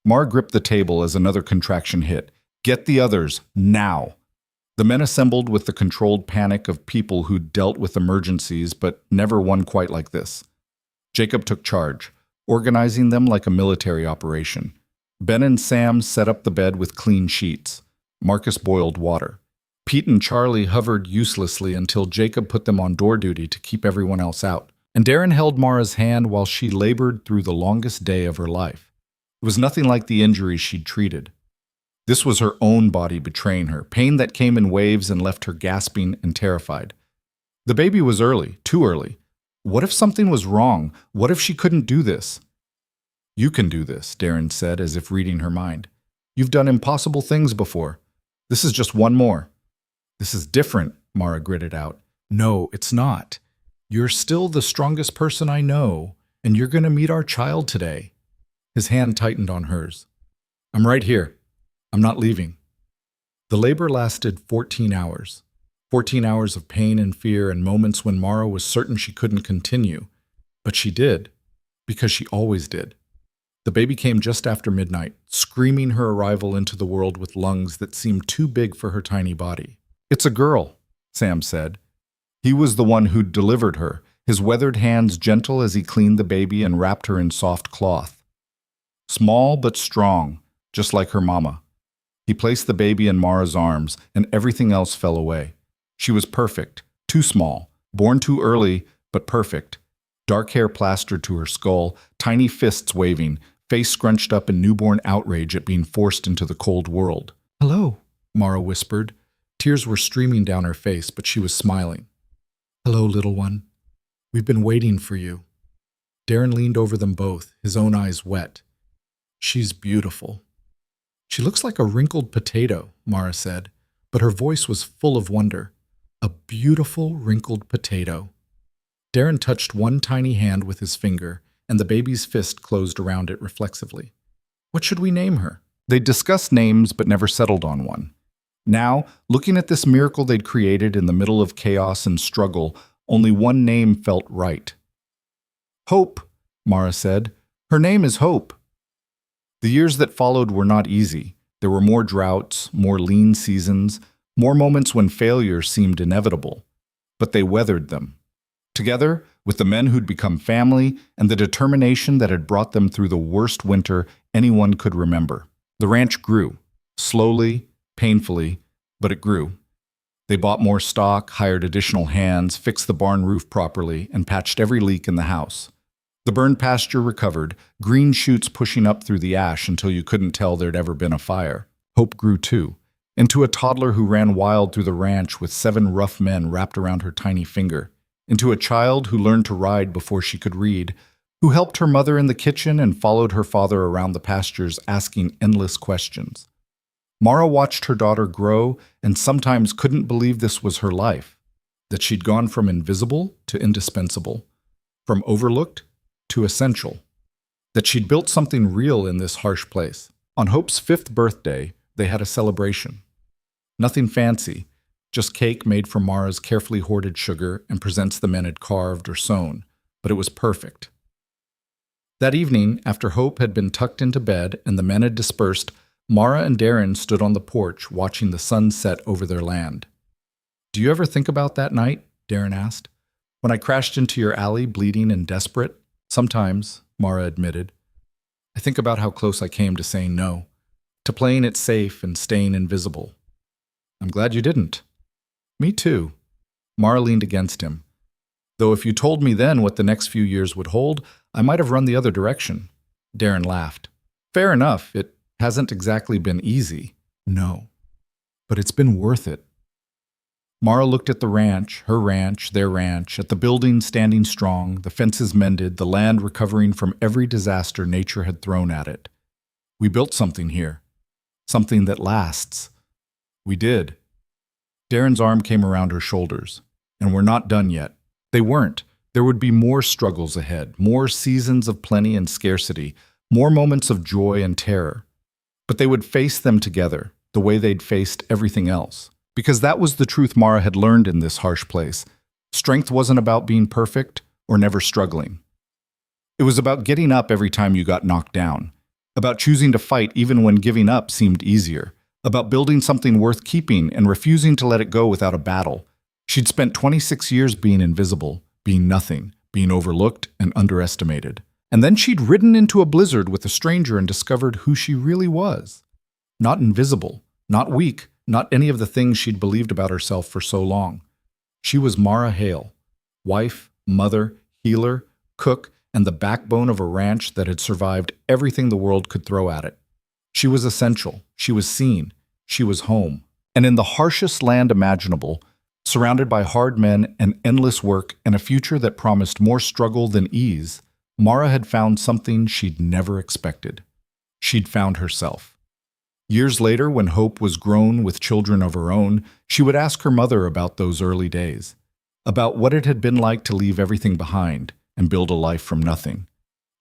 Mara gripped the table as another contraction hit. "Get the others, now." The men assembled with the controlled panic of people who'd dealt with emergencies but never one quite like this. Jacob took charge, organizing them like a military operation. Ben and Sam set up the bed with clean sheets. Marcus boiled water. Pete and Charlie hovered uselessly until Jacob put them on door duty to keep everyone else out. And Darren held Mara's hand while she labored through the longest day of her life. It was nothing like the injuries she'd treated. This was her own body betraying her, pain that came in waves and left her gasping and terrified. The baby was early, too early. What if something was wrong? What if she couldn't do this? "You can do this," Darren said, as if reading her mind. "You've done impossible things before. This is just one more." "This is different," Mara gritted out. "No, it's not. You're still the strongest person I know, and you're going to meet our child today." His hand tightened on hers. "I'm right here. I'm not leaving." The labor lasted 14 hours. 14 hours of pain and fear and moments when Mara was certain she couldn't continue. But she did, because she always did. The baby came just after midnight, screaming her arrival into the world with lungs that seemed too big for her tiny body. "It's a girl," Sam said. He was the one who'd delivered her, his weathered hands gentle as he cleaned the baby and wrapped her in soft cloth. Small but strong, just like her mama. He placed the baby in Mara's arms, and everything else fell away. She was perfect, too small, born too early, but perfect. Dark hair plastered to her skull, tiny fists waving, face scrunched up in newborn outrage at being forced into the cold world. "Hello," Mara whispered. Tears were streaming down her face, but she was smiling. "Hello, little one. We've been waiting for you." Darren leaned over them both, his own eyes wet. "She's beautiful." "She looks like a wrinkled potato," Mara said, but her voice was full of wonder. A beautiful wrinkled potato. Darren touched one tiny hand with his finger, and the baby's fist closed around it reflexively. "What should we name her?" They'd discussed names but never settled on one. Now, looking at this miracle they'd created in the middle of chaos and struggle, only one name felt right. "Hope," Mara said. "Her name is Hope." The years that followed were not easy. There were more droughts, more lean seasons, more moments when failure seemed inevitable. But they weathered them. Together, with the men who'd become family and the determination that had brought them through the worst winter anyone could remember. The ranch grew. Slowly, painfully, but it grew. They bought more stock, hired additional hands, fixed the barn roof properly, and patched every leak in the house. The burned pasture recovered, green shoots pushing up through the ash until you couldn't tell there'd ever been a fire. Hope grew too, into a toddler who ran wild through the ranch with 7 rough men wrapped around her tiny finger, into a child who learned to ride before she could read, who helped her mother in the kitchen and followed her father around the pastures asking endless questions. Mara watched her daughter grow and sometimes couldn't believe this was her life, that she'd gone from invisible to indispensable, from overlooked to essential, that she'd built something real in this harsh place. On Hope's 5th birthday, they had a celebration. Nothing fancy, just cake made from Mara's carefully hoarded sugar and presents the men had carved or sewn, but it was perfect. That evening, after Hope had been tucked into bed and the men had dispersed, Mara and Darren stood on the porch watching the sun set over their land. "Do you ever think about that night?" Darren asked. "When I crashed into your alley, bleeding and desperate?" "Sometimes," Mara admitted. "I think about how close I came to saying no, to playing it safe and staying invisible." "I'm glad you didn't." "Me too." Mara leaned against him. "Though if you told me then what the next few years would hold, I might have run the other direction." Darren laughed. "Fair enough, it hasn't exactly been easy." "No, but it's been worth it." Mara looked at the ranch, her ranch, their ranch, at the buildings standing strong, the fences mended, the land recovering from every disaster nature had thrown at it. "We built something here. Something that lasts." "We did." Darren's arm came around her shoulders. "And we're not done yet." They weren't. There would be more struggles ahead, more seasons of plenty and scarcity, more moments of joy and terror. But they would face them together, the way they'd faced everything else. Because that was the truth Mara had learned in this harsh place. Strength wasn't about being perfect or never struggling. It was about getting up every time you got knocked down, about choosing to fight even when giving up seemed easier, about building something worth keeping and refusing to let it go without a battle. She'd spent 26 years being invisible, being nothing, being overlooked and underestimated. And then she'd ridden into a blizzard with a stranger and discovered who she really was. Not invisible, not weak, not any of the things she'd believed about herself for so long. She was Mara Hale, wife, mother, healer, cook, and the backbone of a ranch that had survived everything the world could throw at it. She was essential, she was seen, she was home. And in the harshest land imaginable, surrounded by hard men and endless work and a future that promised more struggle than ease, Mara had found something she'd never expected. She'd found herself. Years later, when Hope was grown with children of her own, she would ask her mother about those early days, about what it had been like to leave everything behind and build a life from nothing.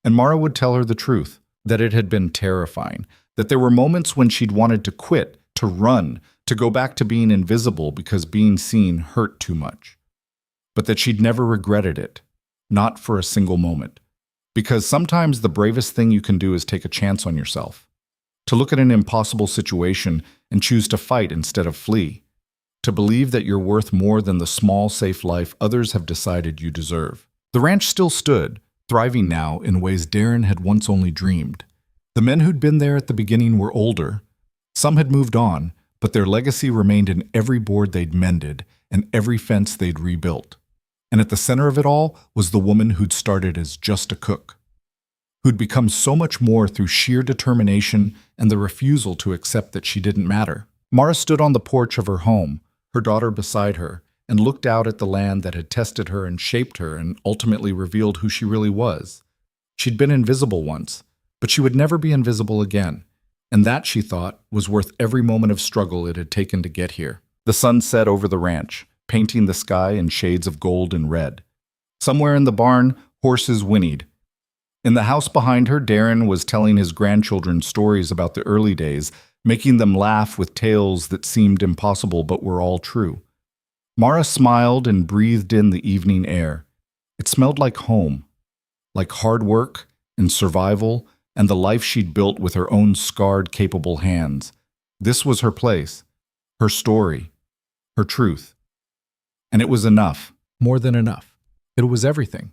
And Mara would tell her the truth, that it had been terrifying, that there were moments when she'd wanted to quit, to run, to go back to being invisible because being seen hurt too much. But that she'd never regretted it, not for a single moment. Because sometimes the bravest thing you can do is take a chance on yourself. To look at an impossible situation and choose to fight instead of flee. To believe that you're worth more than the small, safe life others have decided you deserve. The ranch still stood, thriving now in ways Darren had once only dreamed. The men who'd been there at the beginning were older. Some had moved on, but their legacy remained in every board they'd mended and every fence they'd rebuilt. And at the center of it all was the woman who'd started as just a cook, who'd become so much more through sheer determination and the refusal to accept that she didn't matter. Mara stood on the porch of her home, her daughter beside her, and looked out at the land that had tested her and shaped her and ultimately revealed who she really was. She'd been invisible once, but she would never be invisible again, and that, she thought, was worth every moment of struggle it had taken to get here. The sun set over the ranch, painting the sky in shades of gold and red. Somewhere in the barn, horses whinnied. In the house behind her, Darren was telling his grandchildren stories about the early days, making them laugh with tales that seemed impossible but were all true. Mara smiled and breathed in the evening air. It smelled like home, like hard work and survival and the life she'd built with her own scarred, capable hands. This was her place, her story, her truth. And it was enough, more than enough. It was everything.